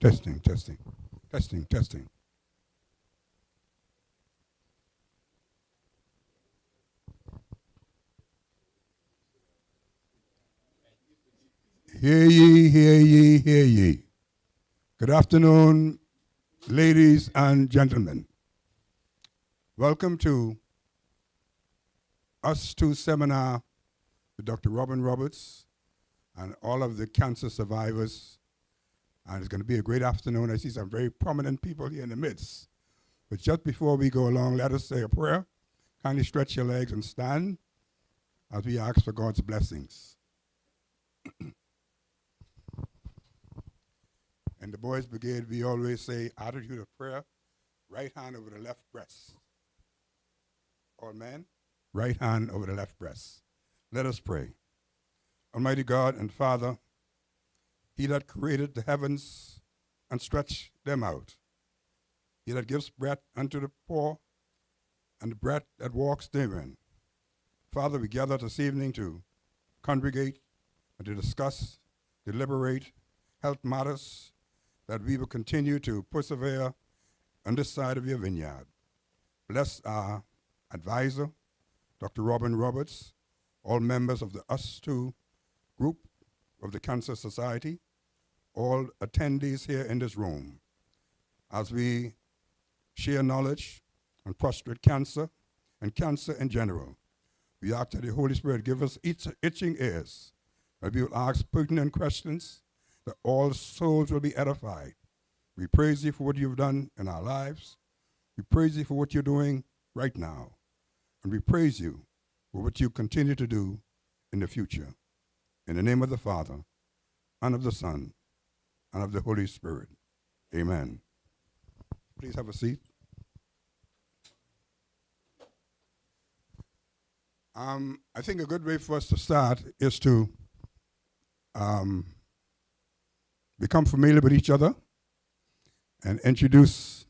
Testing, testing, testing, testing. Hear ye, hear ye, hear ye. Good afternoon, ladies and gentlemen. Welcome to Us Two Seminar with Dr. Robin Roberts and all of the cancer survivors. And it's going to be a great afternoon. I see some very prominent people here in the midst. But just before we go along, let us say a prayer. Kindly stretch your legs and stand as we ask for God's blessings. In the Boys Brigade, we always say, attitude of prayer, right hand over the left breast. All men, right hand over the left breast. Let us pray. Almighty God and Father, He that created the heavens and stretched them out, He that gives breath unto the poor and the breath that walks therein. Father, we gather this evening to congregate and to discuss, deliberate health matters, that we will continue to persevere on this side of your vineyard. Bless our advisor, Dr. Robin Roberts, all members of the Us Two group of the Cancer Society, all attendees here in this room, as we share knowledge on prostate cancer and cancer in general. We ask that the Holy Spirit give us itching ears, that we will ask pertinent questions, that all souls will be edified. We praise you for what you've done in our lives. We praise you for what you're doing right now. And we praise you for what you continue to do in the future. In the name of the Father, and of the Son, and of the Holy Spirit. Amen. Please have a seat. I think a good way for us to start is to become familiar with each other and introduce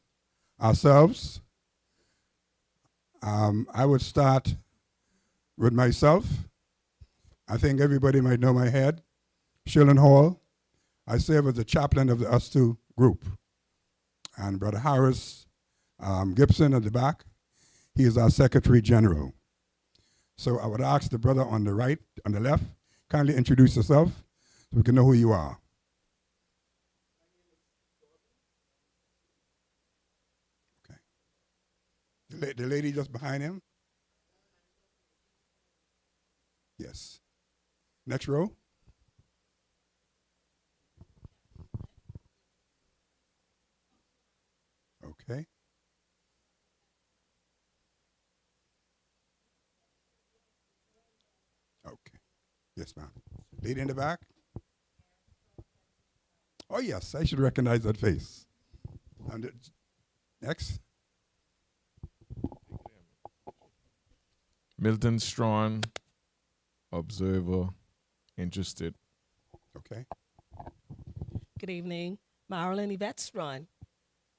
ourselves. I would start with myself. I think everybody might know my head, Shillen Hall. I serve as the chaplain of the Us Two group. And Brother Harris Gibson at the back, he is our Secretary General. So I would ask the brother on the right, on the left, kindly introduce yourself so we can know who you are. Okay. The lady just behind him? Yes. Next row. Okay. Okay. Yes, ma'am. Lady in the back. Oh, yes, I should recognize that face. And next. Milton Strawn, observer, interested. Okay. Good evening. Marilyn Yvette Strawn,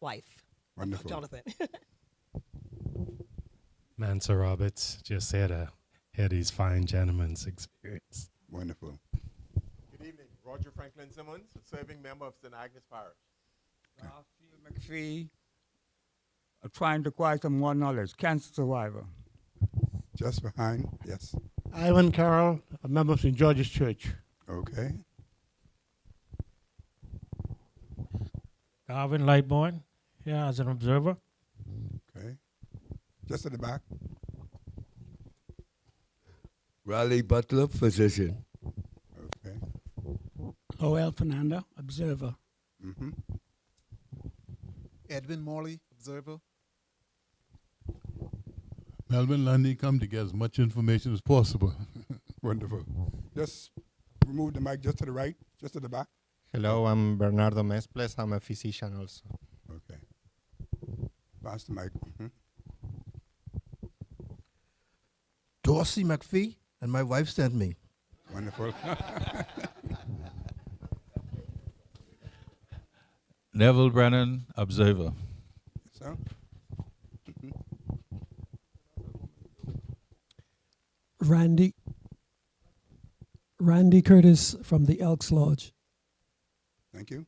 wife. Wonderful. Jonathan. Mansa Roberts, just here to hear these fine gentlemen's experience. Wonderful. Good evening. Roger Franklin Simmons, a serving member of St. Agnes Parish. Garfield McPhee, trying to acquire some more knowledge, cancer survivor. Just behind, yes. Ivan Carroll, a member of St. George's Church. Okay. Calvin Lightborn, here as an observer. Okay. Just at the back. Riley Butler, physician. Okay. Joel Fernando, observer. Mm-hmm. Edwin Morley, observer. Melvin Lundy, come to get as much information as possible. Wonderful. Just remove the mic just to the right, just at the back. Hello, I'm Bernardo Mesples. I'm a physician also. Okay. Pass the mic. Mm-hmm. Dorsey McPhee, and my wife sent me. Wonderful. Neville Brennan, observer. So? Mm-hmm. Randy Curtis from the Elks Lodge. Thank you.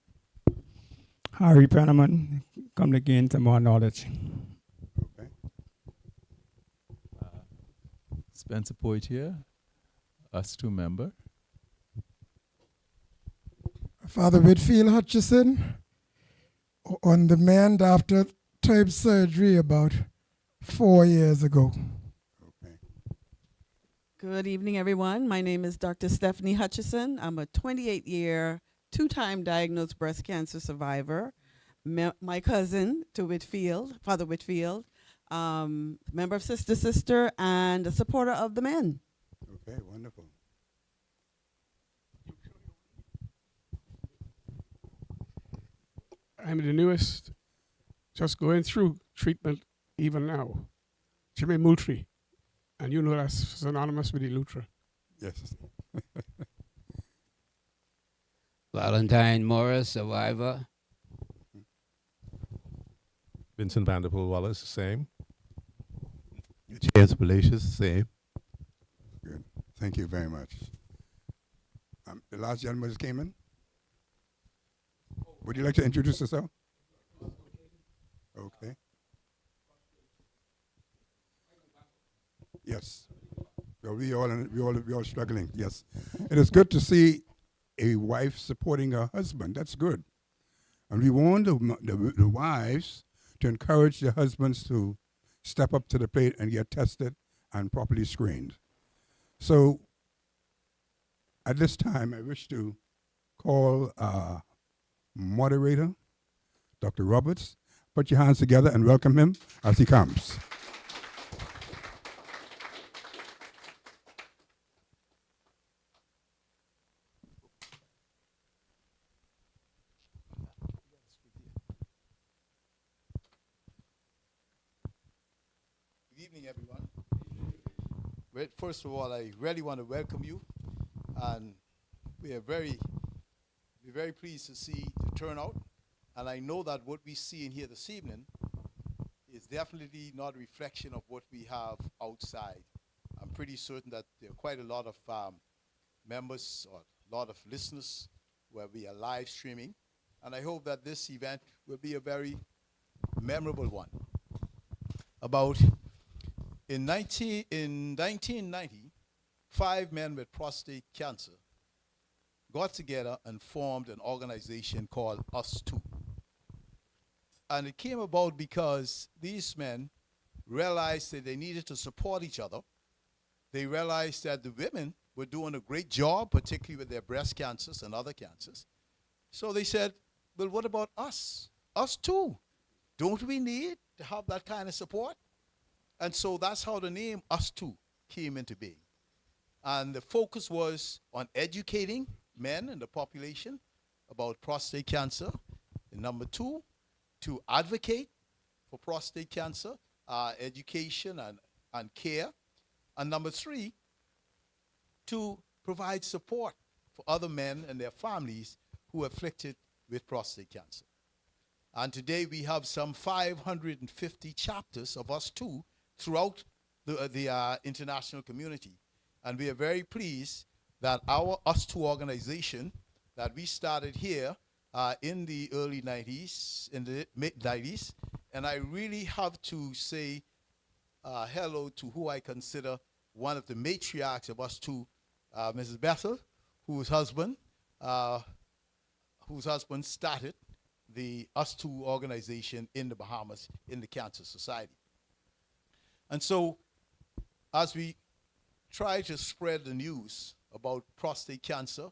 Harry Penniman, come to gain some more knowledge. Okay. Spencer Poitier, us two member. Father Whitfield Hutchison, on demand after type surgery about 4 years ago. Okay. Good evening, everyone. My name is Dr. Stephanie Hutchison. I'm a 28-year, two-time diagnosed breast cancer survivor. My cousin to Whitfield, Father Whitfield, member of Sister, and a supporter of the men. Okay, wonderful. I'm the newest, just going through treatment even now. Jimmy Moultrie, and you know that's synonymous with the Lutra. Yes. Valentine Morris, survivor. Vincent Vanderpool Wallace, same. James Palacios, same. Good. Thank you very much. The last gentleman just came in. Would you like to introduce yourself? Okay. Yes. So we all struggling. Yes. It is good to see a wife supporting her husband. That's good. And we want the wives to encourage their husbands to step up to the plate and get tested and properly screened. So at this time, I wish to call moderator, Dr. Roberts. Put your hands together and welcome him as he comes. Good evening, everyone. First of all, I really want to welcome you, and we're very pleased to see the turnout. And I know that what we see in here this evening is definitely not a reflection of what we have outside. I'm pretty certain that there are quite a lot of members or a lot of listeners where we are live streaming, and I hope that this event will be a very memorable one. In 1990, 5 men with prostate cancer got together and formed an organization called Us Two. And it came about because these men realized that they needed to support each other. They realized that the women were doing a great job, particularly with their breast cancers and other cancers. So they said, well, what about us? Us too. Don't we need to have that kind of support? And so that's how the name Us Two came into being. And the focus was on educating men in the population about prostate cancer. And number 2, to advocate for prostate cancer, education and care. And number 3, to provide support for other men and their families who are afflicted with prostate cancer. And today we have some 550 chapters of Us Two throughout the international community. And we are very pleased that our Us Two organization that we started here in the early 90s, in the mid-90s, and I really have to say hello to who I consider one of the matriarchs of Us Two, Mrs. Bethel, whose husband started the Us Two organization in the Bahamas in the Cancer Society. And so, as we try to spread the news about prostate cancer,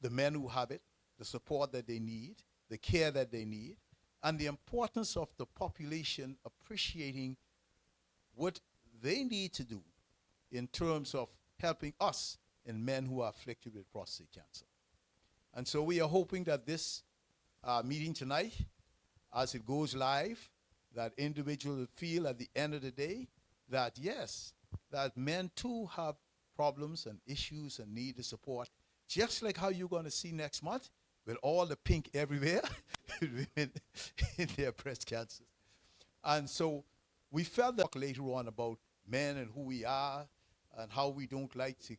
the men who have it, the support that they need, the care that they need, and the importance of the population appreciating what they need to do in terms of helping us and men who are afflicted with prostate cancer. And so we are hoping that this meeting tonight, as it goes live, that individuals will feel at the end of the day that yes, that men too have problems and issues and need the support, just like how you're going to see next month with all the pink everywhere in their breast cancers. And so we felt that later on about men and who we are and how we don't like to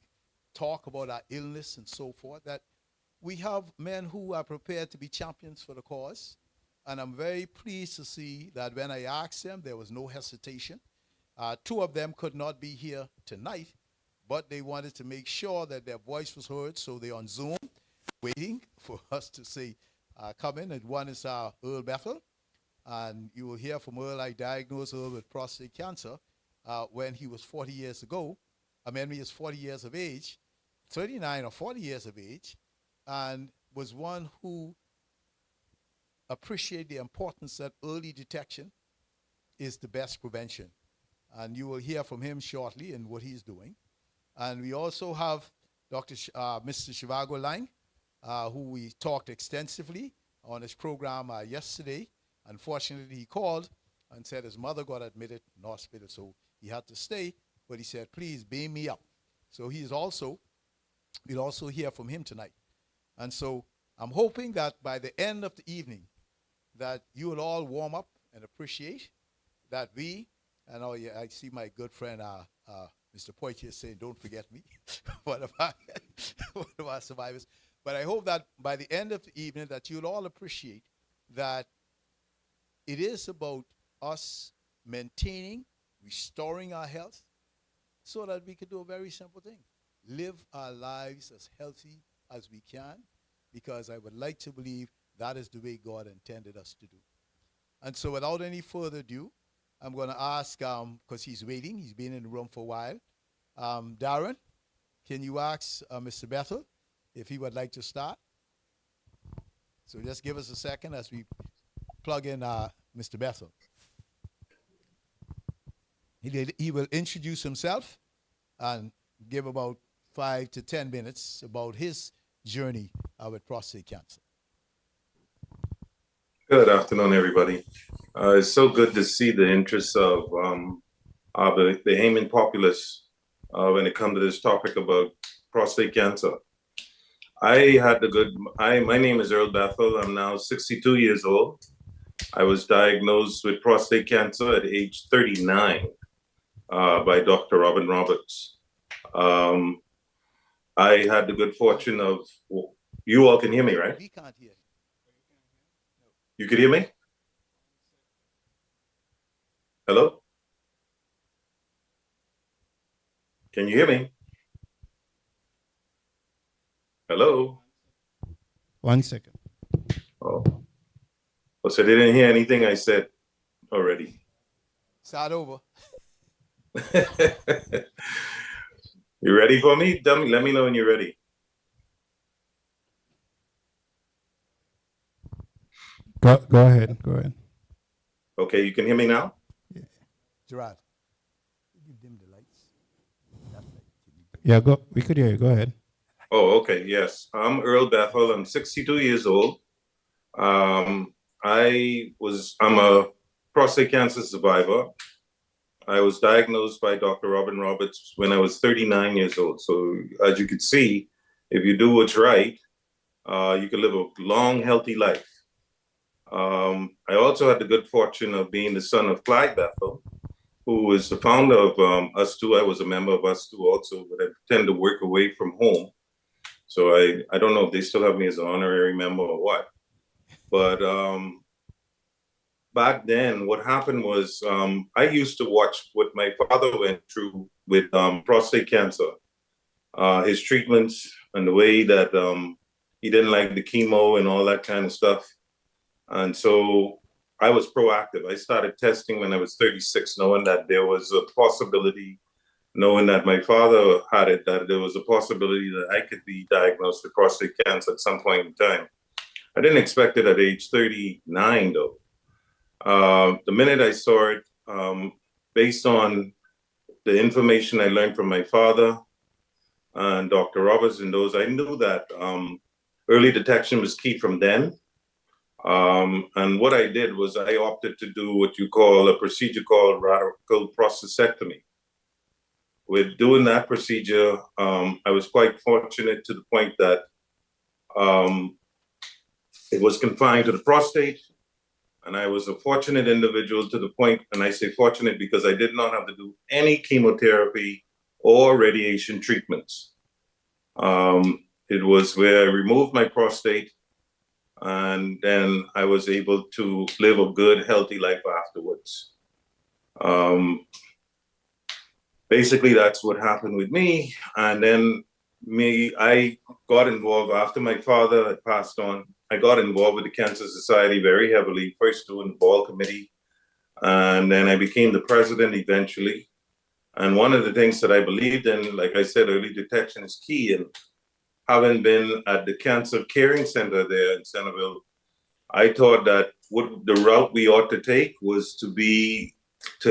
talk about our illness and so forth, that we have men who are prepared to be champions for the cause. And I'm very pleased to see that when I asked them, there was no hesitation. Two of them could not be here tonight, but they wanted to make sure that their voice was heard, so they're on Zoom waiting for us to say, come in. And one is Earl Bethel, and you will hear from Earl. I diagnosed Earl with prostate cancer when he was 40 years ago. I mean, he is 40 years of age, 39 or 40 years of age, and was one who appreciated the importance that early detection is the best prevention. And you will hear from him shortly in what he's doing. And we also have Mr. Shivago Lang, who we talked extensively on his program yesterday. Unfortunately, he called and said his mother got admitted in the hospital, so he had to stay. But he said, please beam me up. So we'll also hear from him tonight. And so I'm hoping that by the end of the evening, that you will all warm up and appreciate that and I see my good friend Mr. Poitier saying, don't forget me, one of our survivors. But I hope that by the end of the evening that you'll all appreciate that it is about us maintaining, restoring our health so that we can do a very simple thing. Live our lives as healthy as we can, because I would like to believe that is the way God intended us to do. And so without any further ado, I'm going to ask, because he's waiting, he's been in the room for a while. Darren, can you ask Mr. Bethel if he would like to start? So just give us a second as we plug in Mr. Bethel. He will introduce himself and give about 5 to 10 minutes about his journey with prostate cancer. Good afternoon, everybody. It's so good to see the interest of the Heyman populace when it comes to this topic about prostate cancer. My name is Earl Bethel. I'm now 62 years old. I was diagnosed with prostate cancer at age 39 by Dr. Robin Roberts. I had the good fortune of, you all can hear me, right? We can't hear you. You can hear me? Hello? Can you hear me? Hello? 1 second. Oh, so they didn't hear anything I said already. Start over. You ready for me? Let me know when you're ready. Go ahead. Go ahead. Okay, you can hear me now? Gerard, you dim the lights. Yeah, go. We could hear you. Go ahead. Oh, okay. Yes. I'm Earl Bethel. I'm 62 years old. I'm a prostate cancer survivor. I was diagnosed by Dr. Robin Roberts when I was 39 years old. So as you can see, if you do what's right, you can live a long, healthy life. I also had the good fortune of being the son of Clyde Bethel, who is the founder of Us Two. I was a member of Us Two also, but I tend to work away from home. So I don't know if they still have me as an honorary member or what. But back then, what happened was I used to watch what my father went through with prostate cancer, his treatments and the way that he didn't like the chemo and all that kind of stuff. And so I was proactive. I started testing when I was 36, knowing that there was a possibility, knowing that my father had it, that there was a possibility that I could be diagnosed with prostate cancer at some point in time. I didn't expect it at age 39, though. The minute I saw it, based on the information I learned from my father and Dr. Roberts and those, I knew that early detection was key from then. And what I did was I opted to do what you call a procedure called radical prostatectomy. With doing that procedure, I was quite fortunate to the point that it was confined to the prostate. And I was a fortunate individual to the point, and I say fortunate because I did not have to do any chemotherapy or radiation treatments. it was where I removed my prostate, and then I was able to live a good, healthy life afterwards. Basically, that's what happened with me. And then I got involved after my father had passed on. I got involved with the Cancer Society very heavily, first doing the ball committee, and then I became the president eventually. And one of the things that I believed in, like I said, early detection is key. And having been at the Cancer Caring Center there in Centerville, I thought that the route we ought to take was to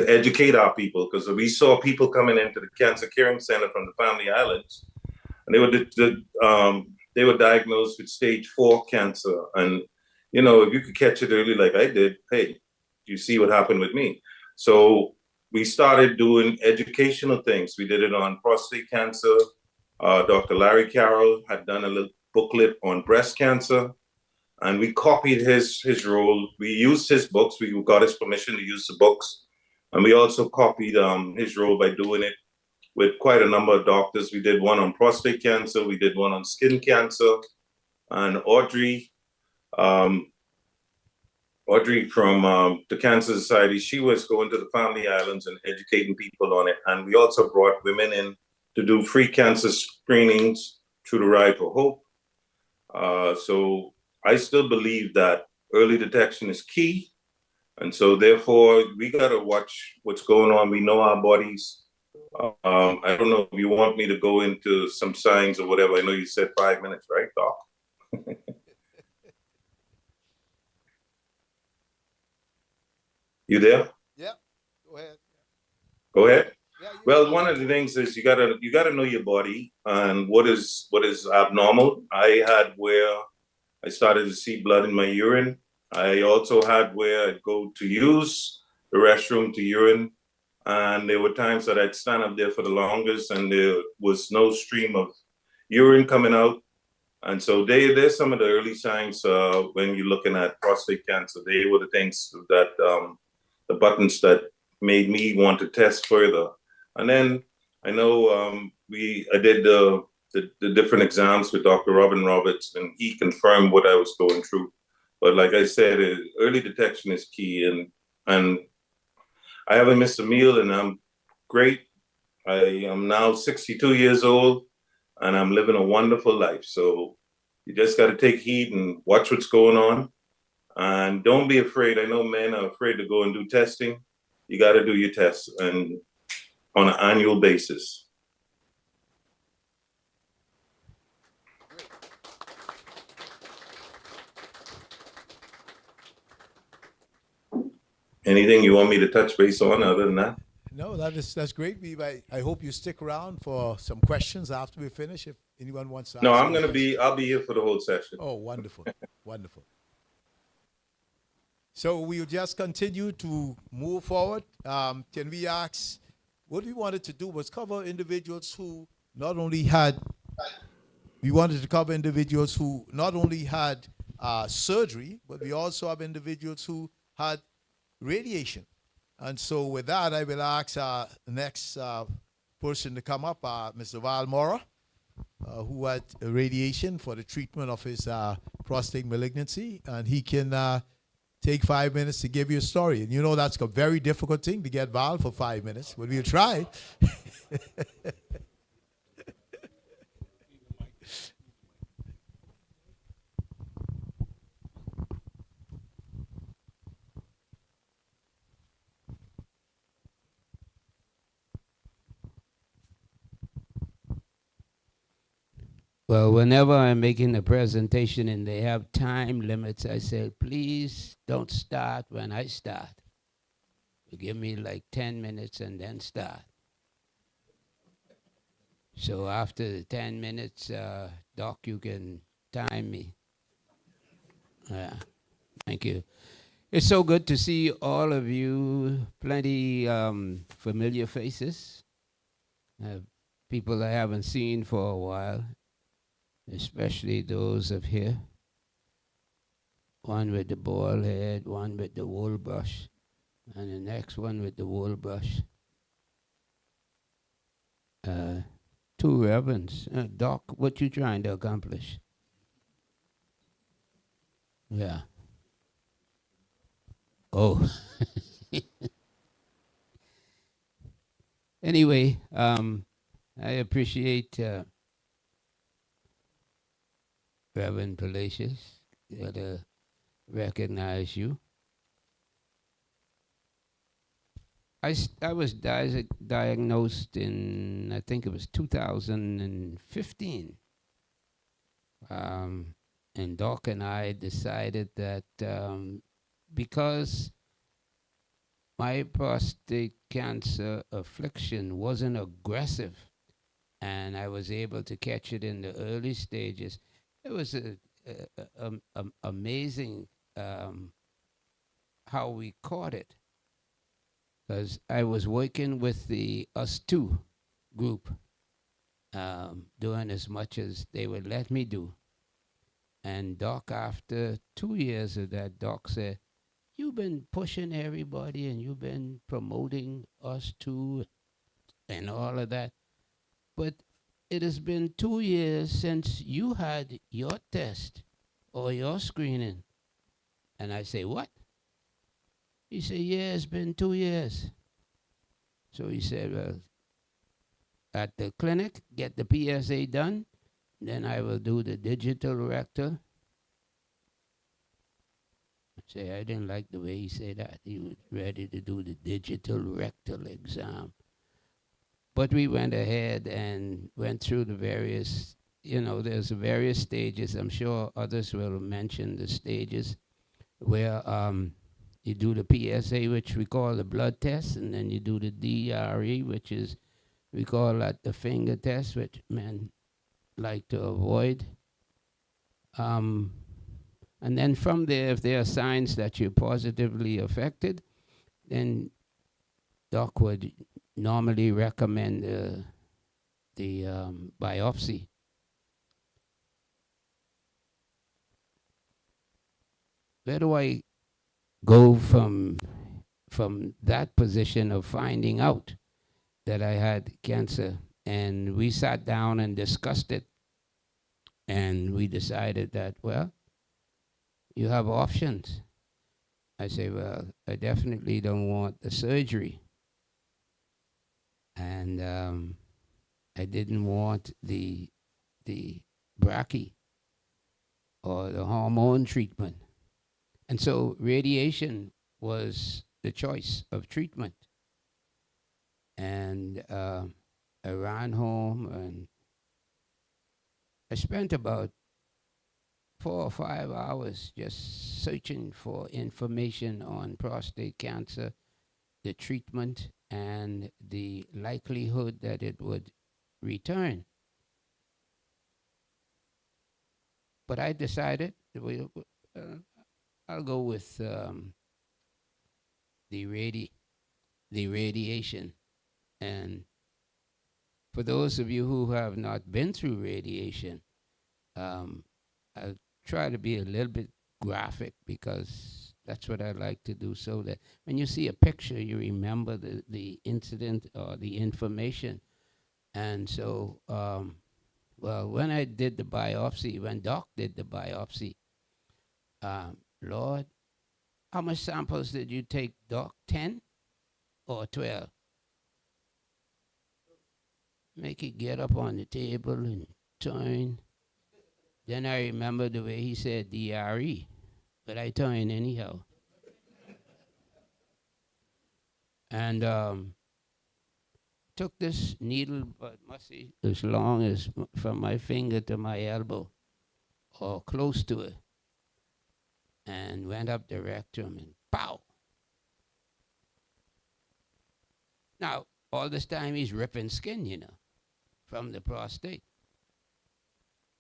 educate our people, because we saw people coming into the Cancer Caring Center from the Family Islands, and they were diagnosed with stage 4 cancer. And, if you could catch it early like I did, hey, you see what happened with me. So we started doing educational things. We did it on prostate cancer. Dr. Larry Carroll had done a little booklet on breast cancer, and we copied his role. We used his books. We got his permission to use the books. And we also copied his role by doing it with quite a number of doctors. We did one on prostate cancer. We did one on skin cancer. And Audrey from the Cancer Society, she was going to the Family Islands and educating people on it. And we also brought women in to do free cancer screenings through the Ride for Hope. So I still believe that early detection is key. And so therefore, we got to watch what's going on. We know our bodies. I don't know if you want me to go into some signs or whatever. I know you said 5 minutes, right, Doc? You there? Yeah, go ahead. Go ahead. Well, one of the things is you gotta know your body and what is abnormal. I had where I started to see blood in my urine. I also had where I'd go to use the restroom to urine, and there were times that I'd stand up there for the longest and there was no stream of urine coming out. And so there's some of the early signs when you're looking at prostate cancer. They were the things that, the buttons that made me want to test further. And then I know I did the different exams with Dr. Robin Roberts, and he confirmed what I was going through. But like I said, early detection is key, and I haven't missed a meal, and I'm great. I am now 62 years old, and I'm living a wonderful life. So you just got to take heed and watch what's going on, and don't be afraid. I know men are afraid to go and do testing. You got to do your tests, and on an annual basis. Anything you want me to touch base on other than that? No, that's great. I hope you stick around for some questions after we finish, if anyone wants to ask. No, I'll be here for the whole session. Oh, wonderful. Wonderful. So we'll just continue to move forward. Can we ask, what we wanted to do was cover individuals who not only had, surgery, but we also have individuals who had radiation. And so with that, I will ask the next person to come up, Mr. Val Mora, who had radiation for the treatment of his prostate malignancy. And he can take 5 minutes to give you a story. And that's a very difficult thing to get Val for 5 minutes, but we'll try. Well, whenever I'm making a presentation and they have time limits, I say, please don't start when I start. You give me like 10 minutes and then start. So after the 10 minutes, Doc, you can time me. Thank you. It's so good to see all of you, plenty familiar faces, people I haven't seen for a while. Especially those of here. One with the bald head, one with the wool brush, and the next one with the wool brush. 2 two reverends. Doc, what you trying to accomplish? Yeah. Oh. Anyway, I appreciate Reverend Palacios that recognize you. I was diagnosed in, I think it was 2015. And Doc and I decided that because my prostate cancer affliction wasn't aggressive and I was able to catch it in the early stages, it was amazing how we caught it. Because I was working with the US2 group, doing as much as they would let me do. And Doc, after 2 years of that, Doc said, "You've been pushing everybody and you've been promoting US2 and all of that. But it has been 2 years since you had your test or your screening." And I say, "What?" He said, "Yeah, it's been 2 years." So he said, "Well, at the clinic, get the PSA done, then I will do the digital rectal." I say, I didn't like the way he said that. He was ready to do the digital rectal exam. But we went ahead and went through the various, there's various stages. I'm sure others will mention the stages where you do the PSA, which we call the blood test, and then you do the DRE, which is, we call that the finger test, which men like to avoid. And then from there, if there are signs that you're positively affected, then Doc would normally recommend the biopsy. Where do I go from that position of finding out that I had cancer? And we sat down and discussed it. And we decided that, well, you have options. I say, well, I definitely don't want the surgery. And I didn't want the brachy or the hormone treatment. And so radiation was the choice of treatment. And I ran home and I spent about 4 or 5 hours just searching for information on prostate cancer, the treatment, and the likelihood that it would return. But I decided I'll go with the radiation. And for those of you who have not been through radiation, I'll try to be a little bit graphic because that's what I like to do, so that when you see a picture, you remember the incident or the information. And so, well, when I did the biopsy, when Doc did the biopsy, Lord, how much samples did you take, Doc? 10 or 12? Make it get up on the table and turn. Then I remember the way he said DRE, but I turned anyhow. And took this needle, but must be as long as from my finger to my elbow, or close to it, and went up the rectum and pow. Now, all this time he's ripping skin, from the prostate.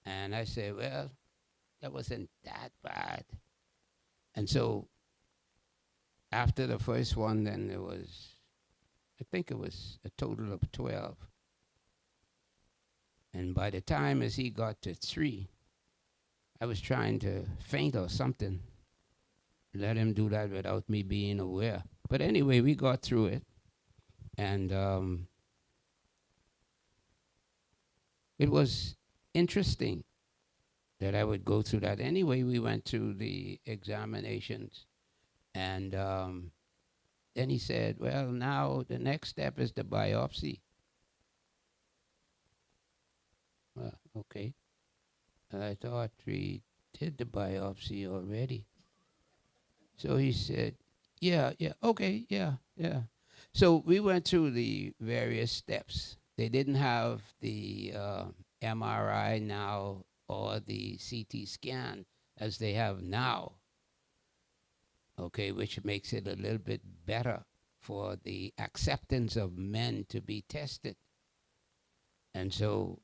And I said, well, that wasn't that bad. And so after the first one, then there was, I think it was a total of 12. And by the time as he got to 3, I was trying to faint or something. Let him do that without me being aware. But anyway, we got through it. And it was interesting that I would go through that. Anyway, we went through the examinations, and then he said, well, now the next step is the biopsy. Well, okay. I thought we did the biopsy already. So he said, yeah, okay, yeah. So we went through the various steps. They didn't have the MRI now or the CT scan as they have now, okay, which makes it a little bit better for the acceptance of men to be tested. And so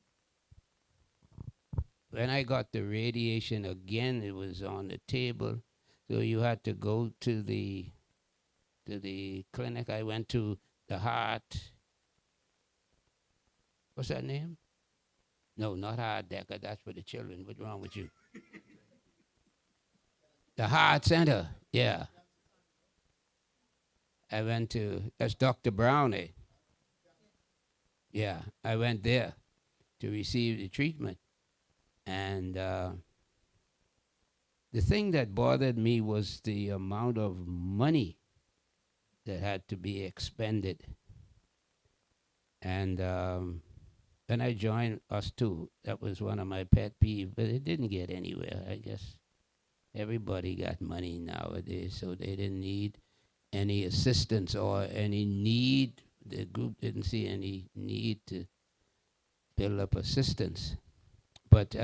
when I got the radiation again, it was on the table. So you had to go to the clinic. I went to the heart. What's that name? No, not Heart Decker. That's for the children. What's wrong with you? The Heart Center. Yeah. I went to, that's Dr. Brown, eh? Yeah, I went there to receive the treatment. And the thing that bothered me was the amount of money that had to be expended. And when I joined us too, that was one of my pet peeves, but it didn't get anywhere. I guess everybody got money nowadays, so they didn't need any assistance or any need. The group didn't see any need to build up assistance. But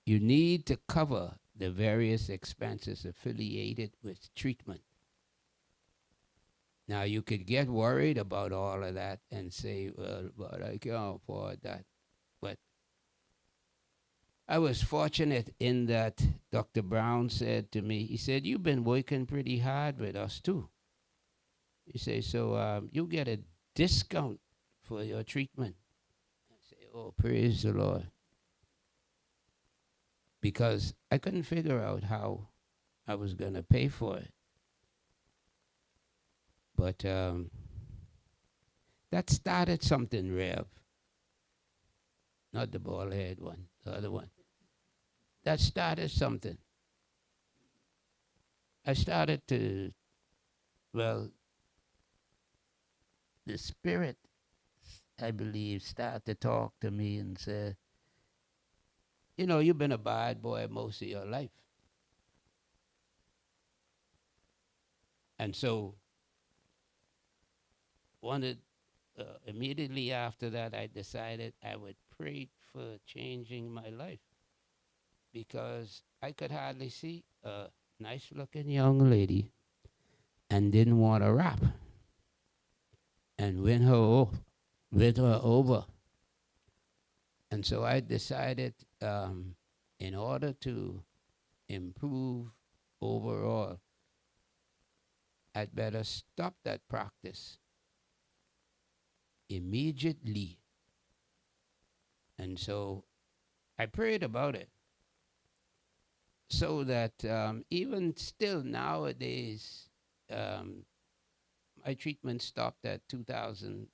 you need to cover the various expenses affiliated with treatment. Now, you could get worried about all of that and say, well, but I can't afford that. But I was fortunate in that Dr. Brown said to me, he said, you've been working pretty hard with us too. He said, so you get a discount for your treatment. I say, oh, praise the Lord. Because I couldn't figure out how I was going to pay for it. But that started something, Rev. Not the bald head one, the other one. That started something. I started to, well, the Spirit, I believe, started to talk to me and said, you know, you've been a bad boy most of your life. And so immediately after that, I decided I would pray for changing my life, because I could hardly see a nice-looking young lady and didn't want to rap and win her over. And so I decided, in order to improve overall, I'd better stop that practice immediately. And so I prayed about it, so that even still nowadays, my treatment stopped at 2000.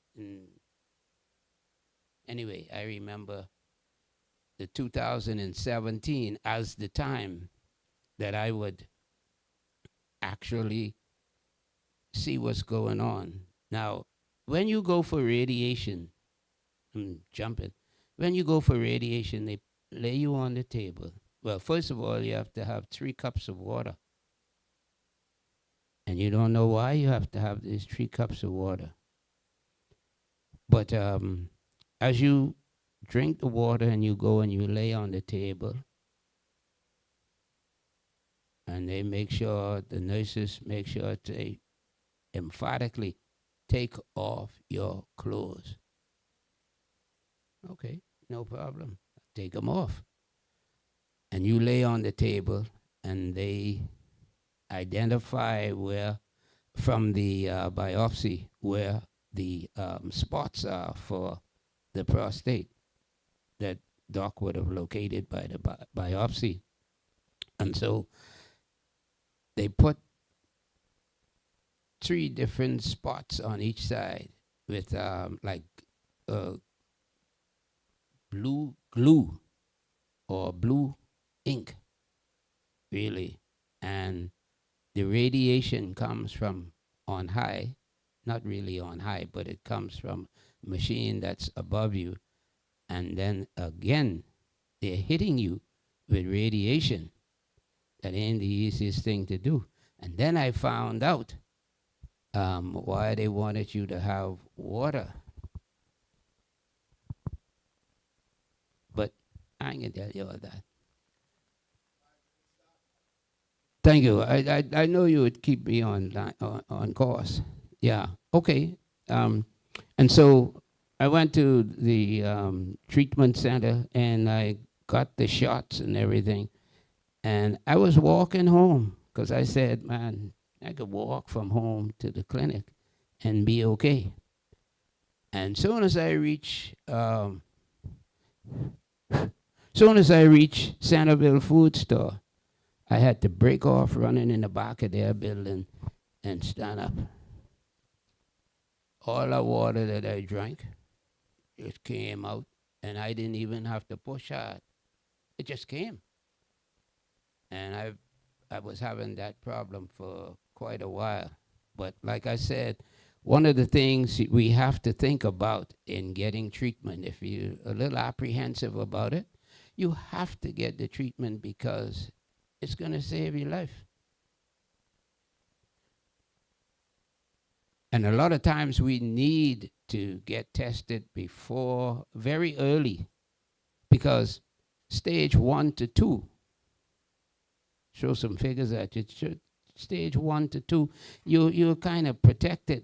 Anyway, I remember the 2017 as the time that I would actually see what's going on. Now, when you go for radiation, I'm jumping. When you go for radiation, they lay you on the table. Well, first of all, you have to have 3 cups of water. And you don't know why you have to have these 3 cups of water. But as you drink the water and you go and you lay on the table, and they make sure, the nurses make sure to emphatically take off your clothes. Okay, no problem. Take them off. And you lay on the table, and they identify where, from the biopsy, where the spots are for the prostate that Doc would have located by the biopsy. And so they put 3 different spots on each side with blue glue or blue ink, really. And the radiation comes from on high, not really on high, but it comes from a machine that's above you. And then again, they're hitting you with radiation. That ain't the easiest thing to do. And then I found out why they wanted you to have water. But I ain't gonna tell you all that. Thank you. I know you would keep me on course. Yeah. Okay. And so I went to the treatment center and I got the shots and everything. And I was walking home because I said, man, I could walk from home to the clinic and be okay. And soon as I reach Centerville Food Store, I had to break off running in the back of their building and stand up. All the water that I drank, it came out, and I didn't even have to push hard. It just came. And I was having that problem for quite a while. But like I said, one of the things we have to think about in getting treatment, if you're a little apprehensive about it, you have to get the treatment because it's going to save your life. And a lot of times we need to get tested before, very early, because stage 1 to 2, show some figures at you, stage 1 to 2, you're kind of protected,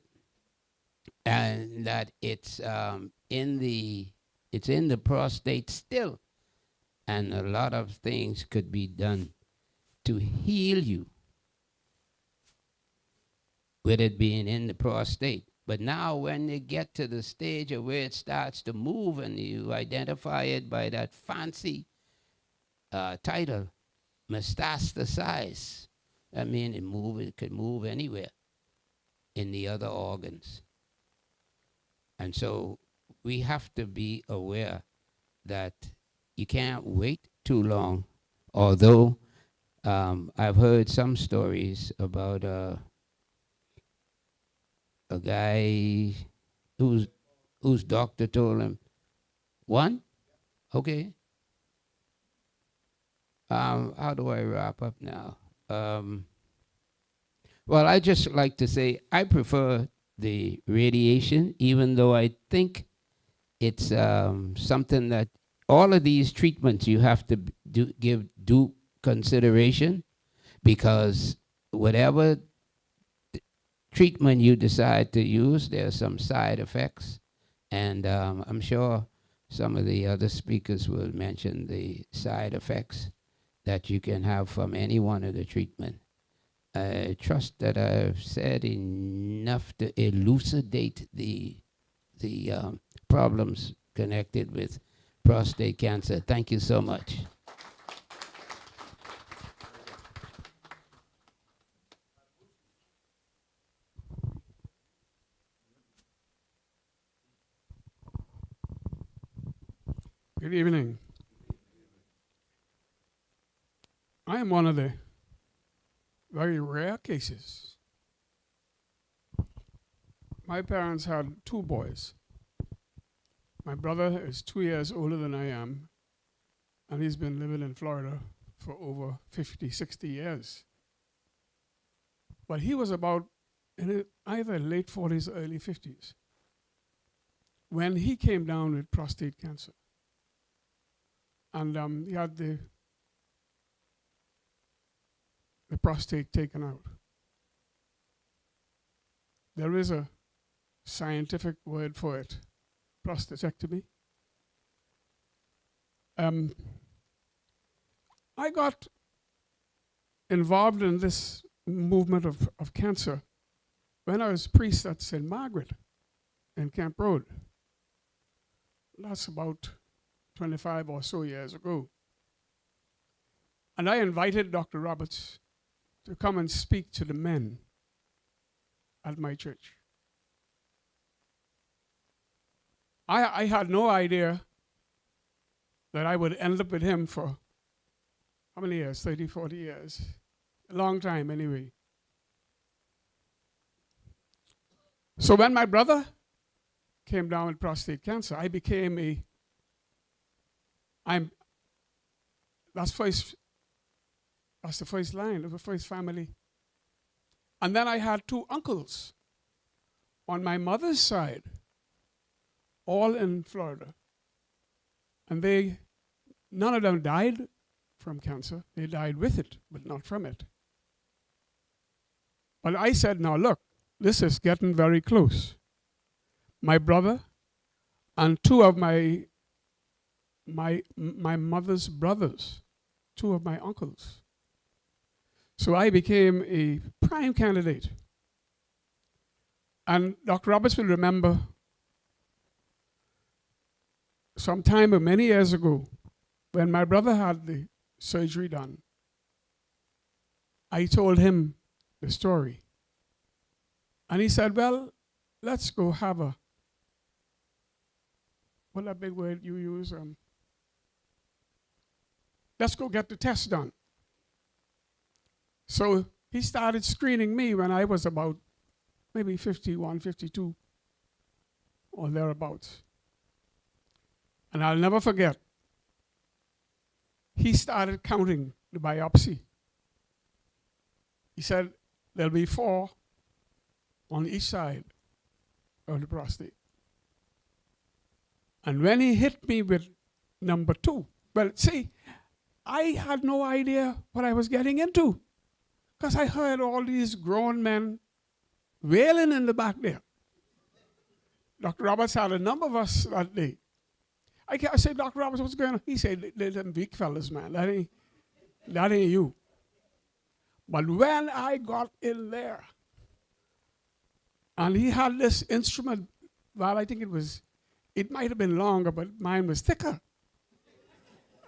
and that it's in the prostate still, and a lot of things could be done to heal you with it being in the prostate. But now when you get to the stage of where it starts to move and you identify it by that fancy title, metastasize, I mean it could move anywhere in the other organs. And so we have to be aware that you can't wait too long, although I've heard some stories about a guy whose doctor told him, 1? Okay. How do I wrap up now? Well, I just like to say I prefer the radiation, even though I think it's something that all of these treatments you have to give due consideration, because whatever treatment you decide to use, there are some side effects, and I'm sure some of the other speakers will mention the side effects that you can have from any one of the treatment. I trust that I've said enough to elucidate the problems connected with prostate cancer. Thank you so much. Good evening. I am one of the very rare cases. My parents had 2 boys. My brother is 2 years older than I am, and he's been living in Florida for over 50, 60 years. But he was about in either late 40s or early 50s when he came down with prostate cancer. And he had the prostate taken out. There is a scientific word for it, prostatectomy. I got involved in this movement of cancer when I was priest at St. Margaret in Camp Road. That's about 25 or so years ago. And I invited Dr. Roberts to come and speak to the men at my church. I had no idea that I would end up with him for how many years? 30, 40 years. A long time, anyway. So when my brother came down with prostate cancer, I became that's the first line of the first family. And then I had 2 uncles on my mother's side, all in Florida. And none of them died from cancer. They died with it, but not from it. But I said, now look, this is getting very close. My brother and 2 of my mother's brothers, 2 of my uncles. So I became a prime candidate. And Dr. Roberts will remember sometime many years ago, when my brother had the surgery done, I told him the story. And he said, well, let's go have what that big word you use? Let's go get the test done. So he started screening me when I was about maybe 51, 52, or thereabouts. And I'll never forget, he started counting the biopsy. He said, there'll be 4 on each side of the prostate. And when he hit me with number 2, well, see, I had no idea what I was getting into, because I heard all these grown men wailing in the back there. Dr. Roberts had a number of us that day. I said, Dr. Roberts, what's going on? He said, they're them weak fellas, man. That ain't you. But when I got in there, and he had this instrument, well, I think it might have been longer, but mine was thicker.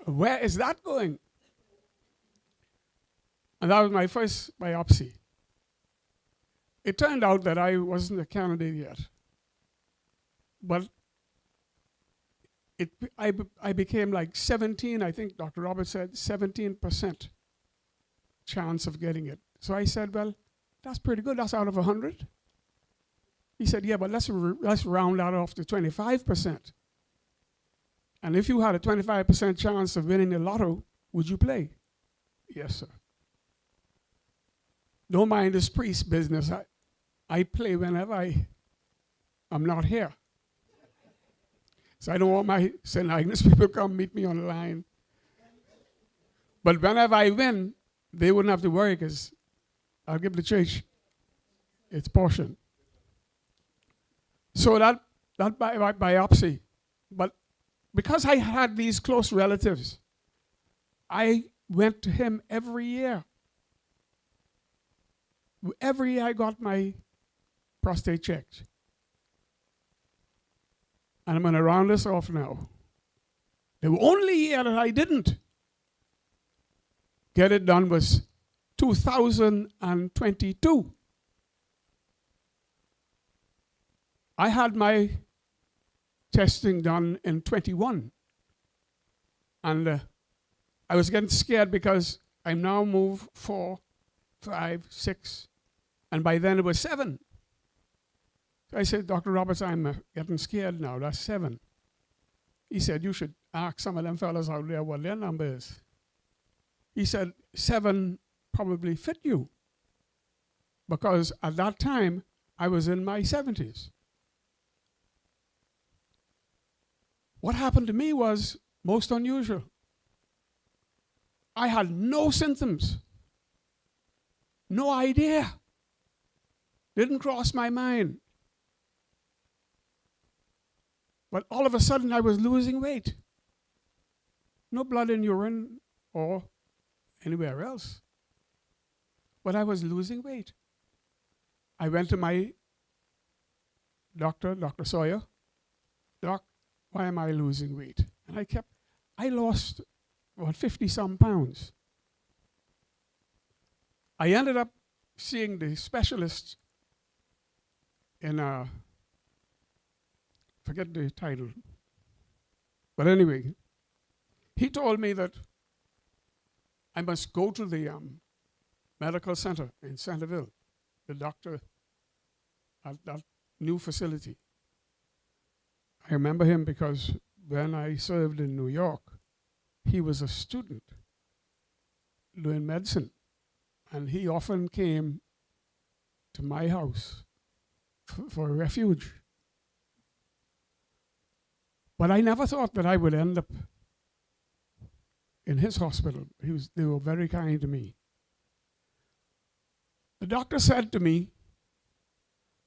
Where is that going? And that was my first biopsy. It turned out that I wasn't a candidate yet. But I became like 17, I think Dr. Roberts said 17% chance of getting it. So I said, well, that's pretty good. That's out of 100. He said, yeah, but let's round that off to 25%. And if you had a 25% chance of winning the lotto, would you play? Yes, sir. Don't mind this priest business. I play whenever I'm not here. So I don't want my St. Agnes people come meet me on the line. But whenever I win, they wouldn't have to worry, because I'll give the church its portion. So that biopsy, but because I had these close relatives, I went to him every year. Every year I got my prostate checked. And I'm going to round this off now. The only year that I didn't get it done was 2022. I had my testing done in 21. And I was getting scared because I'm now moved 4, 5, 6, and by then it was 7. So I said, Dr. Roberts, I'm getting scared now. That's 7. He said, you should ask some of them fellas out there what their number is. He said, 7 probably fit you, because at that time I was in my 70s. What happened to me was most unusual. I had no symptoms, no idea, didn't cross my mind. But all of a sudden I was losing weight. No blood in urine or anywhere else. But I was losing weight. I went to my doctor, Dr. Sawyer. Doc, why am I losing weight? And I lost about 50-some pounds. I ended up seeing the specialist in forget the title. But anyway, He told me that I must go to the medical center in Centerville, the doctor at that new facility. I remember him because when I served in New York, he was a student doing medicine, and he often came to my house for refuge. But I never thought that I would end up in his hospital. They were very kind to me. The doctor said to me,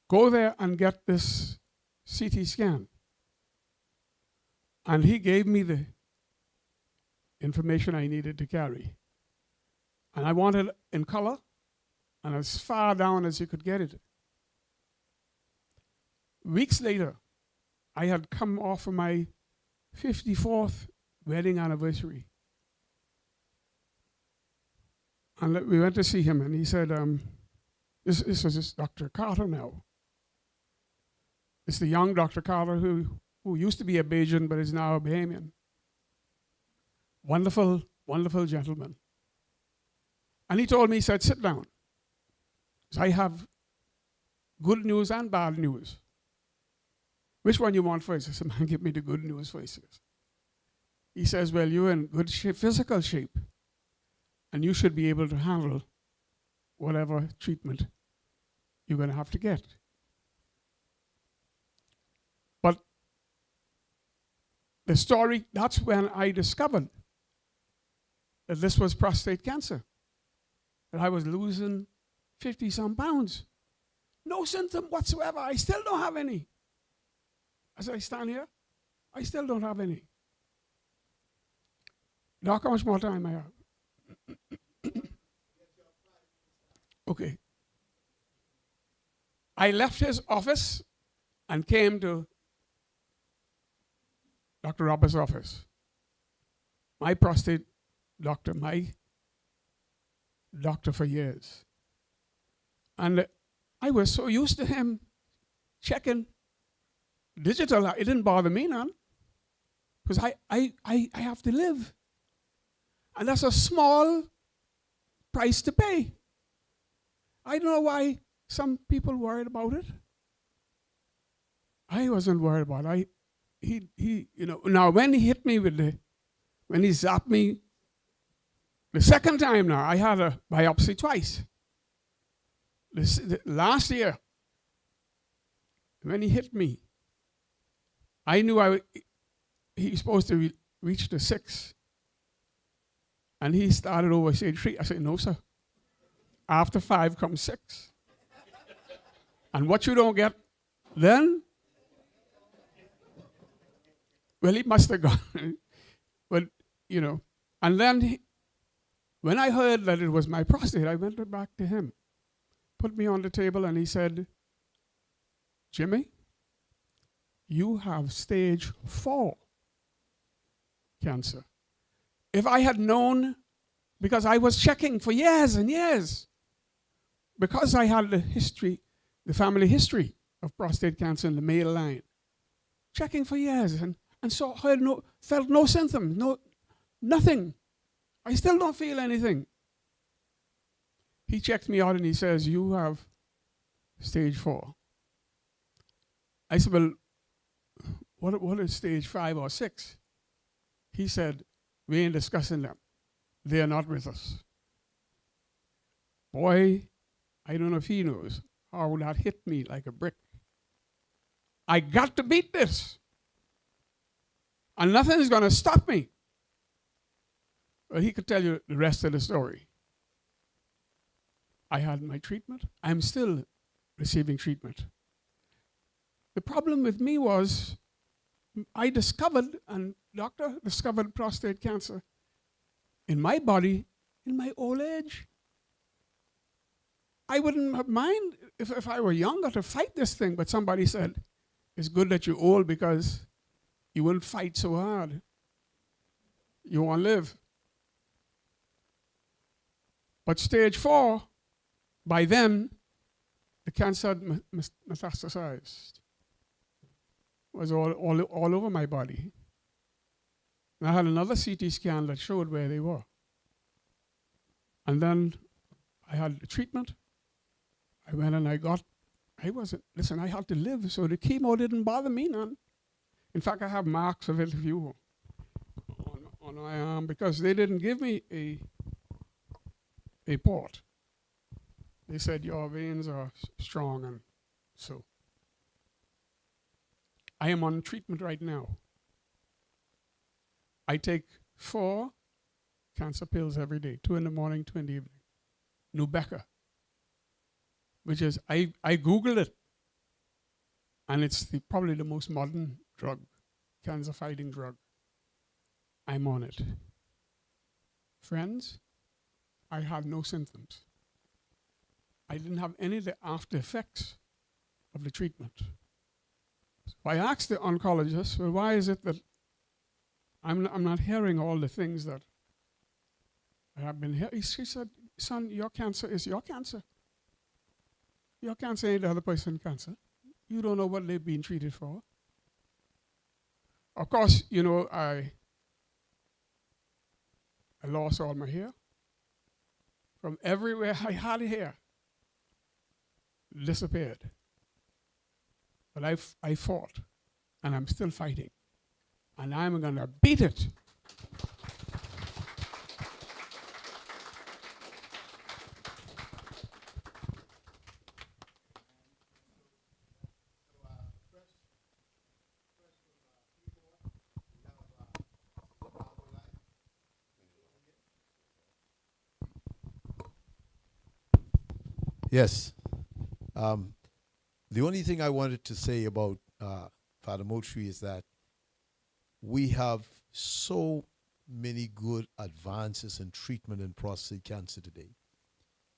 go there and get this CT scan. And he gave me the information I needed to carry. And I wanted it in color and as far down as you could get it. Weeks later, I had come off of my 54th wedding anniversary. And we went to see him, and he said, this is Dr. Carter now. It's the young Dr. Carter who used to be a Bajan but is now a Bahamian. Wonderful, wonderful gentleman. And he told me, he said, sit down. So I have good news and bad news. Which one you want first? I said, man, give me the good news first. He says, well, you're in good shape, physical shape, and you should be able to handle whatever treatment you're going to have to get. But the story, that's when I discovered that this was prostate cancer, that I was losing 50-some pounds. No symptom whatsoever. I still don't have any. As I stand here, I still don't have any. Doc, how much more time I have? Okay. I left his office and came to Dr. Roberts' office. My prostate doctor, my doctor for years. And I was so used to him checking digital. It didn't bother me none, because I have to live. And that's a small price to pay. I don't know why some people worried about it. I wasn't worried about it. Now when he hit me when he zapped me, the second time now, I had a biopsy twice. Last year, when he hit me, I knew he was supposed to reach the 6. And he started over stage 3. I said, no, sir. After 5 comes 6. And what you don't get then, well, he must have gone. But, and then when I heard that it was my prostate, I went back to him, put me on the table, and he said, Jimmy, you have stage 4 cancer. If I had known, because I was checking for years and years, because I had the family history of prostate cancer in the male line, checking for years, and so felt no symptoms, nothing. I still don't feel anything. He checked me out and he says, you have stage 4. I said, well, what is stage 5 or 6? He said, we ain't discussing them. They are not with us. Boy, I don't know if he knows how that hit me like a brick. I got to beat this. And nothing is going to stop me. Well, he could tell you the rest of the story. I had my treatment. I'm still receiving treatment. The problem with me was I discovered, and doctor discovered prostate cancer in my body in my old age. I wouldn't have mind if I were younger to fight this thing, but somebody said, it's good that you're old because you won't fight so hard. You won't live. But stage 4, by then, the cancer had metastasized. It was all over my body. And I had another CT scan that showed where they were. And then I had the treatment. I went and I had to live, so the chemo didn't bother me none. In fact, I have marks of it if you on my arm, because they didn't give me a port. They said your veins are strong, and so I am on treatment right now. I take 4 cancer pills every day, 2 in the morning, 2 in the evening. Nubeca, which is, I Googled it, and it's probably the most modern drug, cancer-fighting drug. I'm on it. Friends, I had no symptoms. I didn't have any of the after effects of the treatment. So I asked the oncologist, well, why is it that I'm not hearing all the things that I have been hearing? She said, son, your cancer is your cancer. Your cancer ain't the other person's cancer. You don't know what they've been treated for. Of course, you know, I lost all my hair. From everywhere I had hair, disappeared. But I fought, and I'm still fighting. And I'm going to beat it. Yes. The only thing I wanted to say about Father Moultrie is that we have so many good advances in treatment in prostate cancer today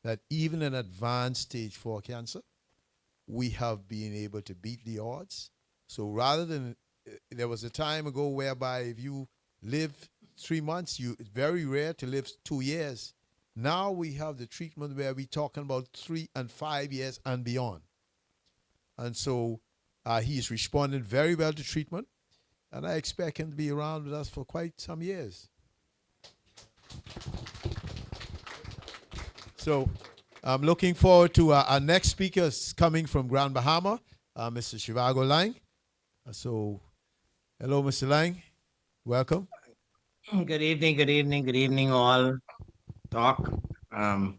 that even in advanced stage 4 cancer, we have been able to beat the odds. So rather than, there was a time ago whereby if you live 3 months, it's very rare to live 2 years. Now we have the treatment where we're talking about 3 and 5 years and beyond. And so he's responded very well to treatment, and I expect him to be around with us for quite some years. So I'm looking forward to our next speaker coming from Grand Bahama, Mr. Shivago Lang. So hello, Mr. Lang. Welcome. Good evening all. Doc, to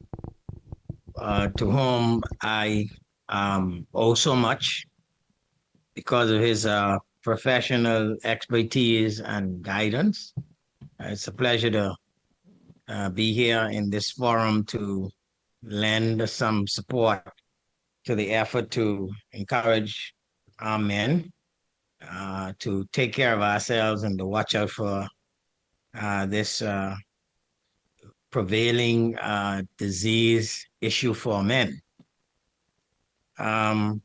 whom I owe so much because of his professional expertise and guidance. It's a pleasure to be here in this forum to lend some support to the effort to encourage our men to take care of ourselves and to watch out for this prevailing disease issue for men. When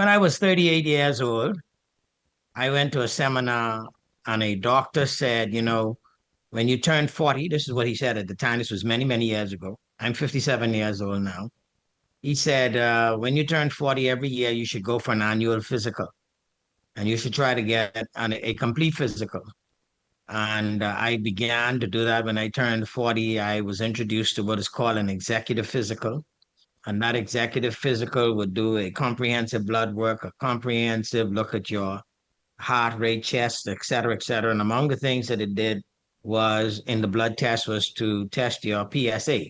I was 38 years old, I went to a seminar and a doctor said, you know, when you turn 40, this is what he said at the time, this was many, many years ago. I'm 57 years old now. He said, when you turn 40 every year, you should go for an annual physical. And you should try to get a complete physical. And I began to do that when I turned 40. I was introduced to what is called an executive physical. And that executive physical would do a comprehensive blood work, a comprehensive look at your heart rate, chest, et cetera, et cetera. And among the things that it did was in the blood test was to test your PSA.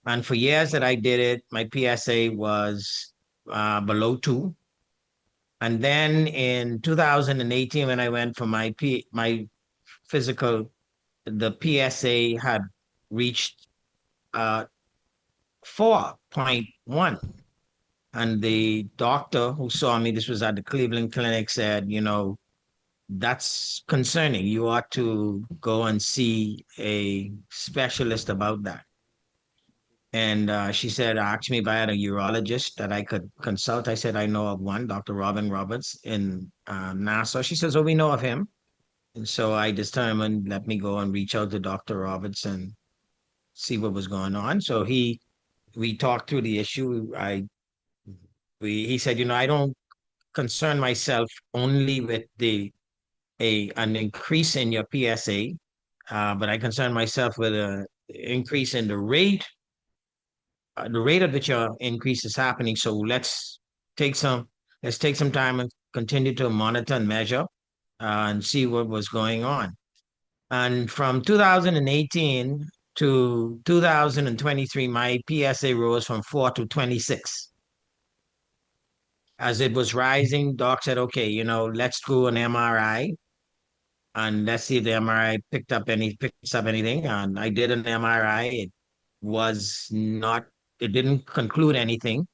And for years that I did it, my PSA was below 2. And then in 2018, when I went for my physical, the PSA had reached 4.1. And the doctor who saw me, this was at the Cleveland Clinic, said, you know, that's concerning. You ought to go and see a specialist about that. And she said, asked me if I had a urologist that I could consult. I said, I know of one, Dr. Robin Roberts in Nassau. She says, oh, we know of him. And so I determined, let me go and reach out to Dr. Roberts and see what was going on. So we talked through the issue. He said, you know, I don't concern myself only with the an increase in your PSA, but I concern myself with an increase in the rate at which your increase is happening. So take some let's take some time and continue to monitor and measure and see what was going on. And from 2018 to 2023, my PSA rose from 4 to 26. As it was rising, doc said, okay, let's do an MRI and let's see if the MRI picks up anything. And I did an MRI. It didn't conclude anything.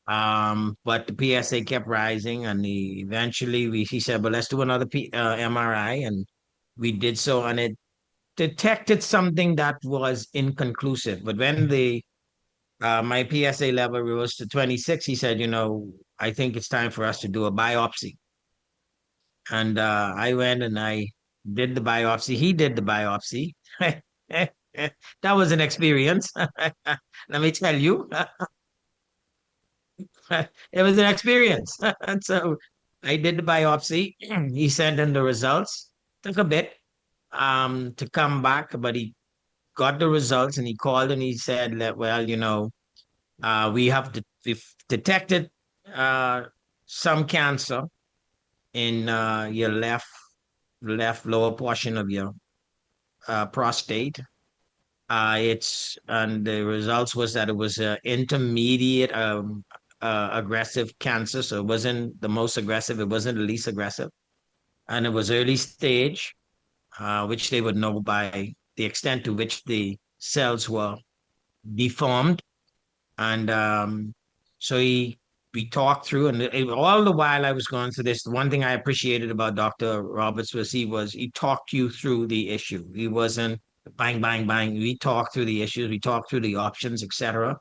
But the PSA kept rising, and eventually he said, "Well, let's do another MRI," and we did so, and it detected something that was inconclusive. But when my PSA level rose to 26, he said, "I think it's time for us to do a biopsy." And I went and I did the biopsy. He did the biopsy. That was an experience. Let me tell you. It was an experience. And so I did the biopsy. He sent in the results. Took a bit to come back, but he got the results and he called and he said that, well, we've detected some cancer in your left lower portion of your prostate. And the results was that it was an intermediate aggressive cancer. So it wasn't the most aggressive, it wasn't the least aggressive. And it was early stage, which they would know by the extent to which the cells were deformed. And so we talked through, and all the while I was going through this, the one thing I appreciated about Dr. Roberts was he talked you through the issue. He wasn't bang, bang, bang. We talked through the issues, we talked through the options, etc.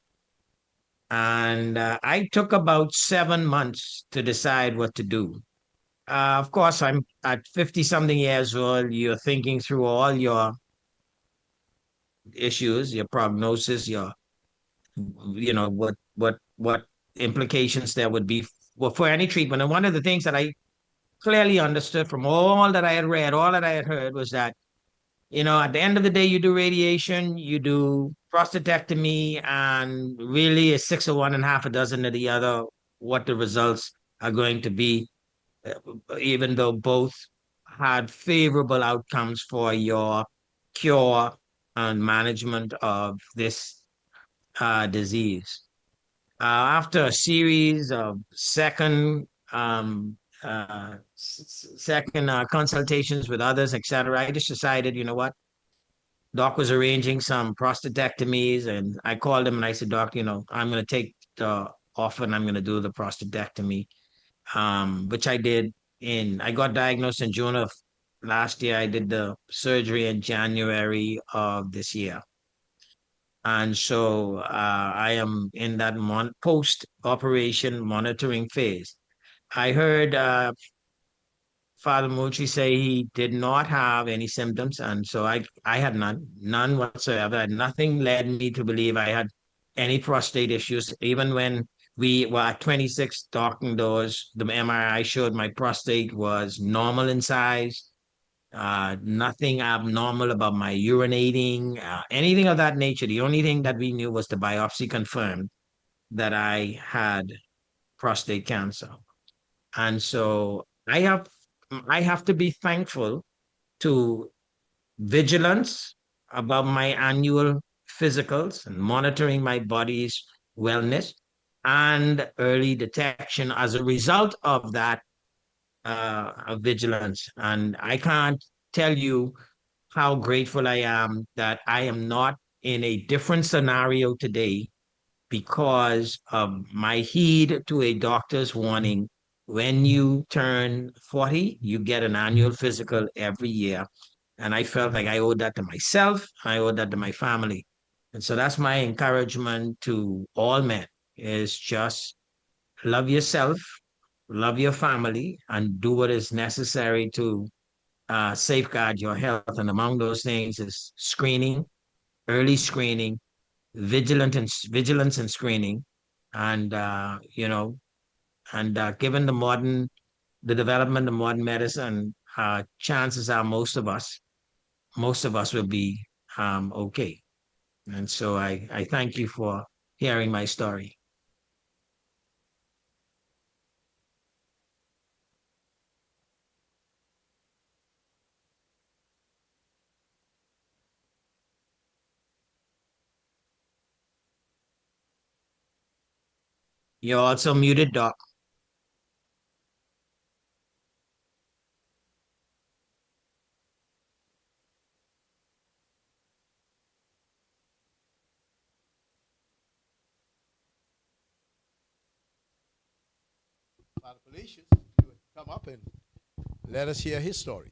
And I took about 7 months to decide what to do. Of course, I'm at 50-something years old. You're thinking through all your issues, your prognosis, what implications there would be for any treatment. And one of the things that I clearly understood from all that I had read, all that I had heard, was that at the end of the day, you do radiation, you do prostatectomy, and really it's 6 of one and half a dozen of the other, what the results are going to be, even though both had favorable outcomes for your cure and management of this disease. After a series of second consultations with others, etc., I just decided, Doc was arranging some prostatectomies, and I called him and I said, Doc, I'm going to take the offer and I'm going to do the prostatectomy, which I did I got diagnosed in June of last year. I did the surgery in January of this year. And so I am in that post-operation monitoring phase. I heard Father Mucci say he did not have any symptoms, and so I had none whatsoever. Nothing led me to believe I had any prostate issues. Even when we were at 26 docking doors, the MRI showed my prostate was normal in size. Nothing abnormal about my urinating, anything of that nature. The only thing that we knew was the biopsy confirmed that I had prostate cancer. And so I have to be thankful to vigilance about my annual physicals and monitoring my body's wellness and early detection as a result of that vigilance. And I can't tell you how grateful I am that I am not in a different scenario today because of my heed to a doctor's warning. When you turn 40, you get an annual physical every year. And I felt like I owed that to myself. I owed that to my family. And so that's my encouragement to all men, is just love yourself, love your family, and do what is necessary to safeguard your health. And among those things is screening, early screening, vigilance and screening. And, given the development of modern medicine, chances are most of us will be okay. And so I thank you for hearing my story. You're also muted, Doc. Father Felicius, you would come up and let us hear his story.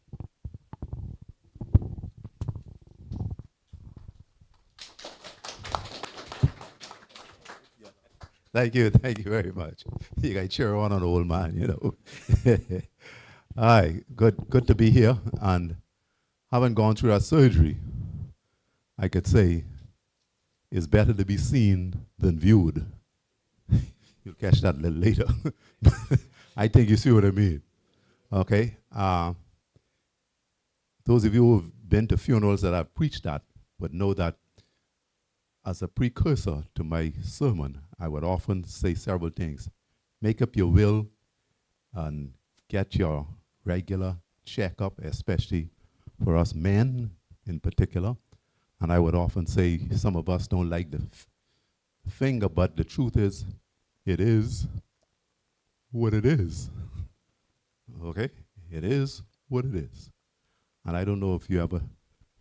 Thank you very much. You got cheer on an old man, you know. Hi, good to be here, and having gone through that surgery, I could say it's better to be seen than viewed. You'll catch that a little later. I think you see what I mean. Okay. Those of you who've been to funerals that I've preached at would know that as a precursor to my sermon, I would often say several things. Make up your will and get your regular checkup, especially for us men in particular. And I would often say some of us don't like the finger, but the truth is, it is what it is. Okay? It is what it is. And I don't know if you ever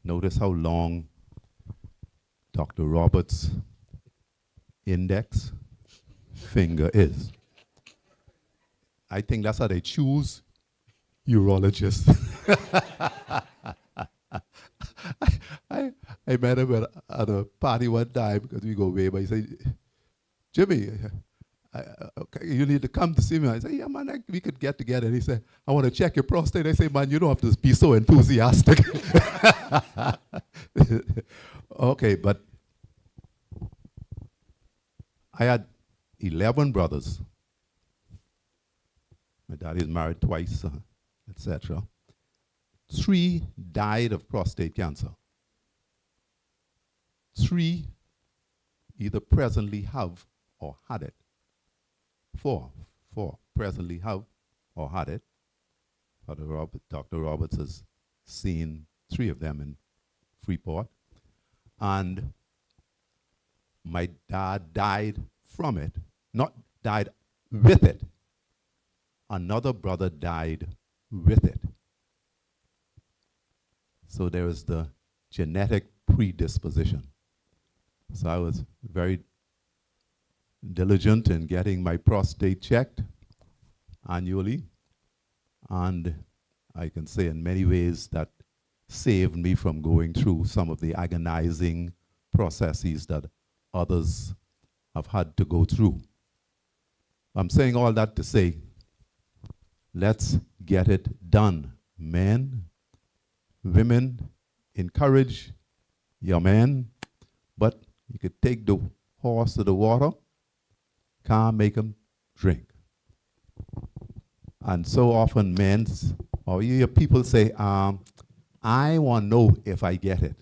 notice how long Dr. Roberts' index finger is. I think that's how they choose urologists. I met him at a party one time because we go way, but he said, Jimmy, okay, you need to come to see me. I said, yeah, man, we could get together. And he said, I want to check your prostate. I say, man, you don't have to be so enthusiastic. Okay, but I had 11 brothers. My daddy is married twice, etc. 3 died of prostate cancer. 3 either presently have or had it. 4 presently have or had it. Dr. Roberts has seen 3 of them in Freeport. And my dad died from it, not died with it. Another brother died with it. So there is the genetic predisposition. So I was very diligent in getting my prostate checked annually. And I can say in many ways that saved me from going through some of the agonizing processes that others have had to go through. I'm saying all that to say, let's get it done. Men, women, encourage your men, but you could take the horse to the water, can't make him drink. And so often men, or you hear people say, I want to know if I get it.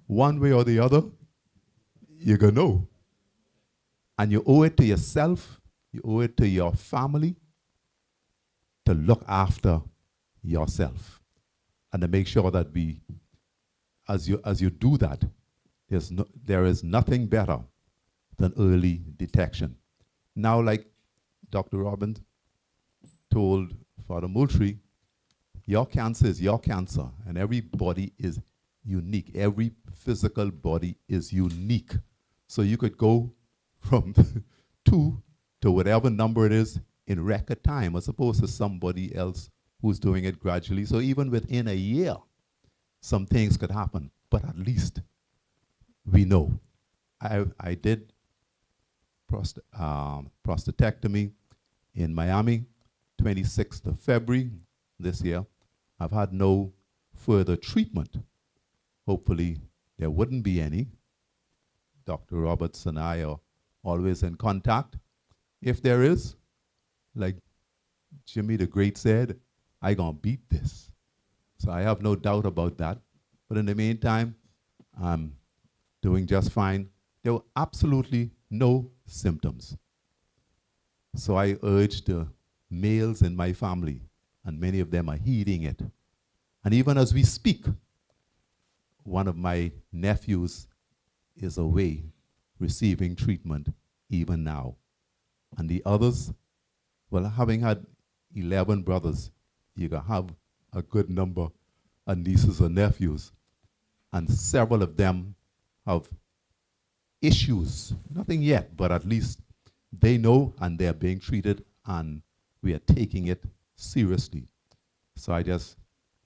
One way or the other, you're going to know. And you owe it to yourself, you owe it to your family to look after yourself and to make sure that as you do that, there is nothing better than early detection. Now, like Dr. Robbins told Father Moultrie, your cancer is your cancer, and every body is unique. Every physical body is unique. So you could go from 2 to whatever number it is in record time, as opposed to somebody else who's doing it gradually. So even within a year, some things could happen, but at least we know. I did prostatectomy in Miami, 26th of February this year. I've had no further treatment. Hopefully there wouldn't be any. Dr. Roberts and I are always in contact. If there is, like Jimmy the Great said, I gonna beat this. So I have no doubt about that. But in the meantime, I'm doing just fine. There were absolutely no symptoms. So I urge the males in my family, and many of them are heeding it. And even as we speak, one of my nephews is away receiving treatment even now. And the others, well, having had 11 brothers, you can have a good number of nieces and nephews. And several of them have issues, nothing yet, but at least they know and they're being treated, and we are taking it seriously. So I just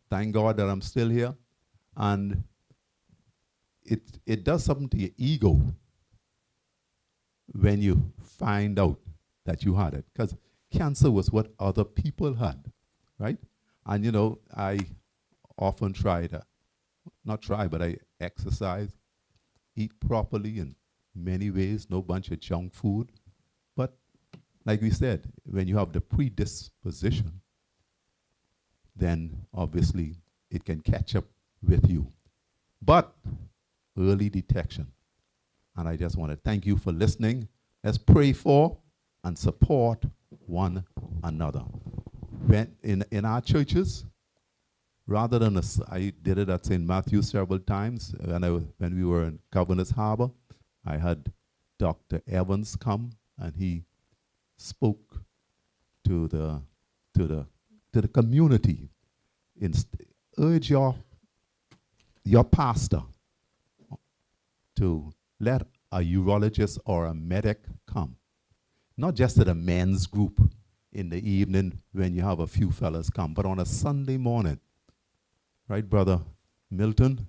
thank God that I'm still here. And it does something to your ego when you find out that you had it, because cancer was what other people had, right? And you know, I often try to, not try, but I exercise, eat properly in many ways, no bunch of junk food. But like we said, when you have the predisposition, then obviously it can catch up with you. But early detection. And I just want to thank you for listening. Let's pray for and support one another. When in our churches, rather than I did it at St. Matthew several times when we were in Governor's Harbor. I had Dr. Evans come and he spoke to the community. Urge your pastor to let a urologist or a medic come. Not just to the men's group in the evening when you have a few fellas come, but on a Sunday morning. Right, Brother Milton?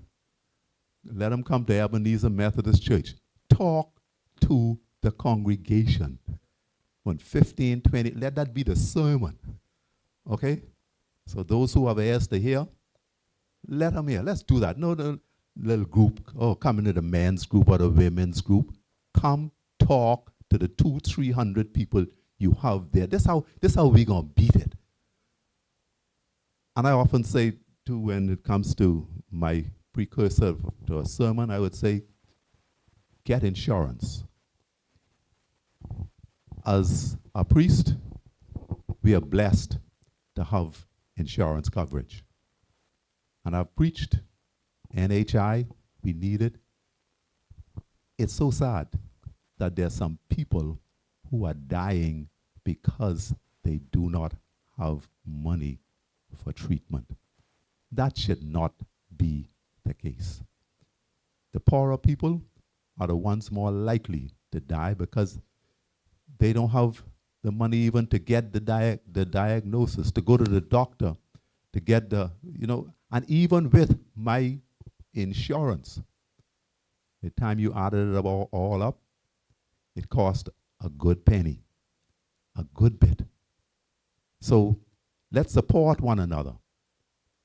Let them come to Ebenezer Methodist Church. Talk to the congregation. When 15, 20, let that be the sermon. Okay? So those who have ears to hear, let them hear. Let's do that. No, the little group, come into the men's group or the women's group. Come talk to the 200-300 people you have there. This how we're going to beat it. And I often say, too, when it comes to my precursor to a sermon, I would say, get insurance. As a priest, we are blessed to have insurance coverage. And I've preached NHI, we need it. It's so sad that there's some people who are dying because they do not have money for treatment. That should not be the case. The poorer people are the ones more likely to die because they don't have the money even to get the diagnosis, to go to the doctor, to get and even with my insurance, the time you added it all up, it cost a good penny, a good bit. So let's support one another.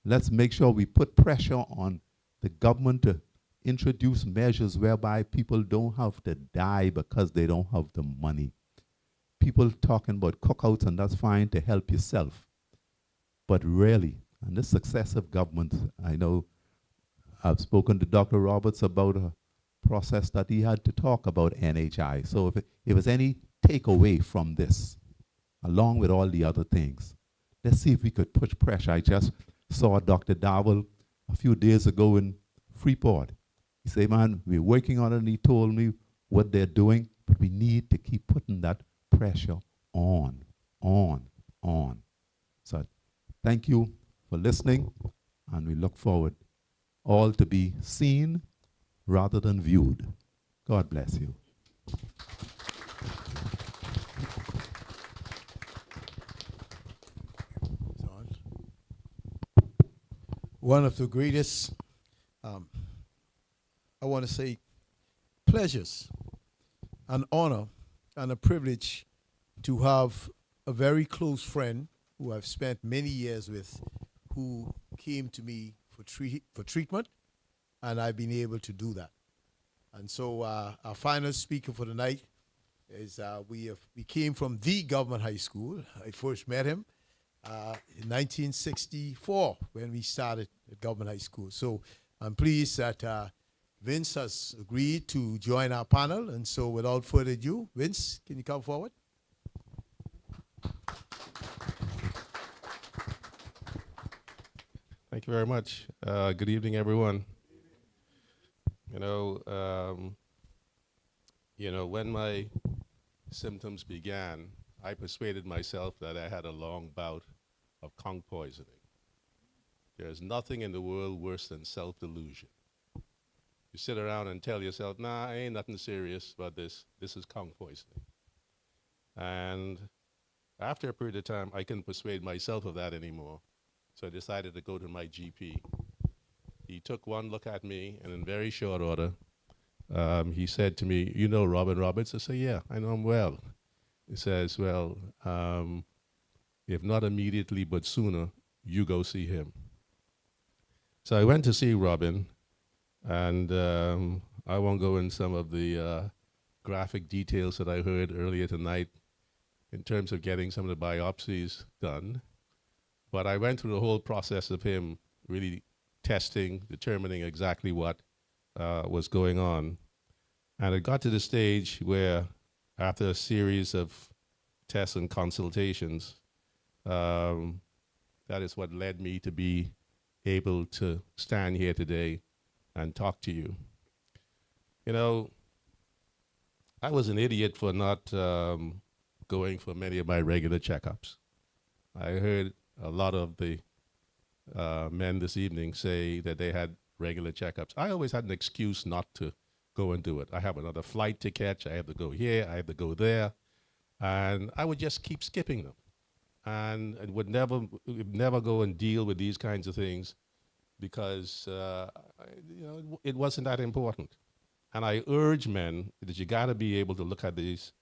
Let's make sure we put pressure on the government to introduce measures whereby people don't have to die because they don't have the money. People talking about cookouts, and that's fine to help yourself. But really, and this successive government, I know I've spoken to Dr. Roberts about a process that he had to talk about NHI. So if there's any takeaway from this, along with all the other things, let's see if we could push pressure. I just saw Dr. Darwell a few days ago in Freeport. He said, man, we're working on it, and he told me what they're doing, but we need to keep putting that pressure on. So thank you for listening, and we look forward all to be seen rather than viewed. God bless you. One of the greatest, I want to say, pleasures, an honor, and a privilege to have a very close friend who I've spent many years with, who came to me for treatment, and I've been able to do that. And so our final speaker for the night is we came from the government high school. I first met him in 1964 when we started at Government High School. So I'm pleased that Vince has agreed to join our panel. And so without further ado, Vince, can you come forward? Thank you very much. Good evening, everyone. When my symptoms began, I persuaded myself that I had a long bout of conch poisoning. There's nothing in the world worse than self-delusion. You sit around and tell yourself, nah, ain't nothing serious about this. This is conch poisoning. And after a period of time, I couldn't persuade myself of that anymore. So I decided to go to my GP. He took one look at me, and in very short order, he said to me, "You know Robin Roberts?" I said, "Yeah, I know him well." He says, "Well, if not immediately, but sooner, you go see him." So I went to see Robin, and I won't go in some of the graphic details that I heard earlier tonight in terms of getting some of the biopsies done. But I went through the whole process of him really testing, determining exactly what was going on. And it got to the stage where, after a series of tests and consultations, that is what led me to be able to stand here today and talk to you. I was an idiot for not going for many of my regular checkups. I heard a lot of the men this evening say that they had regular checkups. I always had an excuse not to go and do it. I have another flight to catch. I have to go here. I have to go there. And I would just keep skipping them. And would never go and deal with these kinds of things because it wasn't that important. And I urge men that you got to be able to look at these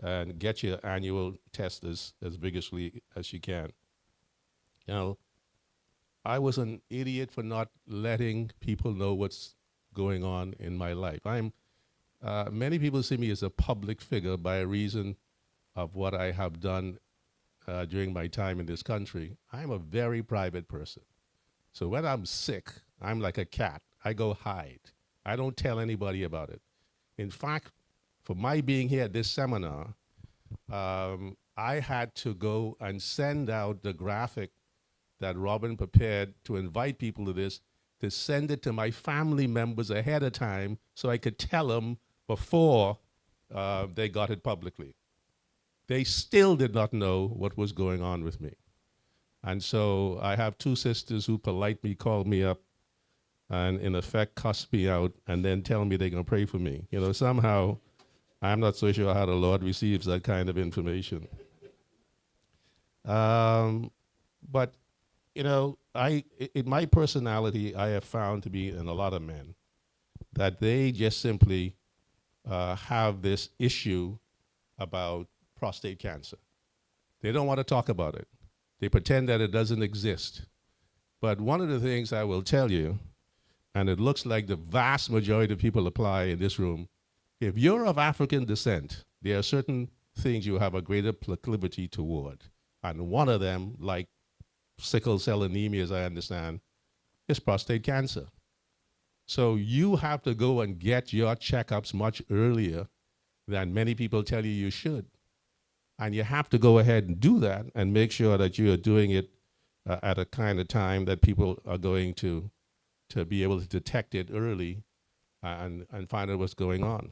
and get your annual test as vigorously as you can. I was an idiot for not letting people know what's going on in my life. Many people see me as a public figure by reason of what I have done during my time in this country. I'm a very private person. So when I'm sick, I'm like a cat. I go hide. I don't tell anybody about it. In fact, for my being here at this seminar, I had to go and send out the graphic that Robin prepared to invite people to this, to send it to my family members ahead of time so I could tell them before they got it publicly. They still did not know what was going on with me. And so I have two sisters who politely called me up and in effect cussed me out and then tell me they're going to pray for me. Somehow, I'm not so sure how the Lord receives that kind of information. But in my personality, I have found to be in a lot of men that they just simply have this issue about prostate cancer. They don't want to talk about it. They pretend that it doesn't exist. But one of the things I will tell you, and it looks like the vast majority of people apply in this room, if you're of African descent, there are certain things you have a greater proclivity toward. And one of them, like sickle cell anemia, as I understand, is prostate cancer. So you have to go and get your checkups much earlier than many people tell you you should. And you have to go ahead and do that and make sure that you are doing it at a kind of time that people are going to be able to detect it early and find out what's going on.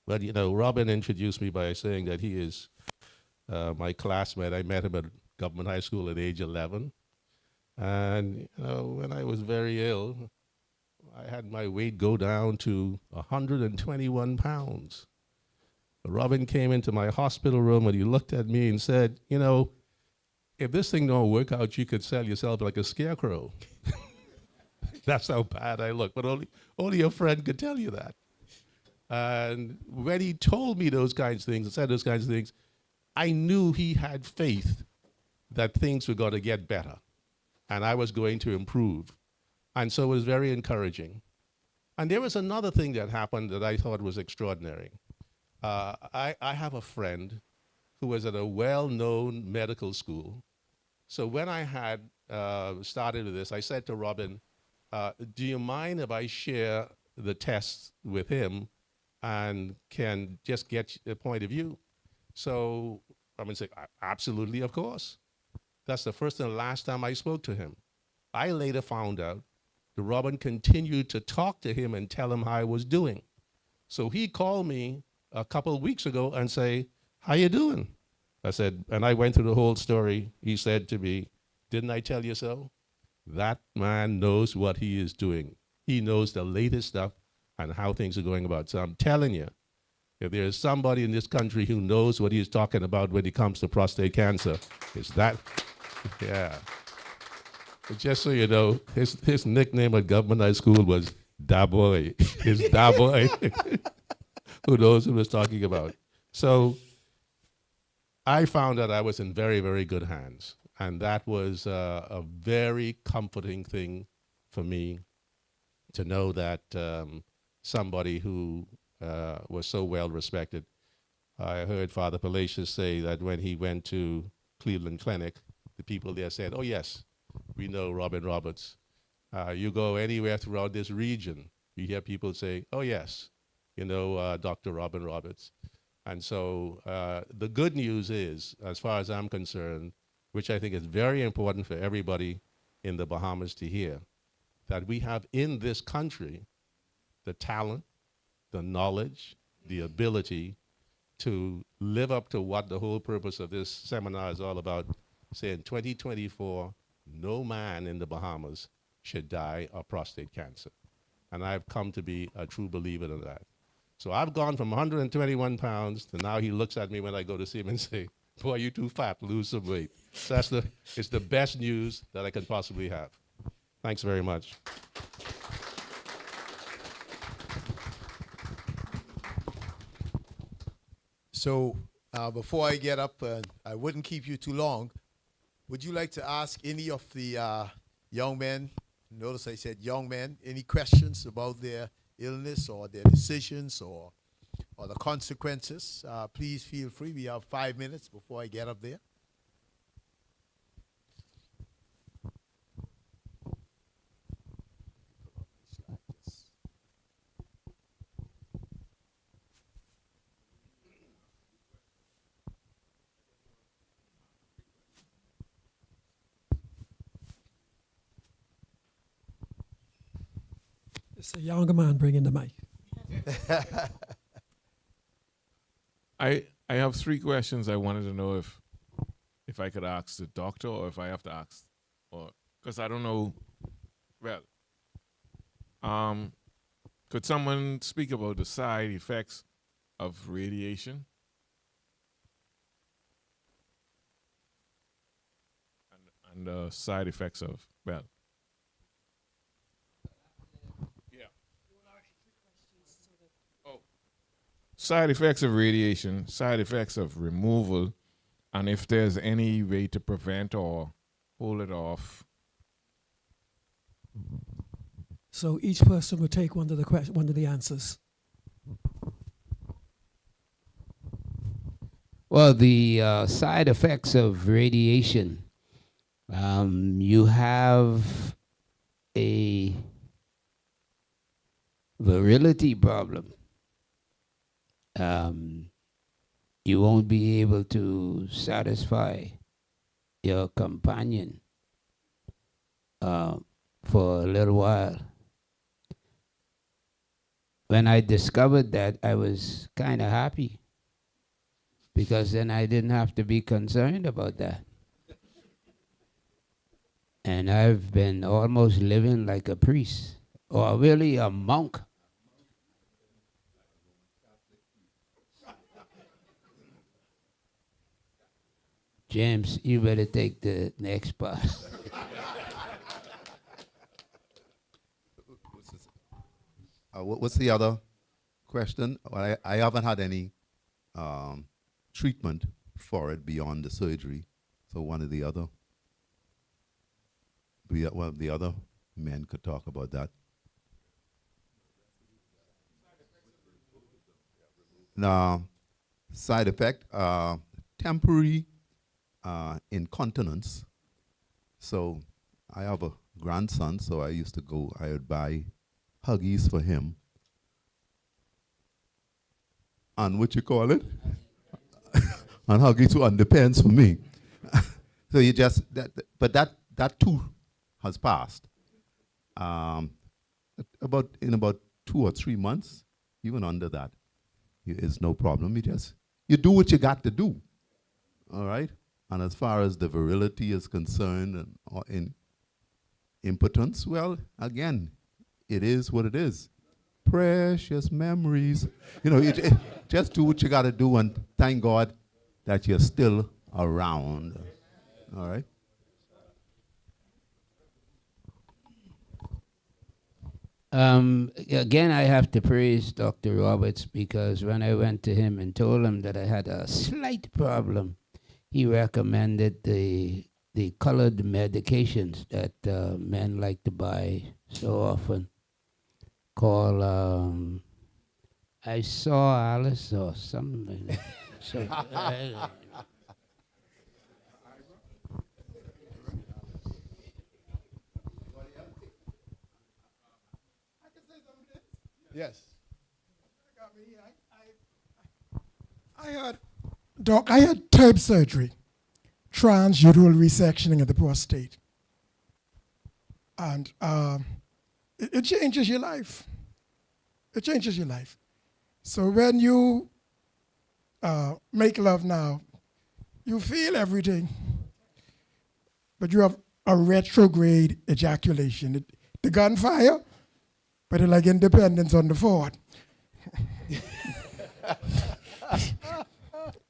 But, Robin introduced me by saying that he is my classmate. I met him at Government High School at age 11. And, when I was very ill, I had my weight go down to 121 pounds. Robin came into my hospital room and he looked at me and said, if this thing don't work out, you could sell yourself like a scarecrow. That's how bad I look. But only a friend could tell you that. And when he told me those kinds of things and said those kinds of things, I knew he had faith that things were going to get better and I was going to improve. And so it was very encouraging. And there was another thing that happened that I thought was extraordinary. I have a friend who was at a well-known medical school So when I had started with this, I said to Robin, do you mind if I share the tests with him and can just get a point of view? So Robin said, absolutely, of course. That's the first and last time I spoke to him. I later found out that Robin continued to talk to him and tell him how I was doing. So he called me a couple of weeks ago and say, how you doing? I said, and I went through the whole story. He said to me, didn't I tell you so? That man knows what he is doing. He knows the latest stuff and how things are going about. So I'm telling you, if there is somebody in this country who knows what he's talking about when it comes to prostate cancer, it's that, yeah. But just so you know, his nickname at government high school was Da Boy. His Da Boy. Who knows who was talking about? So I found that I was in very, very good hands. And that was a very comforting thing for me to know that somebody who was so well respected. I heard Father Palacios say that when he went to Cleveland Clinic, the people there said, oh yes, we know Robin Roberts. You go anywhere throughout this region, you hear people say, oh yes, you know Dr. Robin Roberts. And so the good news is, as far as I'm concerned, which I think is very important for everybody in the Bahamas to hear, that we have in this country the talent, the knowledge, the ability to live up to what the whole purpose of this seminar is all about. Say in 2024, no man in the Bahamas should die of prostate cancer. And I've come to be a true believer in that. So I've gone from 121 pounds to now he looks at me when I go to see him and say, boy, you too fat, lose some weight. So it's the best news that I can possibly have. Thanks very much. So before I get up, I wouldn't keep you too long. Would you like to ask any of the young men, notice I said young men, any questions about their illness or their decisions or the consequences? Please feel free. We have 5 minutes before I get up there. It's a younger man bringing the mic. I have 3 questions. I wanted to know if I could ask the doctor or if I have to ask, or because I don't know. Well, could someone speak about the side effects of radiation? And the side effects of, well, side effects of radiation, side effects of removal, and if there's any way to prevent or hold it off. So each person will take one of the answers. Well, the side effects of radiation, you have a virility problem. You won't be able to satisfy your companion for a little while. When I discovered that, I was kind of happy because then I didn't have to be concerned about that. And I've been almost living like a priest, or really a monk. James, you better take the next part. What's the other question? Well, I haven't had any treatment for it beyond the surgery. So one or the other. Well, the other men could talk about that. Now, side effect, temporary incontinence So I have a grandson, so I used to go, I would buy Huggies for him. And what you call it? And Huggies to underpants for me. So you just, but that too has passed. In about 2 or 3 months, even under that, it's no problem. You do what you got to do, all right? And as far as the virility is concerned and or in impotence, well, again, it is what it is. Precious memories. You know, just do what you got to do and thank God that you're still around, all right? Again, I have to praise Dr. Roberts because when I went to him and told him that I had a slight problem, he recommended the colored medications that men like to buy so often, called I saw Alice or something like that. So, Yes. Doc, I had type surgery, transural resectioning of the prostate. And it changes your life. It changes your life. So when you make love now, you feel everything, but you have a retrograde ejaculation. The gunfire, but it's like Independence on the fort.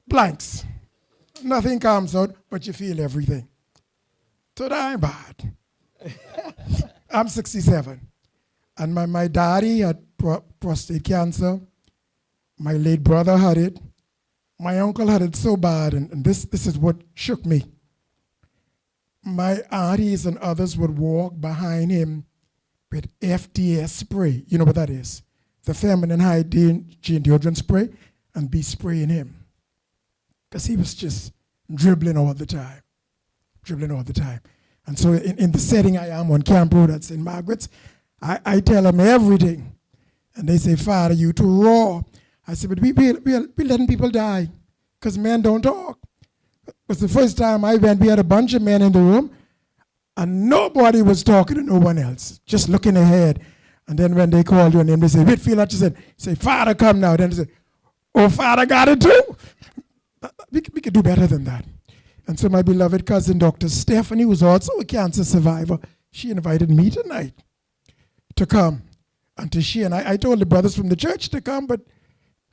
Blanks. Nothing comes out, but you feel everything. So that ain't bad. I'm 67. And my daddy had prostate cancer. My late brother had it. My uncle had it so bad, and this is what shook me. My aunties and others would walk behind him with FDS spray. You know what that is? The feminine hygiene deodorant spray, and be spraying him. Because he was just dribbling all the time. And so in the setting I am on Camp Road at St. Margaret's, I tell them everything. And they say, Father, you too raw. I said, but we letting people die because men don't talk. It was the first time I went, we had a bunch of men in the room, and nobody was talking to no one else, just looking ahead. And then when they called your name, they say, Whitfield Hutchison. Say, Father, come now. Then they say, oh, Father got it too. We could do better than that. And so my beloved cousin, Dr. Stephanie, who's also a cancer survivor, she invited me tonight to come and to share. And I told the brothers from the church to come, but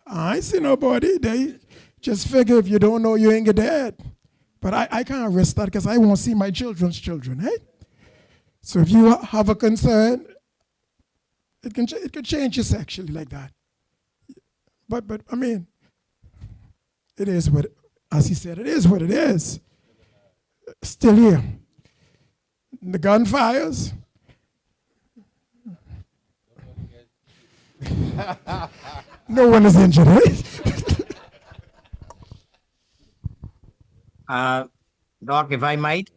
I ain't see nobody. They just figure if you don't know, you ain't get dead. But I can't risk that because I won't see my children's children, hey? So if you have a concern, it can change you sexually like that. But I mean, it is what, as he said, it is what it is. Still here. The gunfires. No one is injured, eh? Doc, if I might.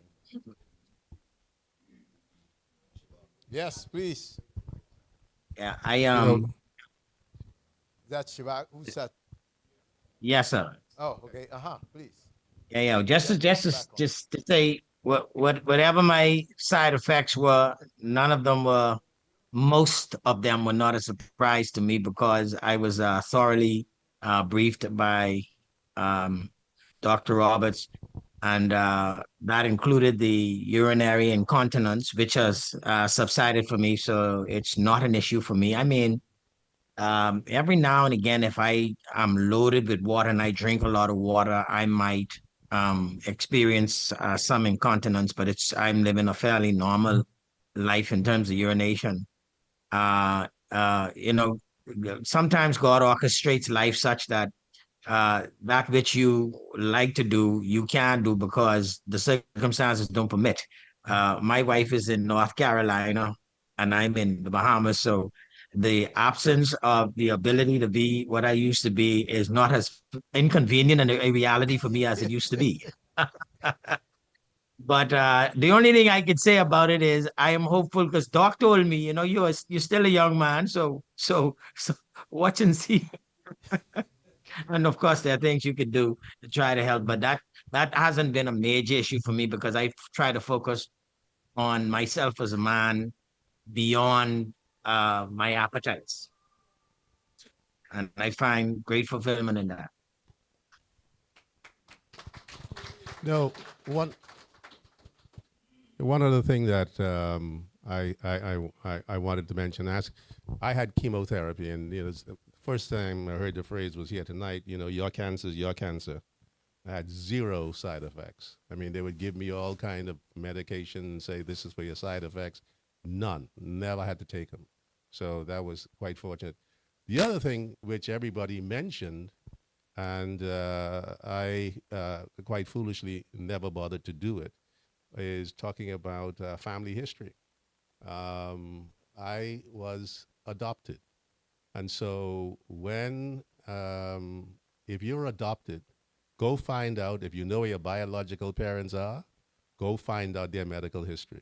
Yes, please. Yeah, That's Shabak. Who's that? Yes, sir. Oh, okay. Please. Yeah. Just to say whatever my side effects were, none of them were. Most of them were not a surprise to me because I was thoroughly briefed by Dr. Roberts, and that included the urinary incontinence, which has subsided for me, so it's not an issue for me. I mean, every now and again, if I am loaded with water and I drink a lot of water, I might experience some incontinence, but I'm living a fairly normal life in terms of urination. Sometimes God orchestrates life such that that which you like to do, you can't do because the circumstances don't permit. My wife is in North Carolina and I'm in the Bahamas, so the absence of the ability to be what I used to be is not as inconvenient and a reality for me as it used to be. But the only thing I could say about it is I am hopeful because Doc told me, you know, you're still a young man, so watch and see. And of course, there are things you could do to try to help, but that hasn't been a major issue for me because I try to focus on myself as a man beyond my appetites, and I find great fulfillment in that. No, one other thing that I wanted to mention. I had chemotherapy, and the first time I heard the phrase was here tonight. You know, your cancer is your cancer. I had zero side effects. I mean, they would give me all kind of medication and say this is for your side effects. None. Never had to take them. So that was quite fortunate. The other thing which everybody mentioned, and I quite foolishly never bothered to do it, is talking about family history. I was adopted. And so when, if you're adopted, go find out, if you know where your biological parents are, go find out their medical history.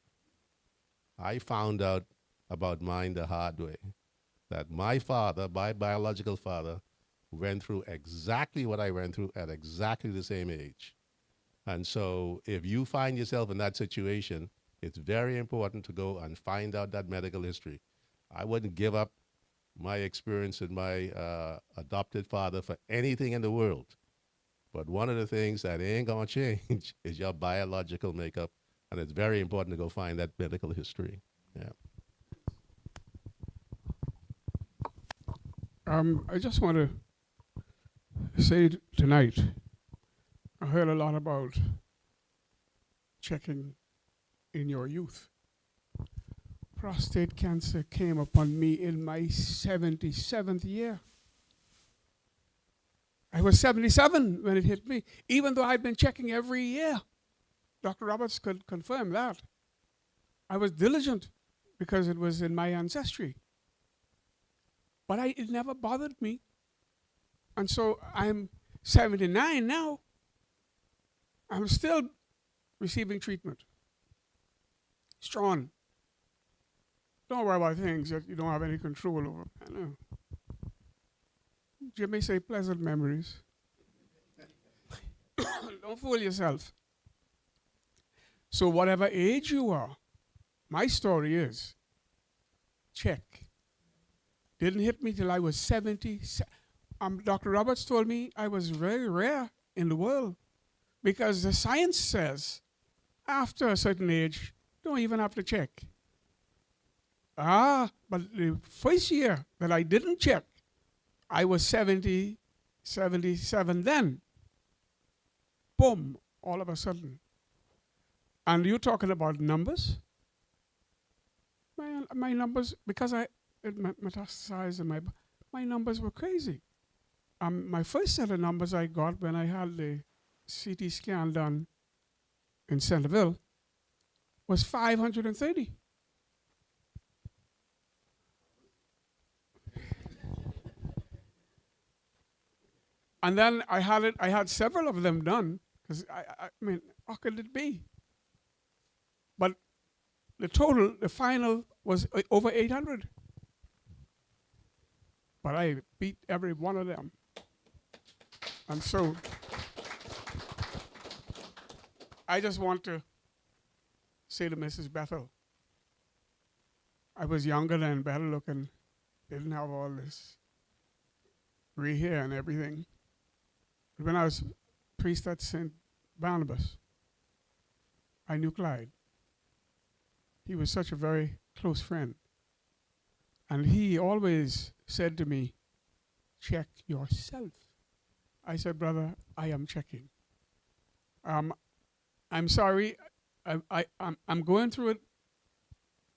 I found out about mine the hard way, that my father, my biological father, went through exactly what I went through at exactly the same age. And so if you find yourself in that situation, it's very important to go and find out that medical history. I wouldn't give up my experience with my adopted father for anything in the world. But one of the things that ain't gonna change is your biological makeup, and it's very important to go find that medical history. Yeah. I just want to say tonight, I heard a lot about checking in your youth. Prostate cancer came upon me in my 77th year. I was 77 when it hit me, even though I'd been checking every year. Dr. Roberts could confirm that. I was diligent because it was in my ancestry. But it never bothered me. And so I'm 79 now. I'm still receiving treatment. Strong. Don't worry about things that you don't have any control over. I know. Jimmy say pleasant memories. Don't fool yourself. So whatever age you are, my story is, check. Didn't hit me till I was 70. Dr. Roberts told me I was very rare in the world because the science says after a certain age, don't even have to check. But the first year that I didn't check, I was 70, 77 then. Boom, all of a sudden. And you're talking about numbers? My numbers, because it metastasized in my numbers were crazy. My first set of numbers I got when I had the CT scan done in Centerville was 530. And then I had several of them done, because I mean, how could it be? But the final was over 800. But I beat every one of them. And so I just want to say to Mrs. Bethel, I was younger then, better looking, didn't have all this gray hair and everything. But when I was priest at St. Barnabas, I knew Clyde. He was such a very close friend. And he always said to me, check yourself. I said, brother, I am checking. I'm sorry, I'm going through it.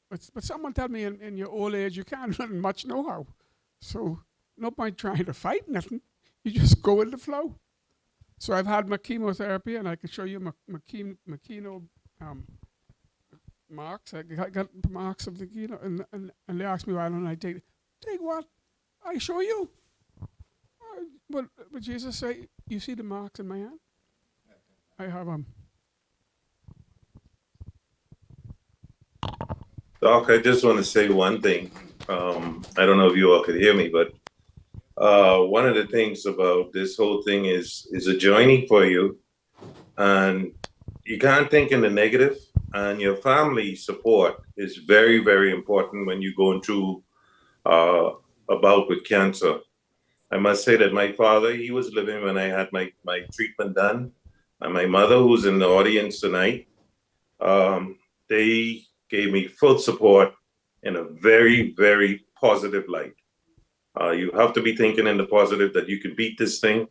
But someone tell me in your old age, you can't run much know-how. So no point trying to fight nothing. You just go with the flow. So I've had my chemotherapy, and I can show you my chemo marks. I got marks of the chemo, and they asked me why don't I take it. Take what? I show you. But Jesus say, you see the marks in my hand? I have them. Doc, I just want to say one thing. I don't know if you all could hear me, but one of the things about this whole thing is a journey for you, and you can't think in the negative. And your family support is very, very important when you're going through a bout with cancer. I must say that my father, he was living when I had my treatment done, and my mother, who's in the audience tonight, they gave me full support in a very, very positive light. You have to be thinking in the positive that you can beat this thing.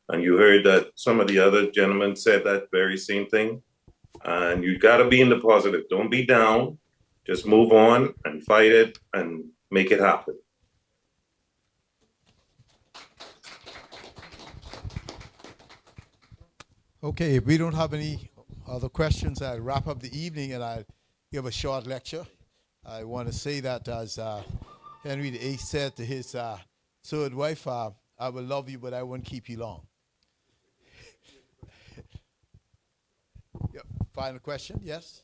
And you heard that some of the other gentlemen said that very same thing. And you got to be in the positive. Don't be down. Just move on and fight it and make it happen. Okay, if we don't have any other questions, I'll wrap up the evening and I'll give a short lecture. I want to say that as Henry VIII said to his third wife, I will love you, but I won't keep you long. Yep. Final question, yes?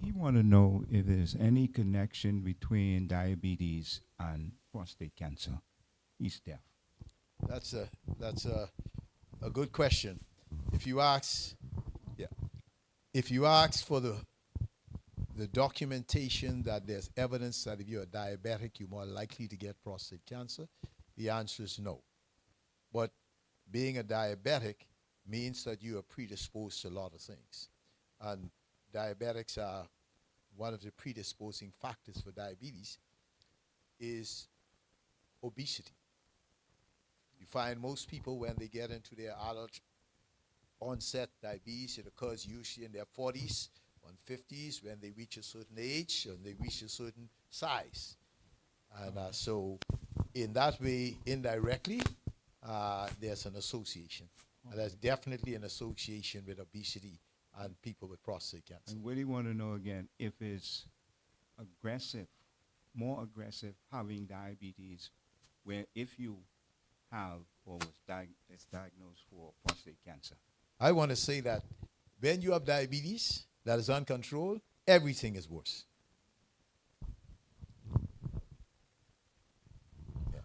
He want to know if there's any connection between diabetes and prostate cancer. He's deaf. That's a good question. If you ask for the documentation that there's evidence that if you're a diabetic, you're more likely to get prostate cancer, the answer is no. But being a diabetic means that you are predisposed to a lot of things. And diabetics are one of the predisposing factors for diabetes is obesity. You find most people when they get into their adult onset diabetes, it occurs usually in their 40s or 50s when they reach a certain age and they reach a certain size. And so in that way, indirectly, there's an association. And there's definitely an association with obesity and people with prostate cancer. And what do you want to know again? If it's aggressive, more aggressive, having diabetes, where if you have or was diagnosed for prostate cancer. I want to say that when you have diabetes that is uncontrolled, everything is worse. Yeah.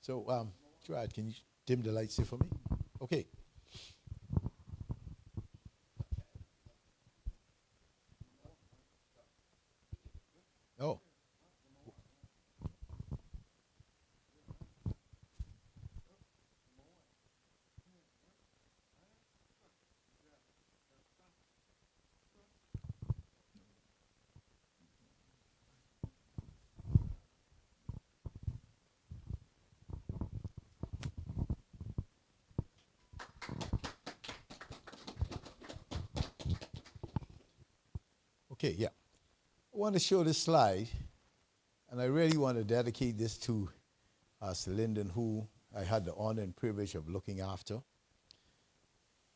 So, Gerard, can you dim the lights here for me? Okay. Oh. Okay, yeah. I want to show this slide, and I really want to dedicate this to Sir Lyndon, who I had the honor and privilege of looking after.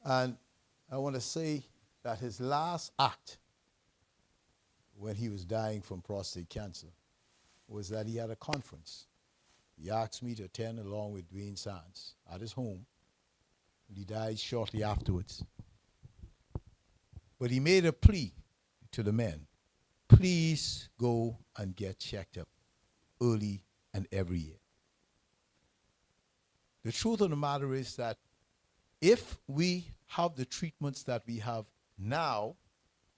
And I want to say that his last act when he was dying from prostate cancer was that he had a conference. He asked me to attend along with Dwayne Sands at his home, and he died shortly afterwards. But he made a plea to the men, please go and get checked up early and every year. The truth of the matter is that if we have the treatments that we have now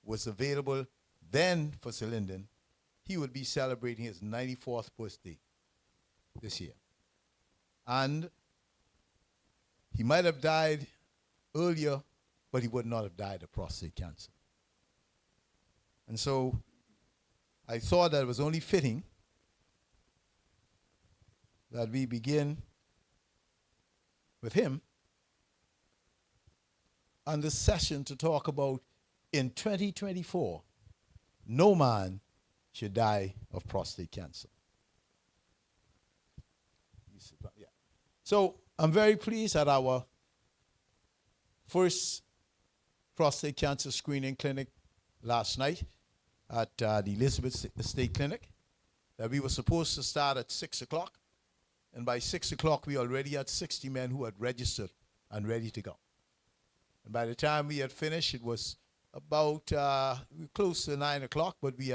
was available then for Sir Lyndon, he would be celebrating his 94th birthday this year. And he might have died earlier, but he would not have died of prostate cancer. And so I thought that it was only fitting that we begin with him on this session to talk about in 2024, no man should die of prostate cancer. Yeah. So I'm very pleased that our first prostate cancer screening clinic last night at the Elizabeth State Clinic, that we were supposed to start at 6 o'clock, And by 6 o'clock, we already had 60 men who had registered and ready to go. And by the time we had finished, it was about close to 9 o'clock, but we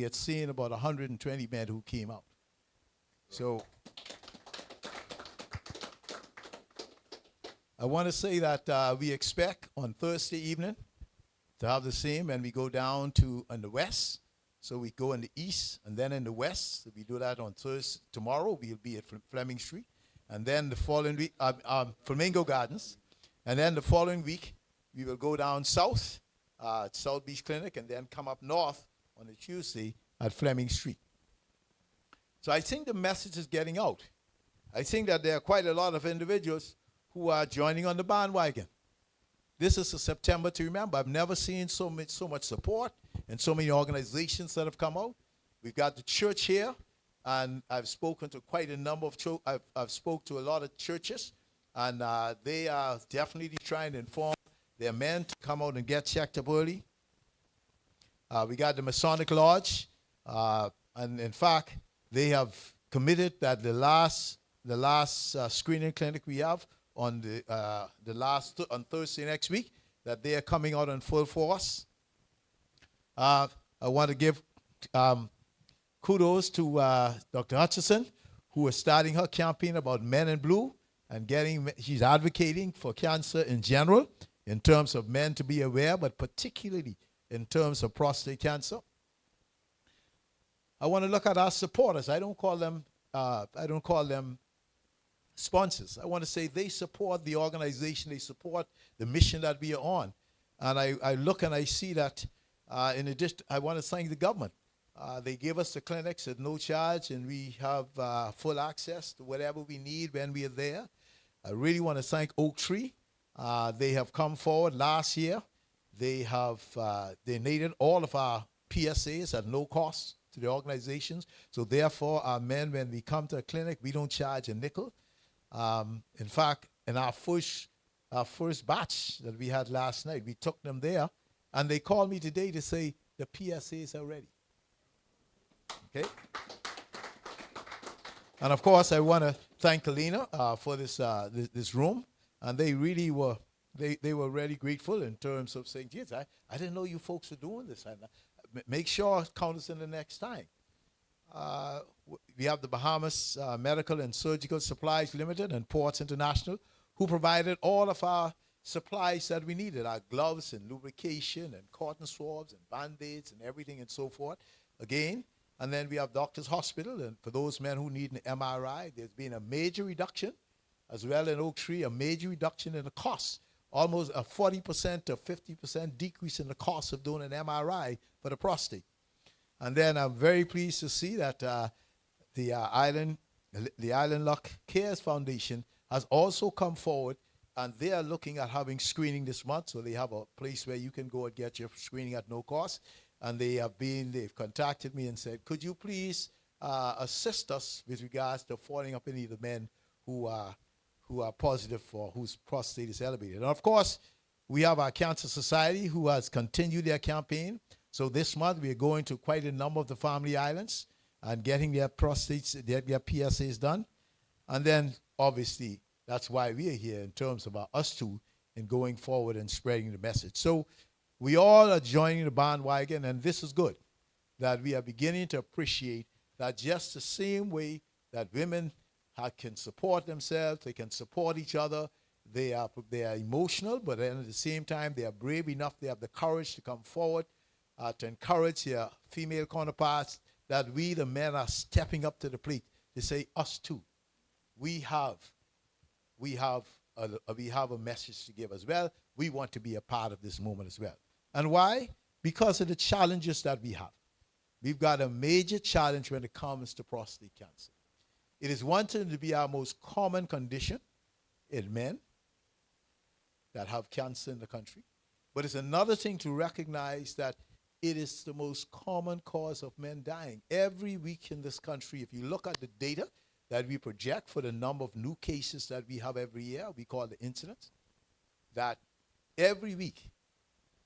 had seen about 120 men who came out. So I want to say that we expect on Thursday evening to have the same, and we go down to in the west. So we go in the east and then in the west. So we do that on Thursday. Tomorrow we'll be at Fleming Street, and then the following week, Flamingo Gardens, and then the following week we will go down south at South Beach Clinic, and then come up north on a Tuesday at Fleming Street. So I think the message is getting out. I think that there are quite a lot of individuals who are joining on the bandwagon. This is a September to remember. I've never seen so much support and so many organizations that have come out. We've got the church here, and I've spoken to quite a number of I've spoke to a lot of churches, and they are definitely trying to inform their men to come out and get checked up early. We got the Masonic Lodge, and in fact, they have committed that the last screening clinic we have on on Thursday next week, that they are coming out in full force. I want to give kudos to Dr. Hutchison, who is starting her campaign about Men in Blue and she's advocating for cancer in general, in terms of men to be aware, but particularly in terms of prostate cancer. I want to look at our supporters. I don't call them sponsors. I want to say they support the organization, they support the mission that we are on. And I look and I see that in addition, I want to thank the government. They give us the clinics at no charge, and we have full access to whatever we need when we are there. I really want to thank Oak Tree. They have come forward last year. They have donated all of our PSAs at no cost to the organizations. So therefore, our men, when we come to a clinic, we don't charge a nickel. In fact, in our first batch that we had last night, we took them there, and they called me today to say the PSAs are ready. Okay? And of course, I want to thank Kalina for this room, and they really were they were really grateful in terms of saying, geez, I didn't know you folks were doing this. And make sure count us in the next time. We have the Bahamas Medical and Surgical Supplies Limited and Ports International, who provided all of our supplies that we needed, our gloves and lubrication and cotton swabs and Band-Aids and everything and so forth. Again, and then we have Doctors Hospital, and for those men who need an MRI, there's been a major reduction, as well in Oak Tree, a major reduction in the cost, almost a 40% to 50% decrease in the cost of doing an MRI for the prostate. And then I'm very pleased to see that the Island Luck Cares Foundation has also come forward, and they are looking at having screening this month. So they have a place where you can go and get your screening at no cost. And they've contacted me and said, could you please assist us with regards to following up any of the men who are positive for whose prostate is elevated. And of course, we have our Cancer Society, who has continued their campaign. So this month, we are going to quite a number of the family islands and getting their prostates, their PSAs done. And then, obviously, that's why we are here in terms of us two and going forward and spreading the message. So we all are joining the bandwagon, and this is good, that we are beginning to appreciate that just the same way that women can support themselves, they can support each other, they are emotional, but then at the same time, they are brave enough, they have the courage to come forward to encourage their female counterparts, that we, the men, are stepping up to the plate to say, us too, we have a message to give as well. We want to be a part of this moment as well. And why? Because of the challenges that we have. We've got a major challenge when it comes to prostate cancer. It is one thing to be our most common condition in men that have cancer in the country, but it's another thing to recognize that it is the most common cause of men dying. Every week in this country, if you look at the data that we project for the number of new cases that we have every year, we call the incidence, that every week,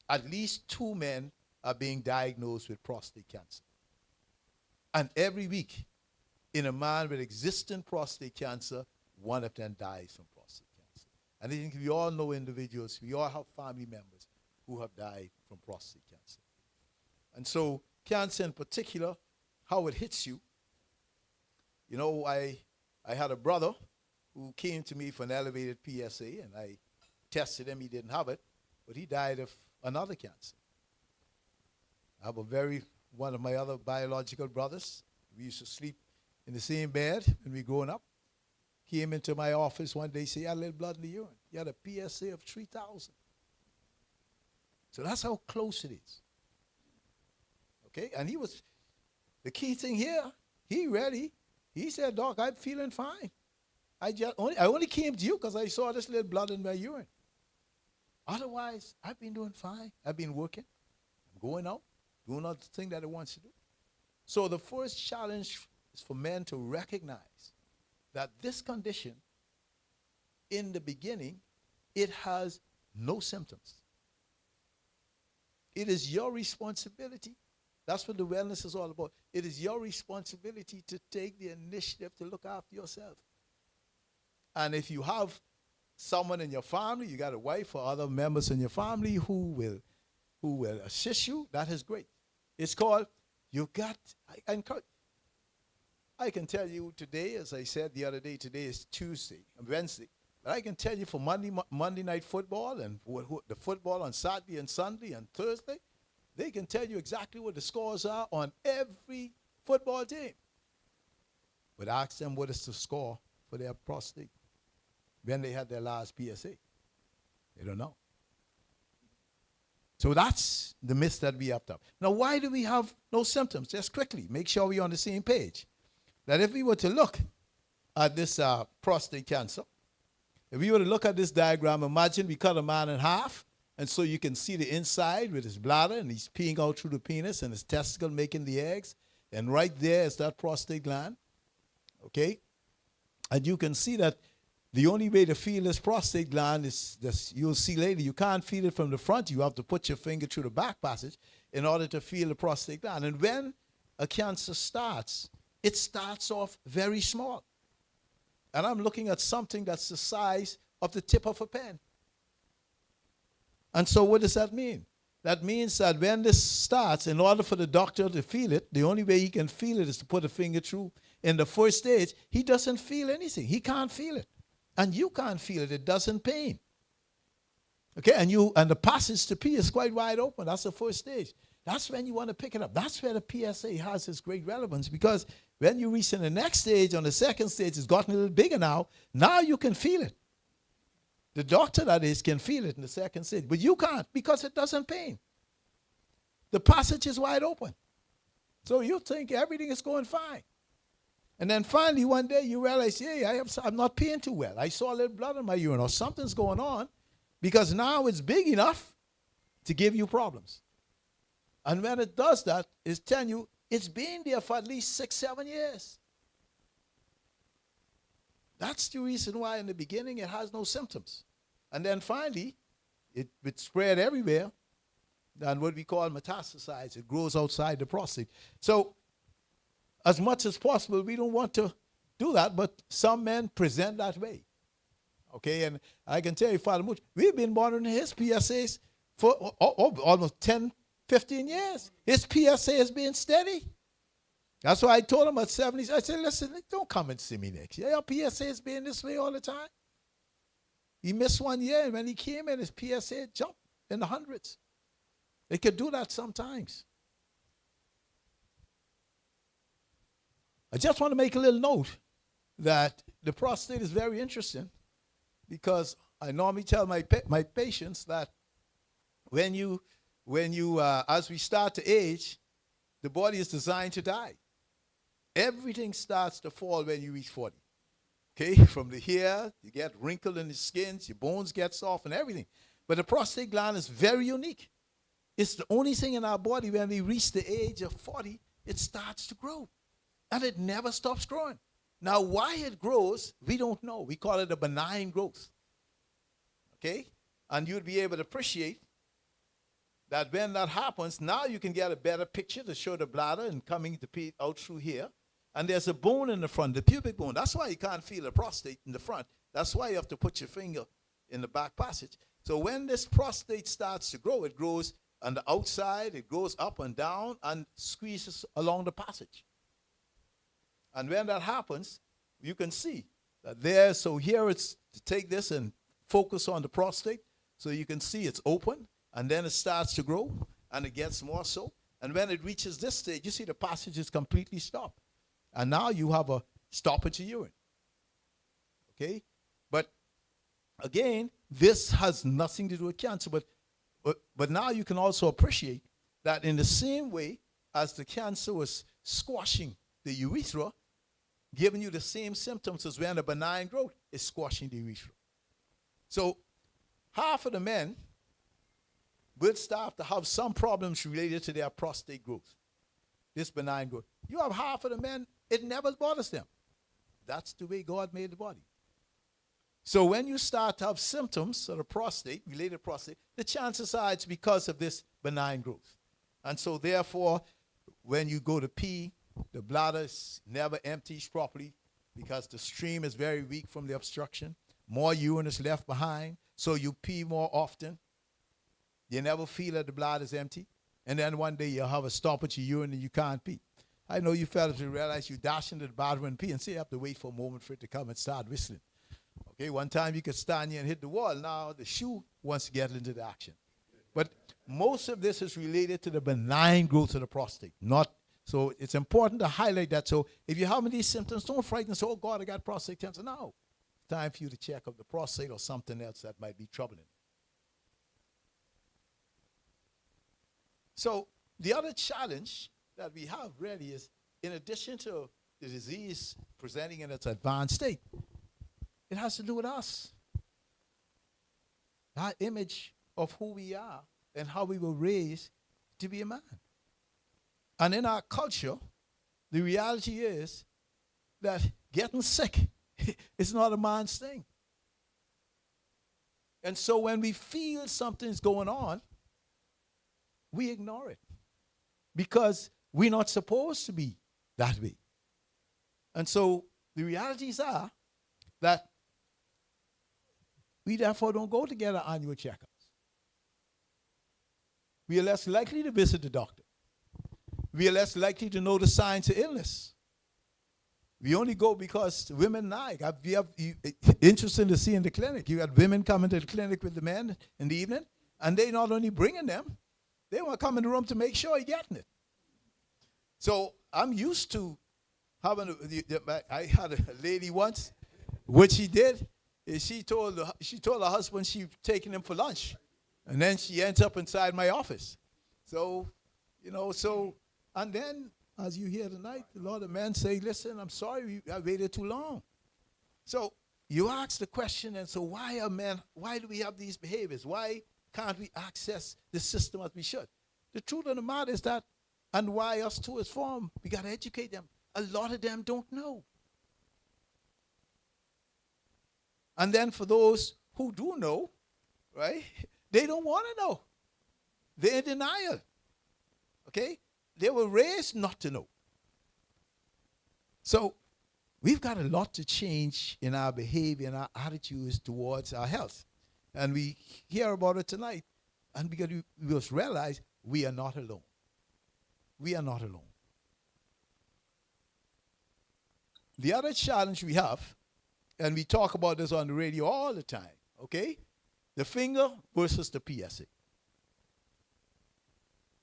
at least 2 men are being diagnosed with prostate cancer. And every week, in a man with existing prostate cancer, one of them dies from prostate cancer. And I think we all know individuals, we all have family members who have died from prostate cancer. And so cancer in particular, how it hits you. You know, I had a brother who came to me for an elevated PSA, and I tested him, he didn't have it, but he died of another cancer. I have one of my other biological brothers, we used to sleep in the same bed when we growing up, came into my office one day, said, "I had a little blood in the urine." He had a PSA of 3,000. So that's how close it is. Okay, and the key thing here, he said, "Doc, I'm feeling fine. I only came to you because I saw this little blood in my urine. Otherwise, I've been doing fine. I've been working. I'm going out, doing all the thing that I want to do." So the first challenge is for men to recognize that this condition, in the beginning, it has no symptoms. It is your responsibility. That's what the wellness is all about. It is your responsibility to take the initiative to look after yourself. And if you have someone in your family, you got a wife or other members in your family who will assist you, that is great. It's called, I can tell you today, as I said the other day, today is Wednesday, but I can tell you for Monday night football and the football on Saturday and Sunday and Thursday, they can tell you exactly what the scores are on every football team. But ask them what is the score for their prostate when they had their last PSA. They don't know. So that's the myth that we have to have. Now, why do we have no symptoms? Just quickly, make sure we're on the same page. That if we were to look at this prostate cancer, if we were to look at this diagram, imagine we cut a man in half, and so you can see the inside with his bladder, and he's peeing out through the penis, and his testicle making the eggs, and right there is that prostate gland, okay? And you can see that the only way to feel this prostate gland is this. You'll see later, you can't feel it from the front. You have to put your finger through the back passage in order to feel the prostate gland. And when a cancer starts, it starts off very small. And I'm looking at something that's the size of the tip of a pen. And so what does that mean? That means that when this starts, in order for the doctor to feel it, the only way he can feel it is to put a finger through. In the first stage, he doesn't feel anything. He can't feel it. And you can't feel it. It doesn't pain. Okay, and the passage to pee is quite wide open. That's the first stage. That's when you want to pick it up. That's where the PSA has its great relevance, because when you reach in the next stage, on the second stage, it's gotten a little bigger now. Now you can feel it. The doctor, that is, can feel it in the second stage, but you can't because it doesn't pain. The passage is wide open. So you think everything is going fine. And then finally, one day, you realize, hey, I'm not peeing too well. I saw a little blood in my urine, or something's going on, because now it's big enough to give you problems. And when it does that, it's telling you it's been there for at least 6-7 years. That's the reason why in the beginning it has no symptoms. And then finally, it spread everywhere, and what we call metastasize. It grows outside the prostate. So as much as possible, we don't want to do that, but some men present that way. Okay, and I can tell you, Father Mooch, we've been monitoring his PSAs for almost 10, 15 years. His PSA has been steady. That's why I told him at 70s, I said, listen, don't come and see me next year. Your PSA has been this way all the time. He missed 1 year, and when he came in, his PSA jumped in the hundreds. It could do that sometimes. I just want to make a little note that the prostate is very interesting, because I normally tell my patients that when you as we start to age, the body is designed to die. Everything starts to fall when you reach 40. Okay, from the hair, you get wrinkle in the skin, your bones get soft and everything. But the prostate gland is very unique. It's the only thing in our body when we reach the age of 40, it starts to grow. And it never stops growing. Now, why it grows, we don't know. We call it a benign growth. Okay? And you'd be able to appreciate that when that happens, now you can get a better picture to show the bladder and coming to pee out through here. And there's a bone in the front, the pubic bone. That's why you can't feel the prostate in the front. That's why you have to put your finger in the back passage. So when this prostate starts to grow, it grows on the outside, it goes up and down and squeezes along the passage. And when that happens, you can see that there, so here it's to take this and focus on the prostate, so you can see it's open, and then it starts to grow, and it gets more so. And when it reaches this stage, you see the passage is completely stopped. And now you have a stoppage of urine. Okay? But again, this has nothing to do with cancer, but now you can also appreciate that in the same way as the cancer was squashing the urethra, giving you the same symptoms as when a benign growth is squashing the urethra. So half of the men will start to have some problems related to their prostate growth, this benign growth. You have half of the men, it never bothers them. That's the way God made the body. So when you start to have symptoms of the prostate, related prostate, the chances are it's because of this benign growth. And so therefore, when you go to pee, the bladder never empties properly because the stream is very weak from the obstruction. More urine is left behind, so you pee more often. You never feel that the bladder is empty. And then one day you have a stoppage of urine and you can't pee. I know you fellas will realize you dash into the bathroom and pee and say you have to wait for a moment for it to come and start whistling. Okay, one time you could stand here and hit the wall. Now the shoe wants to get into the action. But most of this is related to the benign growth of the prostate. So it's important to highlight that. So if you're having these symptoms, don't frighten. Say, oh God, I got prostate cancer. No. It's time for you to check up the prostate or something else that might be troubling. So the other challenge that we have really is, in addition to the disease presenting in its advanced state, it has to do with us. Our image of who we are and how we were raised to be a man. And in our culture, the reality is that getting sick is not a man's thing. And so when we feel something's going on, we ignore it because we're not supposed to be that way. And so the realities are that we therefore don't go to get our annual checkups. We are less likely to visit the doctor. We are less likely to know the signs of illness. We only go because women nag. Interesting to see in the clinic. You got women coming to the clinic with the men in the evening, and they not only bringing them, they want to come in the room to make sure you're getting it. So I'm used to having, I had a lady once, what she did is she told her husband she taking him for lunch. And then she ends up inside my office. So, and then, as you hear tonight, a lot of men say, listen, I'm sorry, I waited too long. So you ask the question, and so why do we have these behaviors? Why can't we access the system as we should? The truth of the matter is that, and why us too is formed, we got to educate them. A lot of them don't know. And then for those who do know, right, they don't want to know. They're in denial. Okay? They were raised not to know. So we've got a lot to change in our behavior and our attitudes towards our health. And we hear about it tonight. And we must realize we are not alone. We are not alone. The other challenge we have, and we talk about this on the radio all the time, okay? The finger versus the PSA.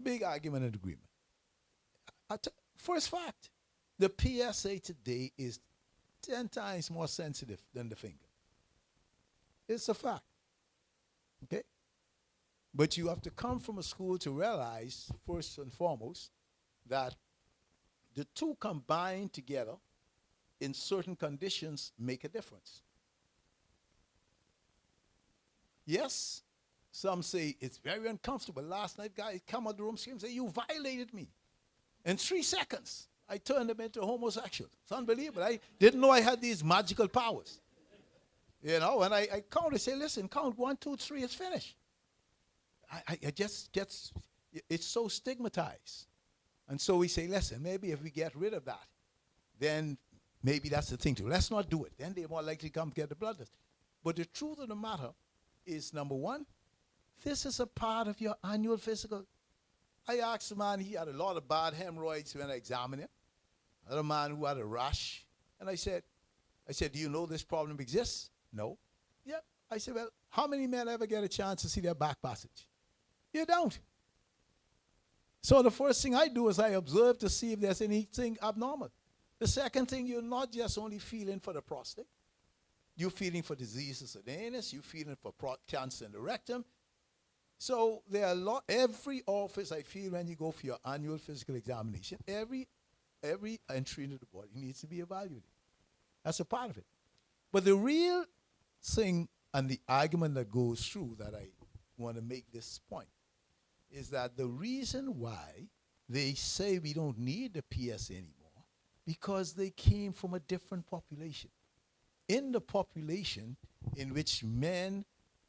Big argument and agreement. First fact, the PSA today is 10 times more sensitive than the finger. It's a fact. Okay? But you have to come from a school to realize, first and foremost, that the two combined together in certain conditions make a difference. Yes, some say it's very uncomfortable. Last night, guy come out of the room screaming, say, you violated me. In 3 seconds, I turned him into a homosexual. It's unbelievable. I didn't know I had these magical powers. You know, and I count, I say, listen, count 1, 2, 3, it's finished. I just gets, it's so stigmatized. And so we say, listen, maybe if we get rid of that, then maybe that's the thing too. Let's not do it. Then they're more likely to come get the blood test. But the truth of the matter is, number one, this is a part of your annual physical. I asked a man, he had a lot of bad hemorrhoids when I examined him. Another man who had a rash. And I said, do you know this problem exists? No. Yeah. I said, well, how many men ever get a chance to see their back passage? You don't. So the first thing I do is I observe to see if there's anything abnormal. The second thing, you're not just only feeling for the prostate. You're feeling for diseases of the anus. You're feeling for cancer in the rectum. So there are every office, I feel, when you go for your annual physical examination, every entry into the body needs to be evaluated. That's a part of it. But the real thing and the argument that goes through that I want to make this point is that the reason why they say we don't need the PSA anymore, because they came from a different population. In the population in which men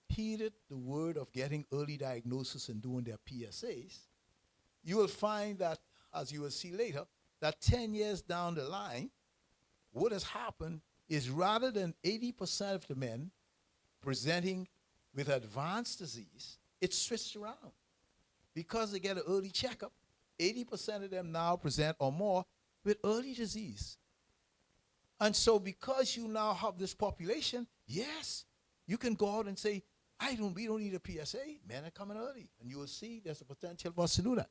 heeded the word of getting early diagnosis and doing their PSAs, you will find that, as you will see later, that 10 years down the line, what has happened is rather than 80% of the men presenting with advanced disease, it's switched around. Because they get an early checkup, 80% of them now present or more with early disease. And so because you now have this population, yes, you can go out and say, we don't need a PSA. Men are coming early. And you will see there's a potential for us to do that.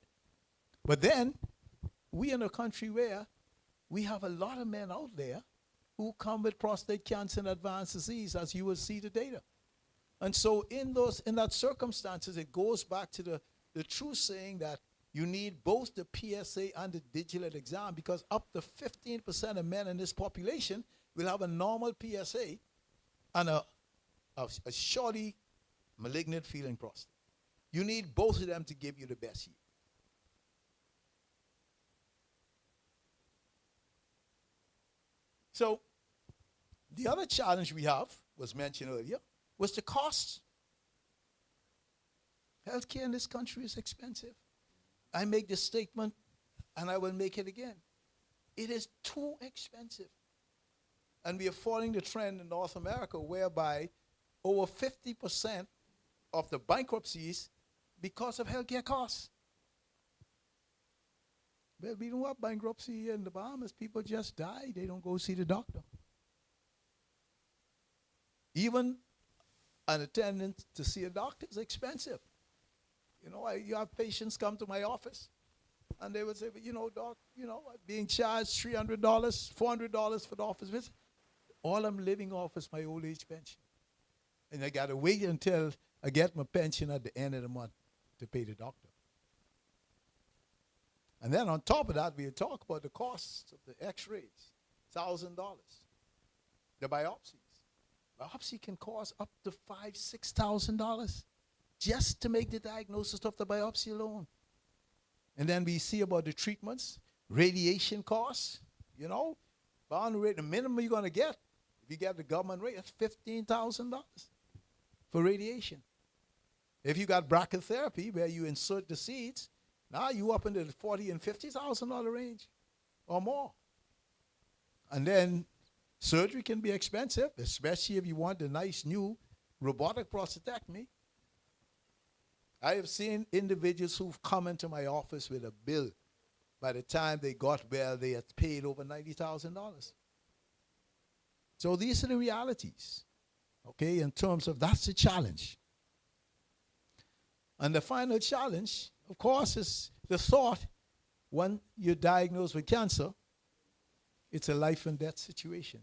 But then, we in a country where we have a lot of men out there who come with prostate cancer and advanced disease, as you will see the data. And so in that circumstances, it goes back to the true saying that you need both the PSA and the digital exam, because up to 15% of men in this population will have a normal PSA and a shoddy malignant feeling prostate. You need both of them to give you the best yield. So the other challenge we have, was mentioned earlier, was the cost. Healthcare in this country is expensive. I make this statement, and I will make it again. It is too expensive. And we are following the trend in North America whereby over 50% of the bankruptcies because of healthcare costs. Well, we don't have bankruptcy in the Bahamas. People just die. They don't go see the doctor. Even an attendance to see a doctor is expensive. You know, you have patients come to my office, and they would say, but, doc, I'm being charged $300, $400 for the office visit. All I'm living off is my old age pension. And I got to wait until I get my pension at the end of the month to pay the doctor. And then on top of that, we talk about the costs of the x-rays, $1,000. The biopsies. Biopsy can cost up to $5,000, $6,000 just to make the diagnosis of the biopsy alone. And then we see about the treatments, radiation costs, the minimum you're going to get, if you get the government rate, that's $15,000 for radiation. If you got brachytherapy, where you insert the seeds, now you up into the $40,000 and $50,000 range or more. And then surgery can be expensive, especially if you want the nice new robotic prostatectomy. I have seen individuals who've come into my office with a bill. By the time they got well, they had paid over $90,000. So these are the realities, okay, in terms of that's the challenge. And the final challenge, of course, is the thought when you're diagnosed with cancer, it's a life and death situation.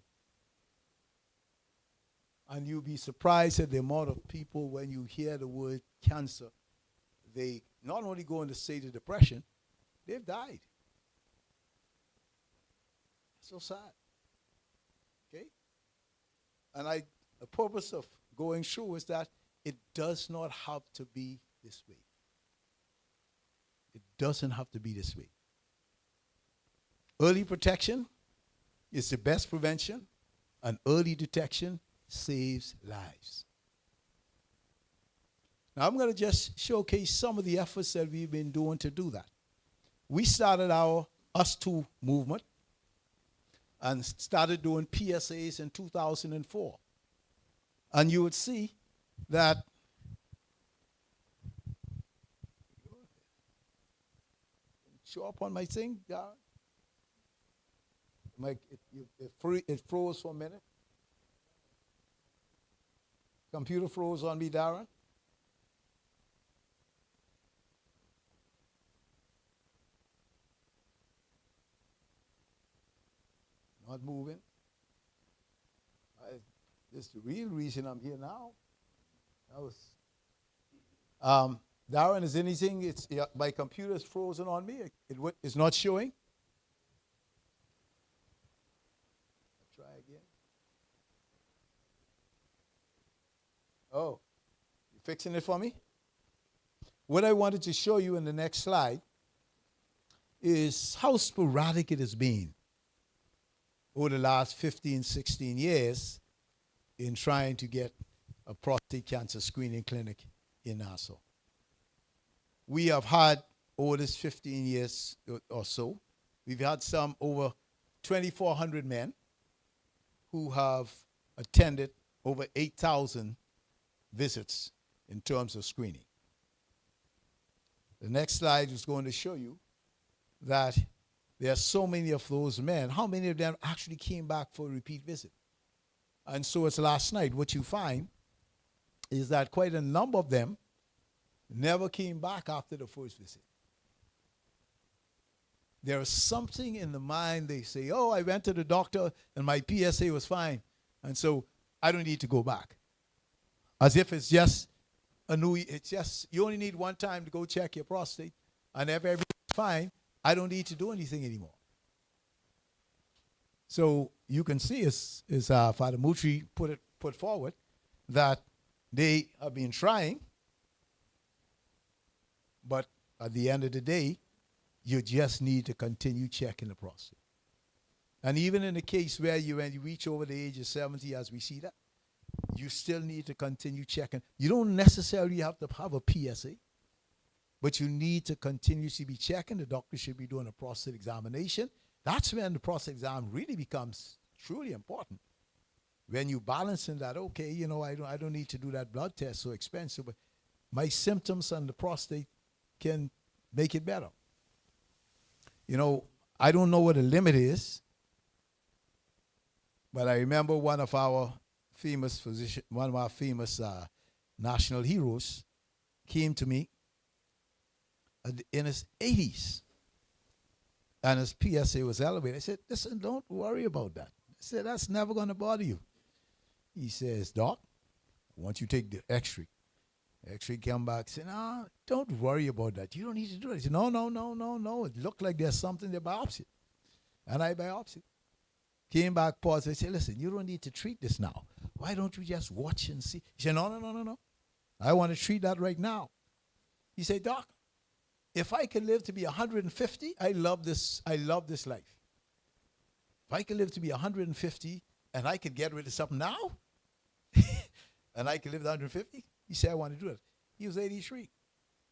And you'll be surprised at the amount of people, when you hear the word cancer, they not only go into a state of depression, they've died. So sad. Okay? And the purpose of going through is that it does not have to be this way. It doesn't have to be this way. Early protection is the best prevention, and early detection saves lives. Now I'm going to just showcase some of the efforts that we've been doing to do that. We started our Us Too movement and started doing PSAs in 2004. And you would see that show up on my thing, Darren. It froze for a minute. Computer froze on me, Darren. Not moving. This is the real reason I'm here now. That was. Darren, is anything? My computer is frozen on me. It's not showing. Try again. Oh, you fixing it for me? What I wanted to show you in the next slide is how sporadic it has been over the last 15, 16 years in trying to get a prostate cancer screening clinic in Nassau. We have had, over this 15 years or so, we've had some over 2,400 men who have attended over 8,000 visits in terms of screening. The next slide is going to show you that there are so many of those men. How many of them actually came back for a repeat visit? And so it's last night. What you find is that quite a number of them never came back after the first visit. There is something in the mind. They say, oh, I went to the doctor and my PSA was fine, and so I don't need to go back. As if it's just you only need one time to go check your prostate, and if everything's fine, I don't need to do anything anymore. So you can see, as Father Mutri put forward, that they have been trying, but at the end of the day, you just need to continue checking the prostate. And even in the case where when you reach over the age of 70, as we see that, you still need to continue checking. You don't necessarily have to have a PSA, but you need to continuously be checking. The doctor should be doing a prostate examination. That's when the prostate exam really becomes truly important. When you balance in that, okay, you know, I don't need to do that blood test, so expensive, but my symptoms on the prostate can make it better. You know, I don't know what the limit is, but I remember one of our famous national heroes came to me in his 80s, and his PSA was elevated. I said, listen, don't worry about that. I said, that's never going to bother you. He says, Doc, I want you to take the X-ray. X-ray came back, said, no, don't worry about that. You don't need to do it. I said, no. It looked like there's something there, biopsy. And I biopsied. Came back, paused. I said, listen, you don't need to treat this now. Why don't you just watch and see? He said, no. I want to treat that right now. He said, Doc, if I can live to be 150, I love this life. If I can live to be 150 and I could get rid of something now, and I can live to 150, he said, I want to do it. He was 83.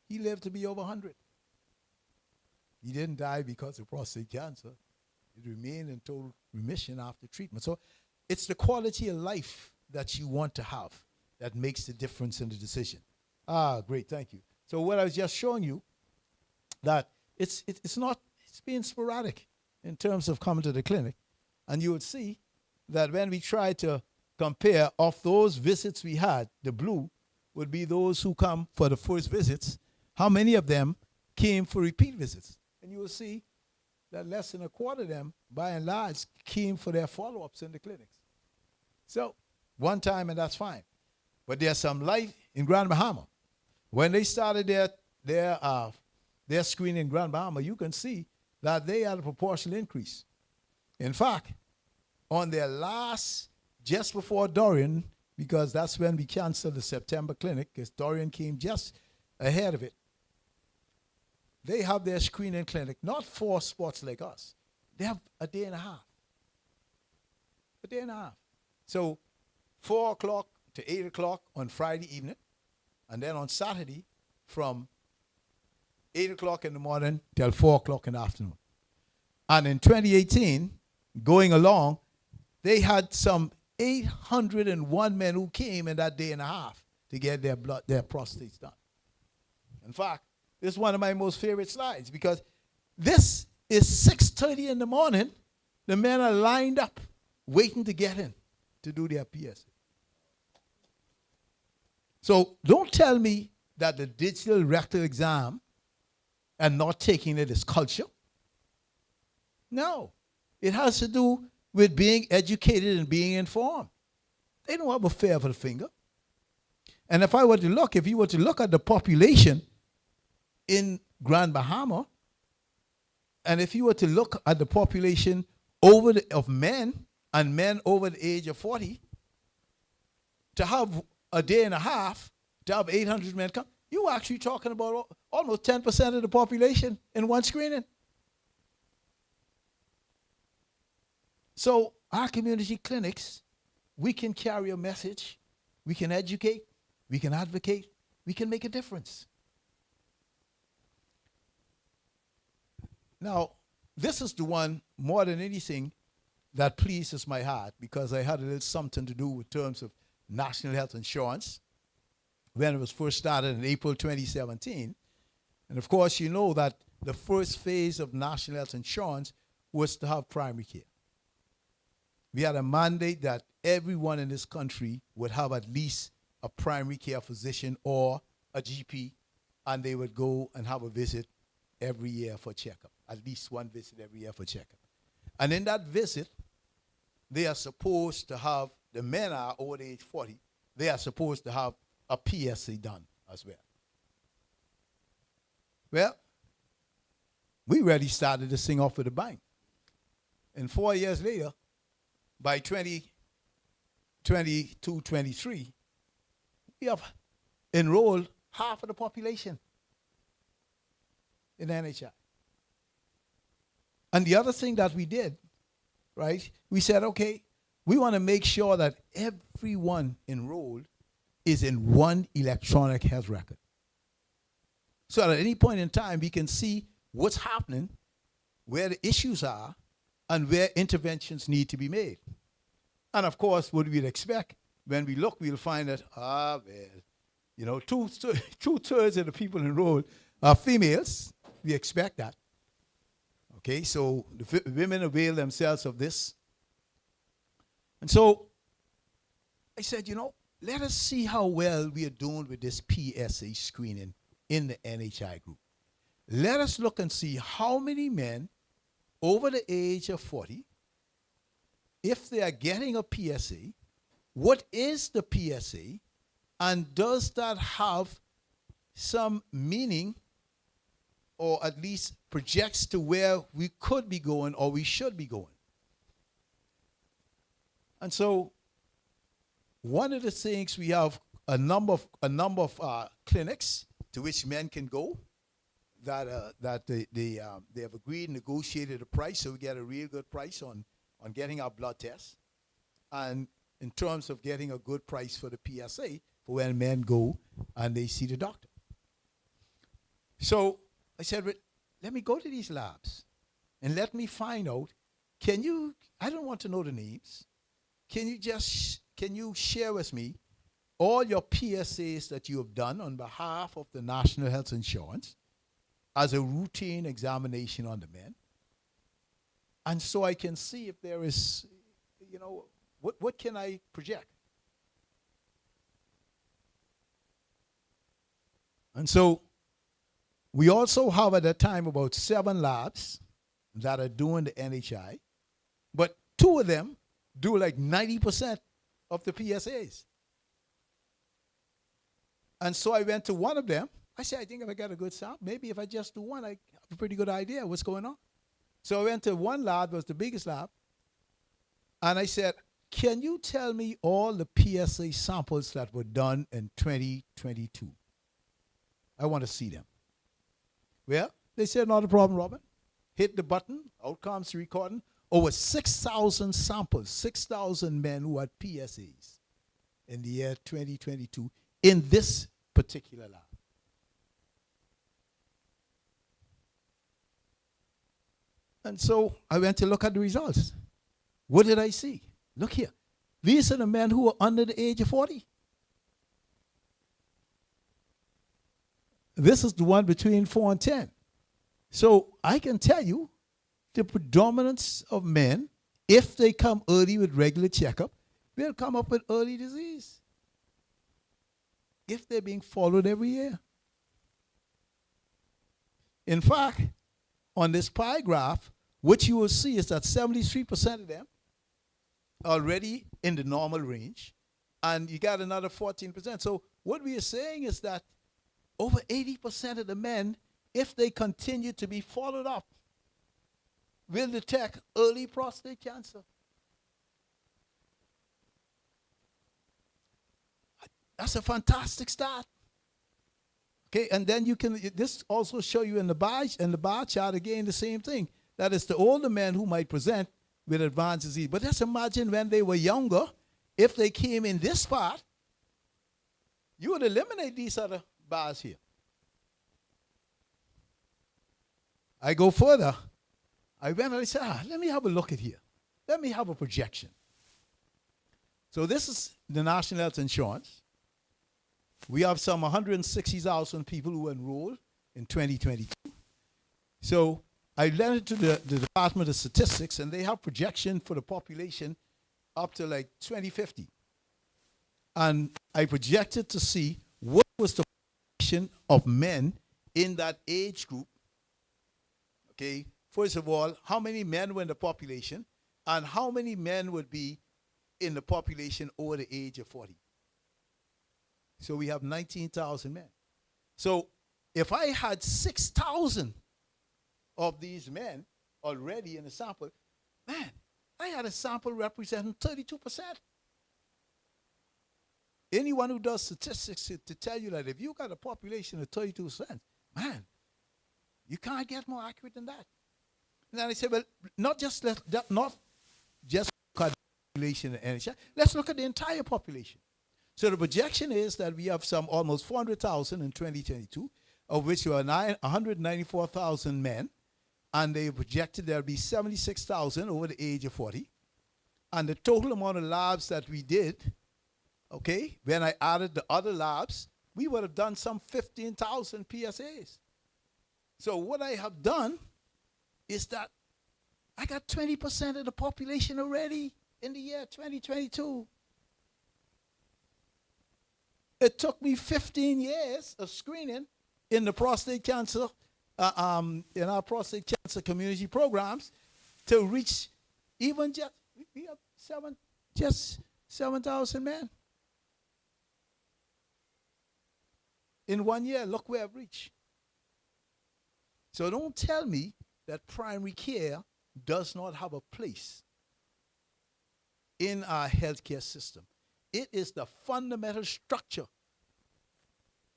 He lived to be over 100. He didn't die because of prostate cancer. He remained in total remission after treatment. So it's the quality of life that you want to have that makes the difference in the decision. Great, thank you. So what I was just showing you, that it's being sporadic in terms of coming to the clinic. And you would see that when we try to compare of those visits we had, the blue would be those who come for the first visits, how many of them came for repeat visits. And you will see that less than a quarter of them, by and large, came for their follow-ups in the clinics. So, one time, and that's fine. But there's some light in Grand Bahama. When they started their screening in Grand Bahama, you can see that they had a proportional increase. In fact, on their last, just before Dorian, because that's when we canceled the September clinic, because Dorian came just ahead of it, they have their screening clinic, not 4 spots like us. They have a day and a half. A day and a half. So 4 o'clock to 8 o'clock on Friday evening, and then on Saturday from 8 o'clock in the morning till 4 o'clock in the afternoon. And in 2018, going along, they had some 801 men who came in that day and a half to get their prostates done. In fact, this is one of my most favorite slides because this is 6:30 in the morning. The men are lined up waiting to get in to do their PSA. So don't tell me that the digital rectal exam and not taking it is culture. No. It has to do with being educated and being informed. They don't have a fear for the finger. And if you were to look at the population in Grand Bahama, and if you were to look at the population of men and men over the age of 40, to have a day and a half, to have 800 men come, you're actually talking about almost 10% of the population in one screening. So our community clinics, we can carry a message, we can educate, we can advocate, we can make a difference. Now, this is the one, more than anything, that pleases my heart because I had a little something to do with terms of national health insurance when it was first started in April 2017. And of course, you know that the first phase of national health insurance was to have primary care. We had a mandate that everyone in this country would have at least a primary care physician or a GP, and they would go and have a visit every year for checkup, at least one visit every year for checkup. And in that visit, they are supposed to have, the men are over the age 40, they are supposed to have a PSA done as well. Well, we really started this thing off with a bang. And 4 years later, by 2022, 23, we have enrolled half of the population in NHI. And the other thing that we did, right, we said, okay, we want to make sure that everyone enrolled is in one electronic health record. So at any point in time, we can see what's happening, where the issues are, and where interventions need to be made. And of course, what we'd expect, when we look, we'll find that, two-thirds of the people enrolled are females. We expect that. Okay, so the women avail themselves of this. And so I said, let us see how well we are doing with this PSA screening in the NHI group. Let us look and see how many men over the age of 40, if they are getting a PSA, what is the PSA, and does that have some meaning or at least projects to where we could be going or we should be going? And so one of the things, we have a number of clinics to which men can go that they have agreed, negotiated a price, so we get a real good price on getting our blood tests, and in terms of getting a good price for the PSA for when men go and they see the doctor. So I said, let me go to these labs and let me find out, I don't want to know the names, can you share with me all your PSAs that you have done on behalf of the National Health Insurance as a routine examination on the men? And so I can see if there is, what can I project? And so we also have at that time about 7 labs that are doing the NHI, but 2 of them do like 90% of the PSAs. And so I went to one of them. I said, I think if I got a good sample, maybe if I just do one, I have a pretty good idea what's going on. So I went to one lab, it was the biggest lab, and I said, can you tell me all the PSA samples that were done in 2022? I want to see them. Well, they said, not a problem, Robin. Hit the button, out comes the recording. Over 6,000 samples, 6,000 men who had PSAs in the year 2022 in this particular lab. And so I went to look at the results. What did I see? Look here. These are the men who are under the age of 40. This is the one between 4 and 10. So I can tell you the predominance of men, if they come early with regular checkup, will come up with early disease if they're being followed every year. In fact, on this pie graph, what you will see is that 73% of them are already in the normal range, and you got another 14%. So what we are saying is that over 80% of the men, if they continue to be followed up, will detect early prostate cancer. That's a fantastic start. Okay, and then you can, this also show you in the bar chart again the same thing. That is the older men who might present with advanced disease. But just imagine when they were younger, if they came in this spot, you would eliminate these other bars here. I go further. I went and I said, let me have a look at here. Let me have a projection. So this is the National Health Insurance. We have some 160,000 people who enrolled in 2022. So I lent it to the Department of Statistics, and they have projection for the population up to like 2050. And I projected to see what was the population of men in that age group. Okay, first of all, how many men were in the population, and how many men would be in the population over the age of 40. So we have 19,000 men. So if I had 6,000 of these men already in the sample, man, I had a sample representing 32%. Anyone who does statistics to tell you that if you got a population of 32%, man, you can't get more accurate than that. And then I said, well, not just look at the population in NHI, let's look at the entire population. So the projection is that we have some almost 400,000 in 2022, of which there are 194,000 men, and they projected there will be 76,000 over the age of 40. And the total amount of labs that we did, okay, when I added the other labs, we would have done some 15,000 PSAs. So what I have done is that I got 20% of the population already in the year 2022. It took me 15 years of screening in the prostate cancer, in our prostate cancer community programs, to reach even just, we have 7,000 men. In 1 year, look where I've reached. So don't tell me that primary care does not have a place in our healthcare system. It is the fundamental structure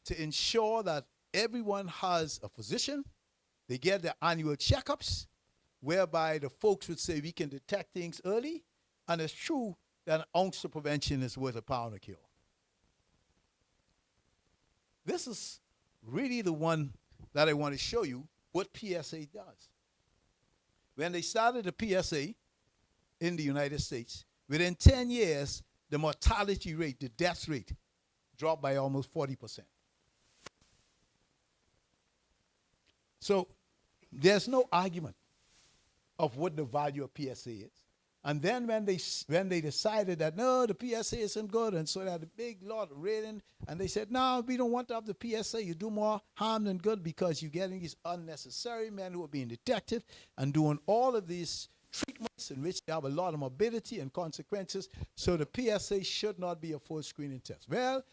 to ensure that everyone has a physician, they get their annual checkups, whereby the folks would say we can detect things early, and it's true that an ounce of prevention is worth a pound of cure. This is really the one that I want to show you what PSA does. When they started the PSA in the United States, within 10 years, the mortality rate, the death rate, dropped by almost 40%. So there's no argument of what the value of PSA is. And then when they decided that, no, the PSA isn't good, and so they had a big lot of rating, and they said, no, we don't want to have the PSA. You do more harm than good because you're getting these unnecessary men who are being detected and doing all of these treatments in which they have a lot of morbidity and consequences. So the PSA should not be a full screening test. Well,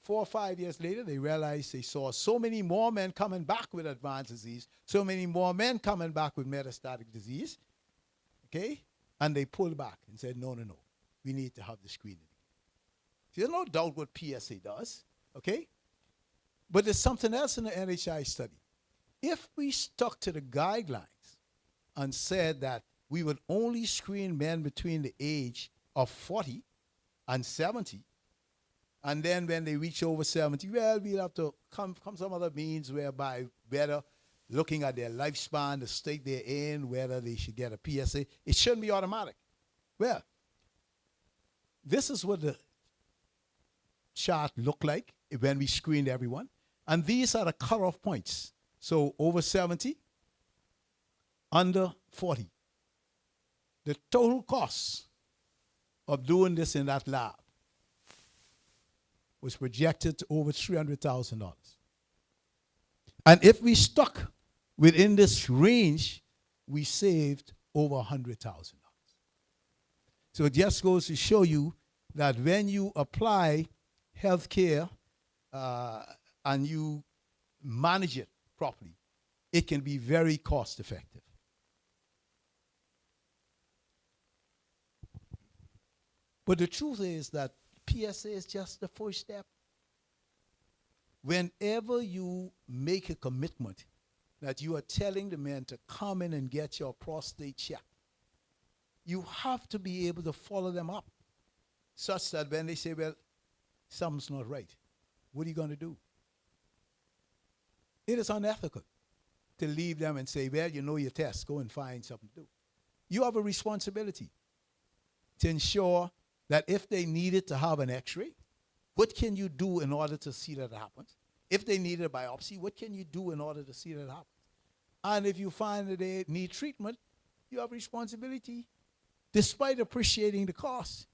4 or 5 years later, they realized they saw so many more men coming back with advanced disease, so many more men coming back with metastatic disease, okay? And they pulled back and said, no, we need to have the screening. There's no doubt what PSA does, okay? But there's something else in the NHI study. If we stuck to the guidelines and said that we would only screen men between the age of 40 and 70, and then when they reach over 70, well, we'll have to come some other means whereby better looking at their lifespan, the state they're in, whether they should get a PSA. It shouldn't be automatic. Well, this is what the chart looked like when we screened everyone. And these are the cutoff points. So over 70, under 40. The total cost of doing this in that lab was projected to over $300,000. And if we stuck within this range, we saved over $100,000. So it just goes to show you that when you apply healthcare and you manage it properly, it can be very cost effective. But the truth is that PSA is just the first step. Whenever you make a commitment that you are telling the men to come in and get your prostate checked, you have to be able to follow them up such that when they say, well, something's not right, what are you going to do? It is unethical to leave them and say, well, you know your test, go and find something to do. You have a responsibility to ensure that if they needed to have an x-ray, what can you do in order to see that it happens? If they needed a biopsy, what can you do in order to see that it happens? And if you find that they need treatment, you have responsibility, despite appreciating the cost.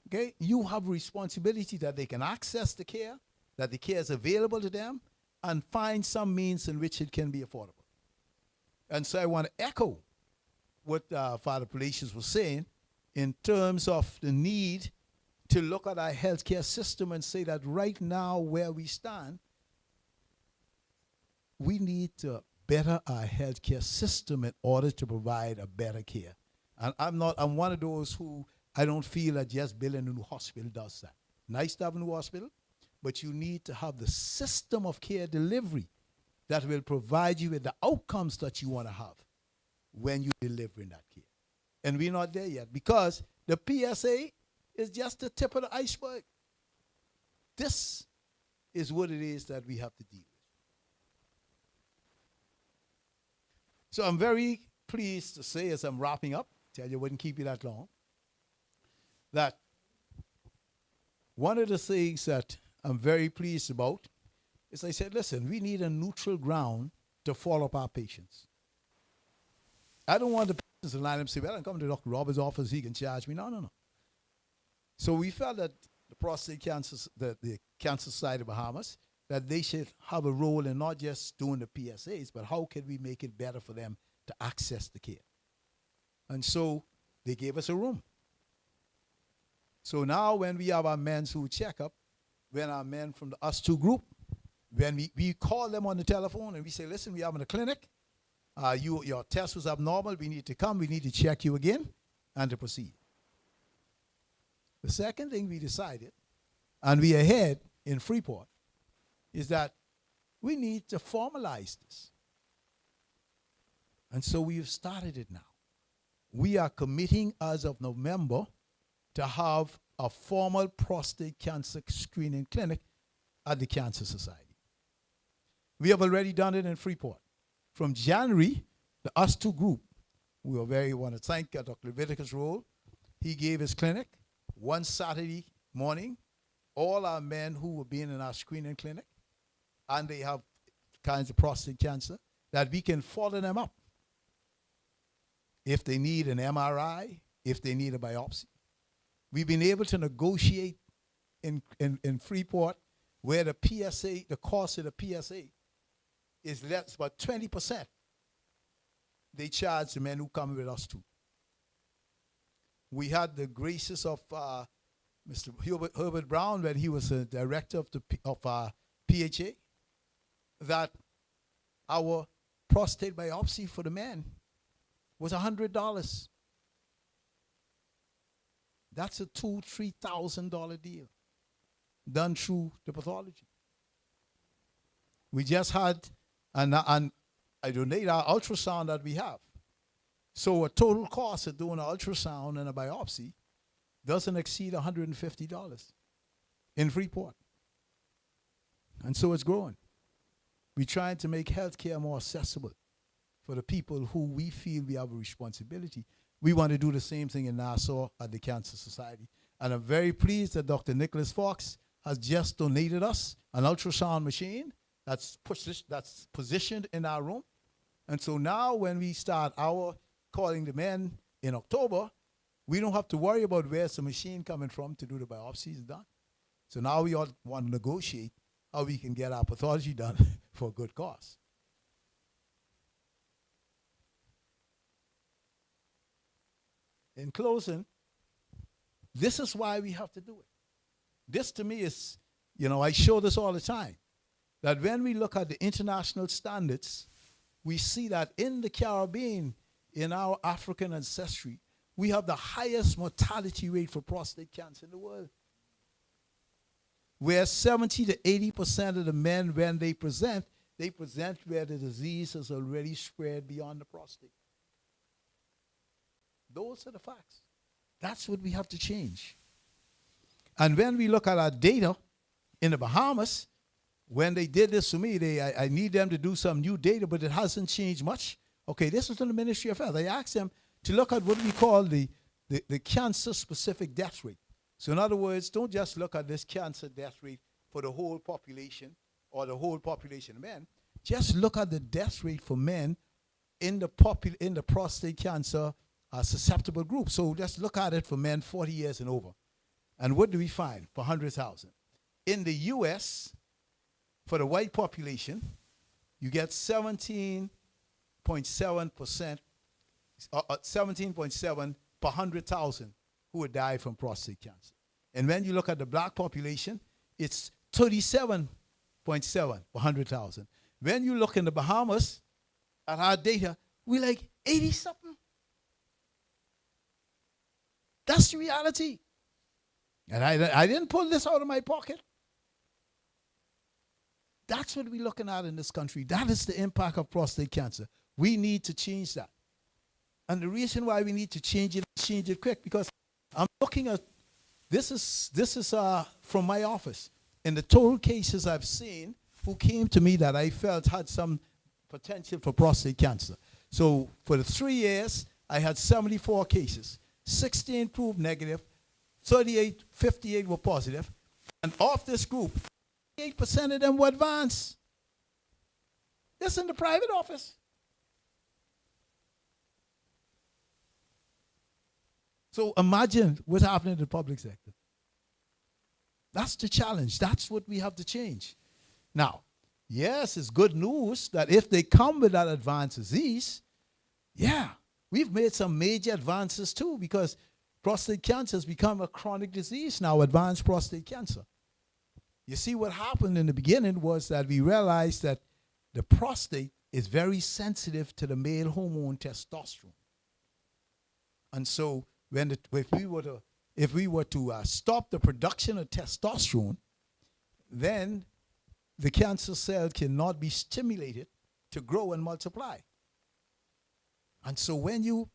Okay? You have responsibility that they can access the care, that the care is available to them, and find some means in which it can be affordable. And so I want to echo what Father Palacios was saying in terms of the need to look at our healthcare system and say that right now where we stand, we need to better our healthcare system in order to provide a better care. And I'm one of those who I don't feel that just building a new hospital does that. Nice to have a new hospital, but you need to have the system of care delivery that will provide you with the outcomes that you want to have when you're delivering that care. And we're not there yet because the PSA is just the tip of the iceberg. This is what it is that we have to deal with. So I'm very pleased to say, as I'm wrapping up, tell you I wouldn't keep you that long, that one of the things that I'm very pleased about is I said, listen, we need a neutral ground to follow up our patients. I don't want the patients to line up and say, well, I'm coming to Dr. Roberts' office, he can charge me. No. So we felt that the Prostate Cancer, the Cancer Society of Bahamas, that they should have a role in not just doing the PSAs, but how can we make it better for them to access the care? And so they gave us a room. So now when we have our men's who check up, when our men from the US2 group, when we call them on the telephone and we say, listen, we have in a clinic, your test was abnormal, we need to come, we need to check you again, and to proceed. The second thing we decided, and we are ahead in Freeport, is that we need to formalize this. And so we've started it now. We are committing as of November to have a formal prostate cancer screening clinic at the Cancer Society. We have already done it in Freeport. From January, the US2 group, we want to thank Dr. Leviticus Roll. He gave his clinic one Saturday morning. All our men who were being in our screening clinic, and they have kinds of prostate cancer, that we can follow them up. If they need an MRI, if they need a biopsy. We've been able to negotiate in Freeport where the PSA, the cost of the PSA is less, but 20%. They charge the men who come with us too. We had the graces of Mr. Herbert Brown when he was a director of PHA, that our prostate biopsy for the men was $100. That's a $2,000-$3,000 deal done through the pathology. We just had, and I donate our ultrasound that we have. So a total cost of doing an ultrasound and a biopsy doesn't exceed $150 in Freeport. And so it's growing. We're trying to make healthcare more accessible. for the people who we feel we have a responsibility. We want to do the same thing in Nassau at the Cancer Society. And I'm very pleased that Dr. Nicholas Fox has just donated us an ultrasound machine that's positioned in our room. And so now when we start our calling the men in October, we don't have to worry about where's the machine coming from to do the biopsies done. So now we all want to negotiate how we can get our pathology done for a good cause. In closing, this is why we have to do it. This to me is, I show this all the time, that when we look at the international standards, we see that in the Caribbean, in our African ancestry, we have the highest mortality rate for prostate cancer in the world. Where 70 to 80% of the men, when they present where the disease has already spread beyond the prostate. Those are the facts. That's what we have to change. And when we look at our data in the Bahamas, when they did this to me, I need them to do some new data, but it hasn't changed much. Okay, this was in the Ministry of Health. I asked them to look at what we call the cancer-specific death rate. So in other words, don't just look at this cancer death rate for the whole population or the whole population of men. Just look at the death rate for men in the prostate cancer susceptible group. So just look at it for men 40 years and over. And what do we find for 100,000? In the U.S., for the white population, you get 17.7%, 17.7 per 100,000 who would die from prostate cancer. And when you look at the black population, it's 37.7 per 100,000. When you look in the Bahamas at our data, we're like 80-something. That's the reality. And I didn't pull this out of my pocket. That's what we're looking at in this country. That is the impact of prostate cancer. We need to change that. And the reason why we need to change it quick, because I'm looking at, this is from my office. In the total cases I've seen who came to me that I felt had some potential for prostate cancer. So for the 3 years, I had 74 cases. 16 proved negative, 58 were positive. And of this group, 8% of them were advanced. This in the private office. So imagine what's happening in the public sector. That's the challenge. That's what we have to change. Now, yes, it's good news that if they come with that advanced disease, yeah, we've made some major advances too, because prostate cancer has become a chronic disease now, advanced prostate cancer. You see, what happened in the beginning was that we realized that the prostate is very sensitive to the male hormone testosterone. And so if we were to stop the production of testosterone, then the cancer cell cannot be stimulated to grow and multiply. And so when you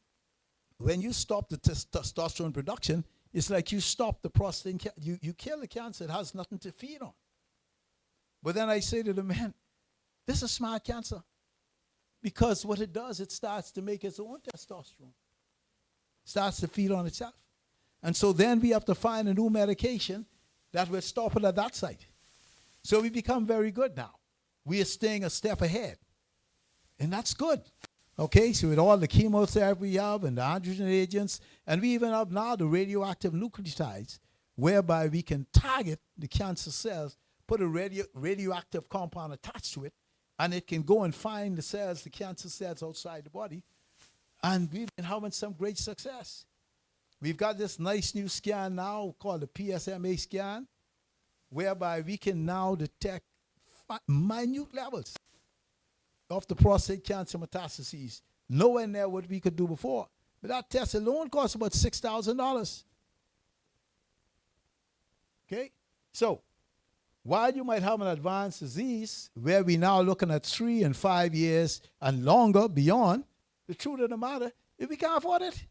stop the testosterone production, it's like you stop the prostate, you kill the cancer, it has nothing to feed on. But then I say to the man, this is smart cancer. Because what it does, it starts to make its own testosterone. Starts to feed on itself. And so then we have to find a new medication that will stop it at that site. So we become very good now. We are staying a step ahead. And that's good. Okay, so with all the chemotherapy we have and the androgen agents, and we even have now the radioactive nucleotides, whereby we can target the cancer cells, put a radioactive compound attached to it, and it can go and find the cells, the cancer cells outside the body. And we've been having some great success. We've got this nice new scan now called the PSMA scan, whereby we can now detect minute levels of the prostate cancer metastases. Nowhere near what we could do before. But that test alone costs about $6,000. Okay? So, while you might have an advanced disease, where we're now looking at 3 and 5 years and longer beyond, the truth of the matter is we can't afford it.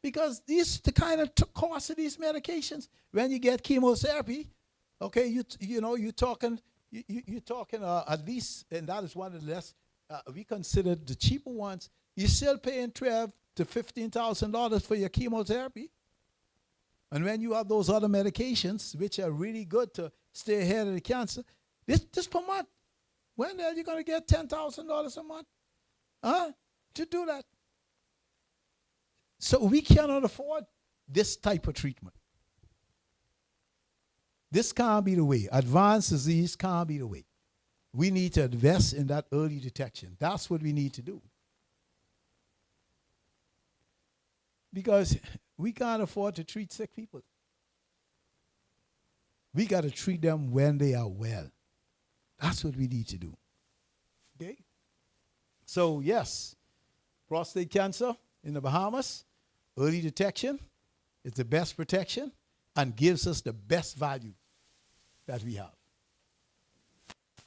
Because these the kind of cost of these medications. When you get chemotherapy, okay, you're talking at least, and that is one of the less we considered the cheaper ones. You're still paying $12,000 to $15,000 for your chemotherapy. And when you have those other medications, which are really good to stay ahead of the cancer, this per month, when the hell you going to get $10,000 a month? Huh? To do that. So we cannot afford this type of treatment. This can't be the way. Advanced disease can't be the way. We need to invest in that early detection. That's what we need to do. Because we can't afford to treat sick people. We got to treat them when they are well. That's what we need to do. Okay? So, yes, prostate cancer in the Bahamas, early detection is the best protection and gives us the best value that we have.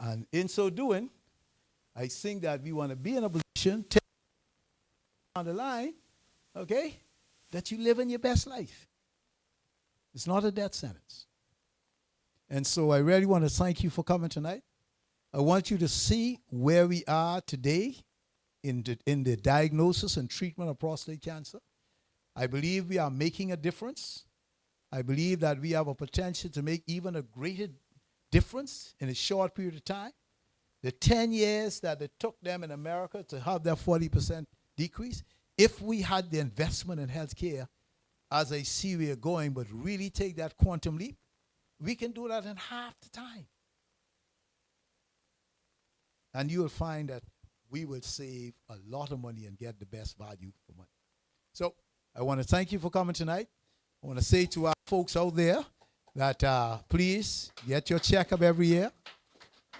And in so doing, I think that we want to be in a position down the line, okay, that you live in your best life. It's not a death sentence. And so I really want to thank you for coming tonight. I want you to see where we are today in the diagnosis and treatment of prostate cancer. I believe we are making a difference. I believe that we have a potential to make even a greater difference in a short period of time. The 10 years that it took them in America to have that 40% decrease, if we had the investment in healthcare, as I see we are going, but really take that quantum leap, we can do that in half the time. And you will find that we will save a lot of money and get the best value for money. So I want to thank you for coming tonight. I want to say to our folks out there that please get your checkup every year.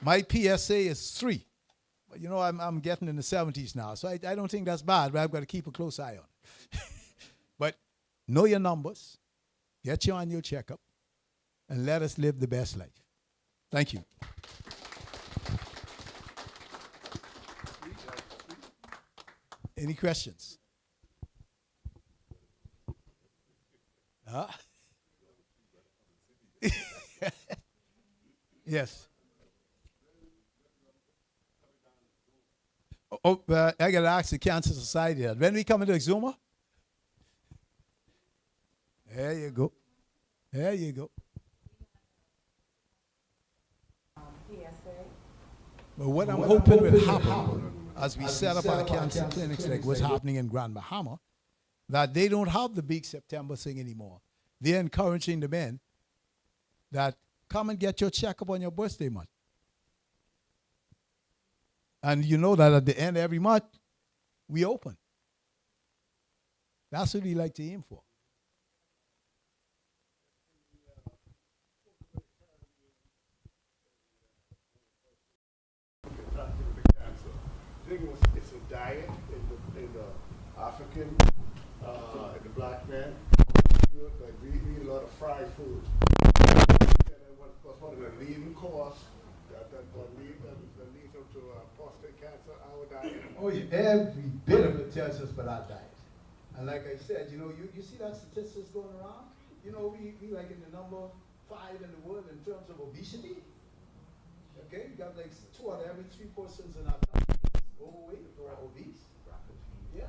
My PSA is 3. But you know, I'm getting in the 70s now, so I don't think that's bad, but I've got to keep a close eye on it. But know your numbers, get your annual checkup, and let us live the best life. Thank you. Any questions? Yes. I got to ask the Cancer Society that. When we come into Exuma? There you go. There you go. But what I'm hoping will happen as we set up our cancer clinics, like what's happening in Grand Bahama, that they don't have the big September thing anymore. They're encouraging the men that come and get your checkup on your birthday month. And you know that at the end of every month, we open. That's what we like to aim for. I think it's a diet in the African, in the black man. Like we eat a lot of fried food. What's one of the leading causes that leads up to prostate cancer, our diet? Oh, yeah, every bit of it tells us about our diet. And like I said, you know, you see that statistics going around? You know, we like in the number 5 in the world in terms of obesity. Okay, you got like 2 out of every 3 persons in our country overweight or obese. Yeah.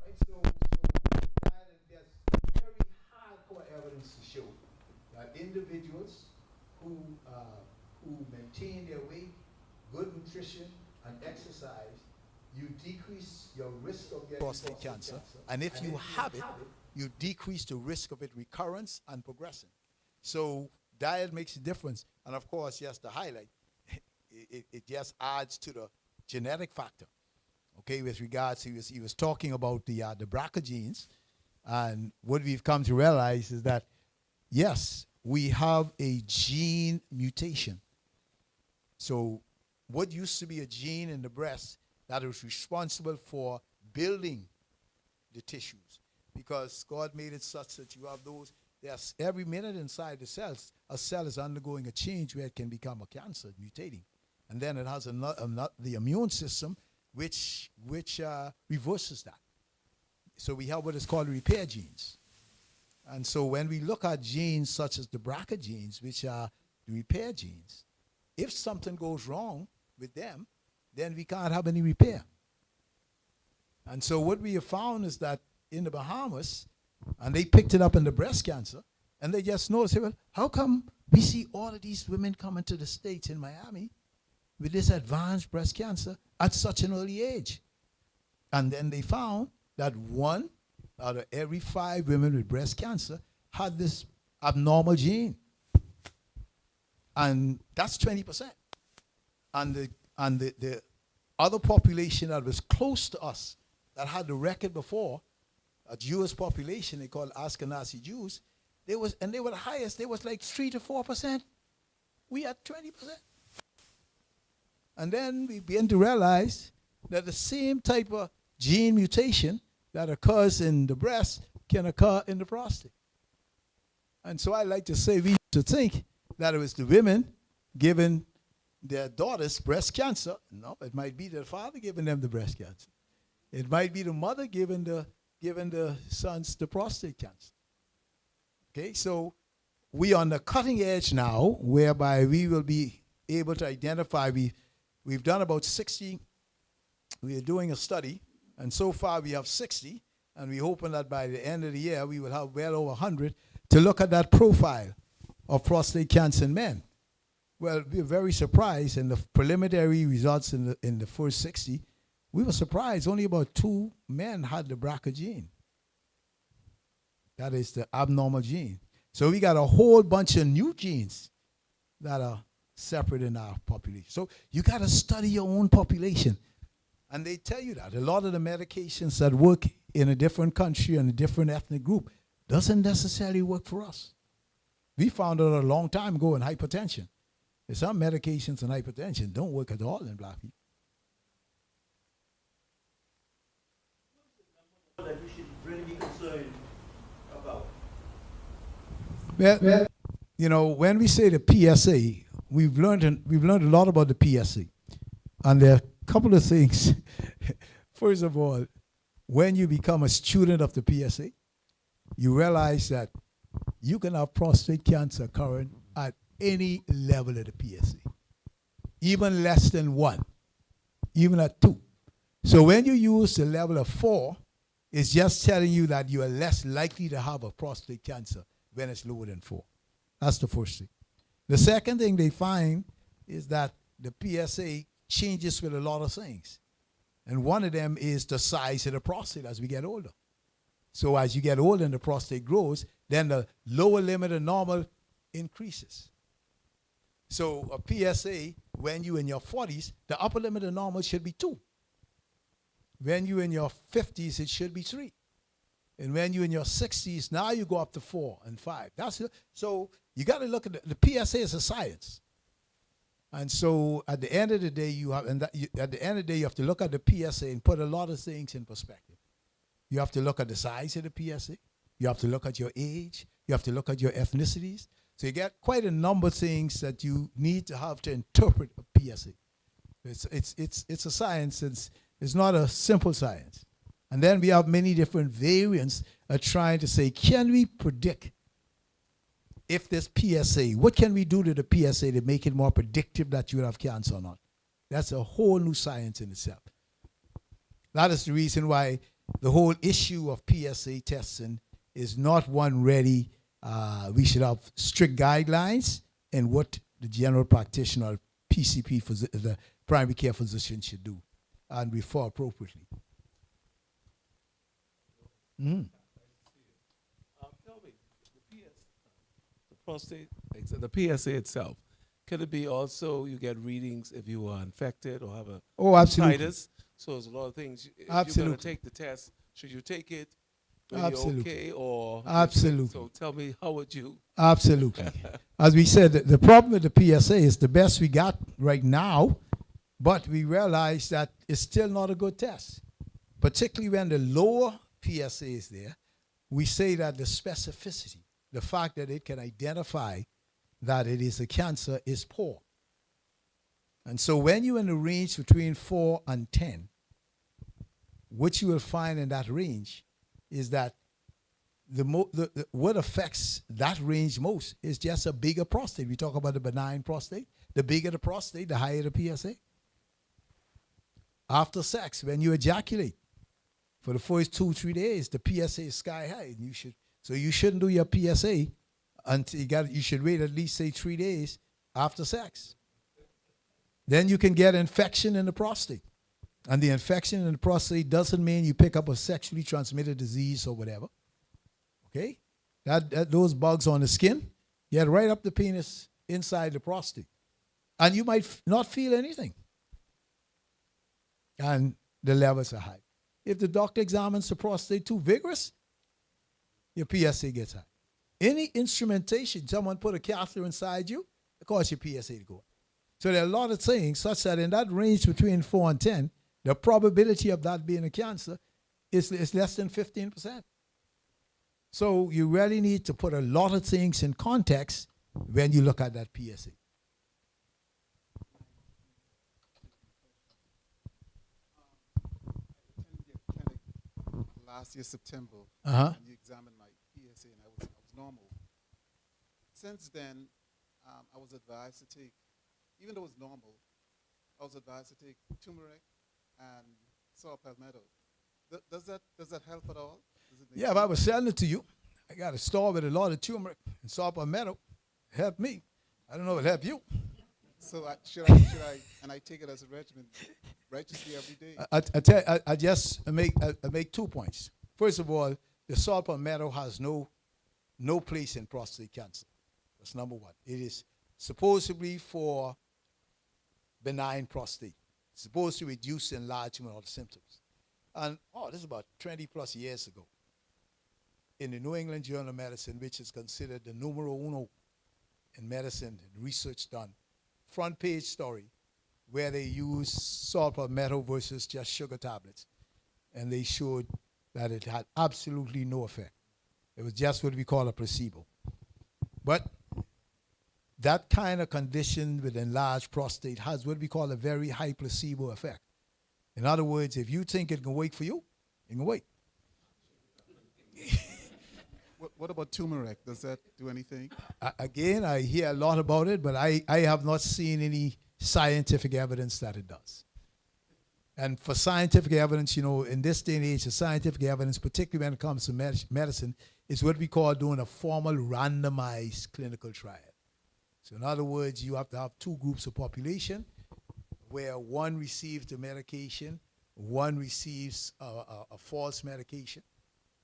Right. So there's very hardcore evidence to show that individuals who maintain their weight, good nutrition, and exercise, you decrease your risk of getting prostate cancer. And if you have it, you decrease the risk of it recurrence and progressing. So diet makes a difference. And of course, yes, the highlight, it just adds to the genetic factor. Okay, with regards, he was talking about the BRCA genes, and what we've come to realize is that, yes, we have a gene mutation. So what used to be a gene in the breast that was responsible for building the tissues, because God made it such that you have those, there's every minute inside the cells, a cell is undergoing a change where it can become a cancer, mutating. And then it has the immune system which reverses that. So we have what is called repair genes. And so when we look at genes such as the BRCA genes, which are the repair genes, if something goes wrong with them, then we can't have any repair. And so what we have found is that in the Bahamas, and they picked it up in the breast cancer, and they just noticed, well, how come we see all of these women coming to the States in Miami with this advanced breast cancer at such an early age? And then they found that 1 out of every 5 women with breast cancer had this abnormal gene. And that's 20%. And the other population that was close to us, that had the record before, a Jewish population, they call Ashkenazi Jews, they were the highest. They was like 3 to 4%. We had 20%. And then we began to realize that the same type of gene mutation that occurs in the breast can occur in the prostate. And so I like to say, we used to think that it was the women giving their daughters breast cancer. No, it might be the father giving them the breast cancer. It might be the mother giving the sons the prostate cancer. Okay, so we are on the cutting edge now, whereby we will be able to identify. We've done about 60. We are doing a study, and so far we have 60, and we're hoping that by the end of the year we will have well over 100 to look at that profile of prostate cancer in men. Well, we were very surprised in the preliminary results in the first 60. We were surprised only about 2 men had the BRCA gene. That is the abnormal gene. So we got a whole bunch of new genes that are separate in our population. So you got to study your own population. And they tell you that. A lot of the medications that work in a different country and a different ethnic group doesn't necessarily work for us. We found out a long time ago in hypertension. Some medications in hypertension don't work at all in black people. That we should really be concerned about? Well, you know, when we say the PSA, we've learned a lot about the PSA. And there are a couple of things. First of all, when you become a student of the PSA, you realize that you can have prostate cancer occurring at any level of the PSA, even less than 1, even at 2. So when you use the level of 4, it's just telling you that you are less likely to have a prostate cancer when it's lower than 4. That's the first thing. The second thing they find is that the PSA changes with a lot of things. And one of them is the size of the prostate as we get older. So as you get older and the prostate grows, then the lower limit of normal increases. So a PSA, when you're in your 40s, the upper limit of normal should be 2. When you're in your 50s, it should be 3. And when you're in your 60s, now you go up to 4 and 5. So you got to look at the PSA is a science. And so at the end of the day, you have to look at the PSA and put a lot of things in perspective. You have to look at the size of the PSA. You have to look at your age. You have to look at your ethnicities. So you get quite a number of things that you need to have to interpret a PSA. It's a science. It's not a simple science. And then we have many different variants of trying to say, can we predict if this PSA, what can we do to the PSA to make it more predictive that you will have cancer or not? That's a whole new science in itself. That is the reason why the whole issue of PSA testing is not one ready. We should have strict guidelines and what the general practitioner, PCP, the primary care physician should do and refer appropriately. Tell me, the prostate, the PSA itself, could it be also you get readings if you are infected or have a absolutely. hepatitis? So there's a lot of things. If Absolutely. you're going to take the test, should you take it when Absolutely. you're okay or? Absolutely. So tell me, how would you? Absolutely. As we said, the problem with the PSA is the best we got right now, but we realize that it's still not a good test, particularly when the lower PSA is there. We say that the specificity, the fact that it can identify that it is a cancer, is poor. And so when you're in the range between 4 and 10, what you will find in that range is that what affects that range most is just a bigger prostate. We talk about the benign prostate. The bigger the prostate, the higher the PSA. After sex, when you ejaculate, for the first 2-3 days, the PSA is sky high. And you shouldn't do your PSA until you should wait at least, say, 3 days after sex. Then you can get infection in the prostate. And the infection in the prostate doesn't mean you pick up a sexually transmitted disease or whatever. Okay? Those bugs on the skin get right up the penis inside the prostate. And you might not feel anything. And the levels are high. If the doctor examines the prostate too vigorous, your PSA gets high. Any instrumentation, someone put a catheter inside you, it causes your PSA to go up. So there are a lot of things such that in that range between 4 and 10, the probability of that being a cancer is less than 15%. So you really need to put a lot of things in context when you look at that PSA. Last year, September, Uh-huh. and you examined my PSA, and I was normal. Since then, I was advised to take, even though it was normal, I was advised to take turmeric and saw palmetto. Does that help at all? Yeah, if I was selling it to you, I got a store with a lot of turmeric and saw palmetto. Help me. I don't know if it help you. So should I, and I take it as a regimen, righteously every day? I just make 2 points. First of all, the saw palmetto has no place in prostate cancer. That's number one. It is supposedly for benign prostate. It's supposed to reduce enlargement of the symptoms. And, this is about 20 plus years ago. In the New England Journal of Medicine, which is considered the numero uno in medicine and research done, front page story where they use saw palmetto versus just sugar tablets. And they showed that it had absolutely no effect. It was just what we call a placebo. But that kind of condition with enlarged prostate has what we call a very high placebo effect. In other words, if you think it can wait for you, it can wait. What about turmeric? Does that do anything? Again, I hear a lot about it, but I have not seen any scientific evidence that it does. And for scientific evidence, in this day and age, the scientific evidence, particularly when it comes to medicine, is what we call doing a formal randomized clinical trial. So in other words, you have to have 2 groups of population where one receives the medication, one receives a false medication.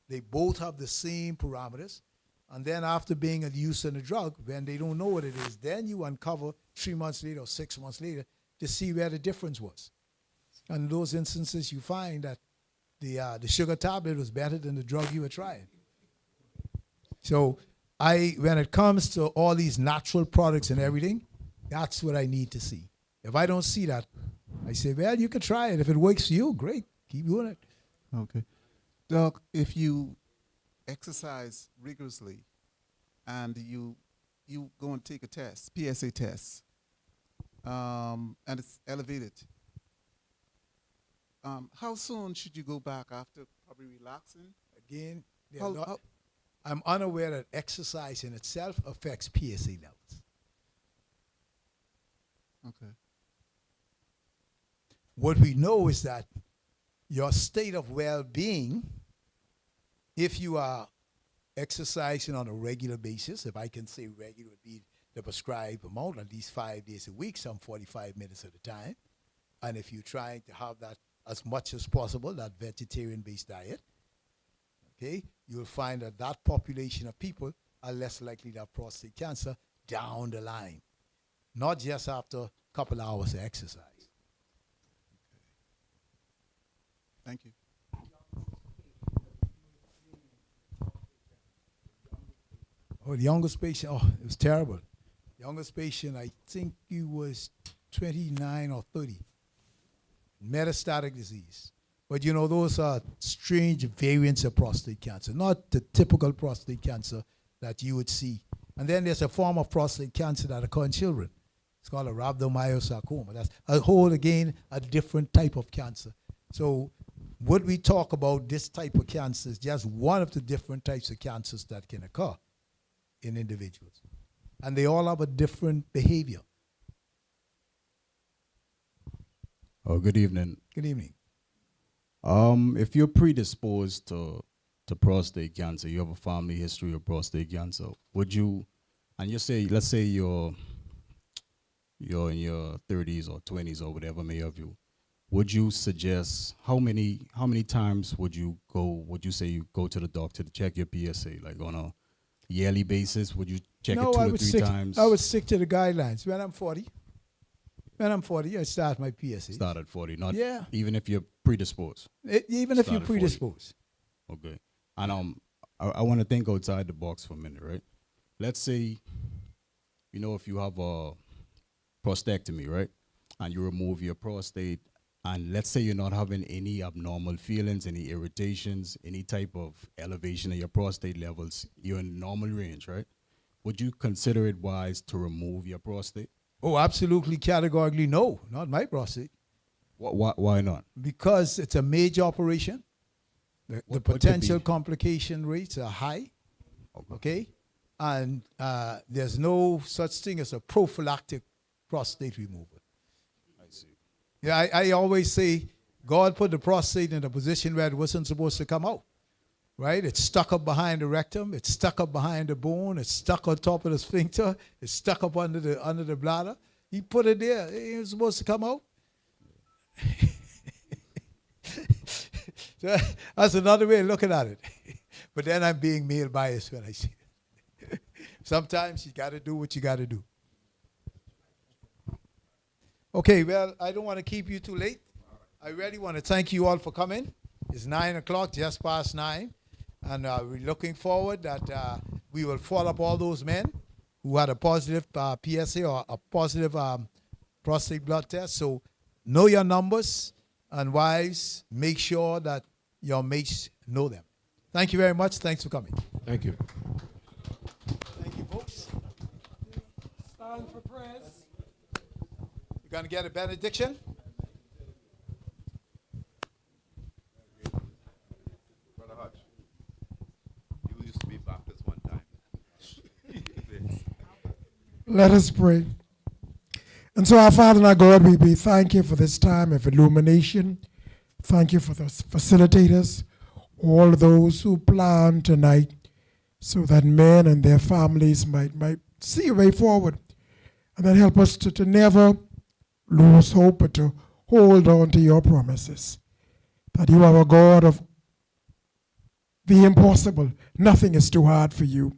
They both have the same parameters. And then after being used in the drug, when they don't know what it is, then you uncover 3 months later or 6 months later to see where the difference was. And in those instances, you find that the sugar tablet was better than the drug you were trying. So when it comes to all these natural products and everything, that's what I need to see. If I don't see that, I say, well, you can try it. If it works for you, great. Keep doing it. Okay. Doc, if you exercise rigorously and you go and take a test, PSA test, and it's elevated, how soon should you go back after probably relaxing? Again, I'm unaware that exercise in itself affects PSA levels. Okay. What we know is that your state of well-being, if you are exercising on a regular basis, if I can say regular would be the prescribed amount, at least 5 days a week, some 45 minutes at a time, and if you're trying to have that as much as possible, that vegetarian-based diet, okay, you'll find that that population of people are less likely to have prostate cancer down the line, not just after a couple hours of exercise. Thank you. Oh, the youngest patient, it was terrible. The youngest patient, I think he was 29 or 30. Metastatic disease. But those are strange variants of prostate cancer, not the typical prostate cancer that you would see. And then there's a form of prostate cancer that occurs in children. It's called a rhabdomyosarcoma. That's a different type of cancer. So what we talk about, this type of cancer, is just one of the different types of cancers that can occur in individuals. And they all have a different behavior. Oh, good evening. Good evening. If you're predisposed to prostate cancer, you have a family history of prostate cancer, would you, and you say, let's say you're in your 30s or 20s or whatever may have you, would you suggest, how many times would you say you go to the doctor to check your PSA, like on a yearly basis? Would you check it 2 or 3 times? I would stick to the guidelines. When I'm 40, I start my PSA. Start at 40, not yeah. even if you're predisposed. Even if you're predisposed. Okay. And I want to think outside the box for a minute, right? Let's say, if you have a prostatectomy, right? And you remove your prostate, and let's say you're not having any abnormal feelings, any irritations, any type of elevation of your prostate levels, you're in normal range, right? Would you consider it wise to remove your prostate? Oh, absolutely, categorically no, not my prostate. Why not? Because it's a major operation. The potential complication rates are high, okay? And there's no such thing as a prophylactic prostate removal. I see. Yeah, I always say God put the prostate in a position where it wasn't supposed to come out, right? It's stuck up behind the rectum. It's stuck up behind the bone. It's stuck on top of the sphincter. It's stuck up under the bladder. He put it there. It was supposed to come out. So that's another way of looking at it. But then I'm being male biased when I say it. Sometimes you got to do what you got to do. Okay, well, I don't want to keep you too late. I really want to thank you all for coming. It's 9 o'clock, just past 9. And we're looking forward that we will follow up all those men who had a positive PSA or a positive prostate blood test. So know your numbers, and wives, make sure that your mates know them. Thank you very much. Thanks for coming. Thank you. Thank you, folks. Stand for prayers. You're going to get a benediction? Brother Hutch, you used to be Baptist one time. Let us pray. And so, our Father and our God, we thank you for this time of illumination. Thank you for the facilitators, all those who planned tonight so that men and their families might see a way forward. And then help us to never lose hope, but to hold on to your promises. That you are a God of the impossible. Nothing is too hard for you.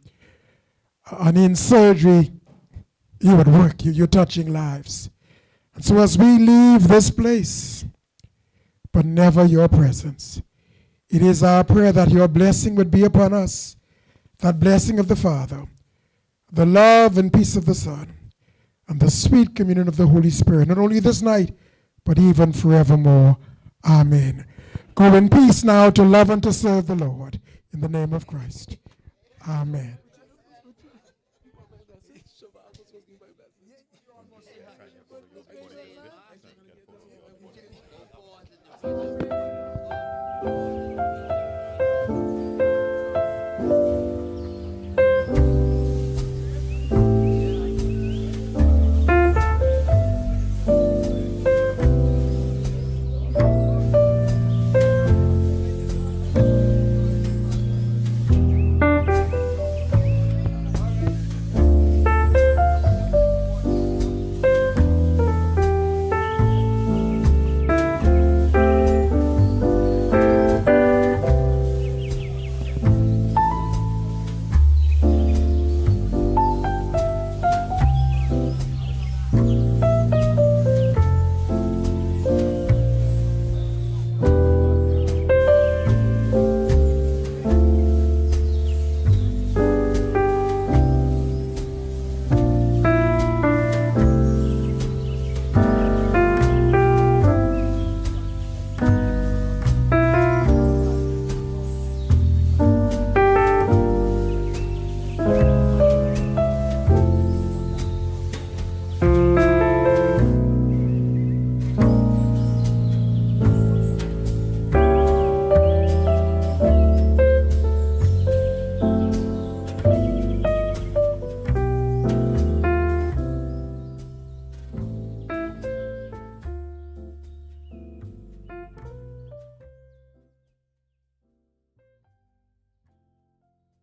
And in surgery, you at work, you're touching lives. And so as we leave this place, but never your presence, it is our prayer that your blessing would be upon us, that blessing of the Father, the love and peace of the Son, and the sweet communion of the Holy Spirit, not only this night, but even forevermore. Amen. Go in peace now to love and to serve the Lord. In the name of Christ. Amen. Thank you.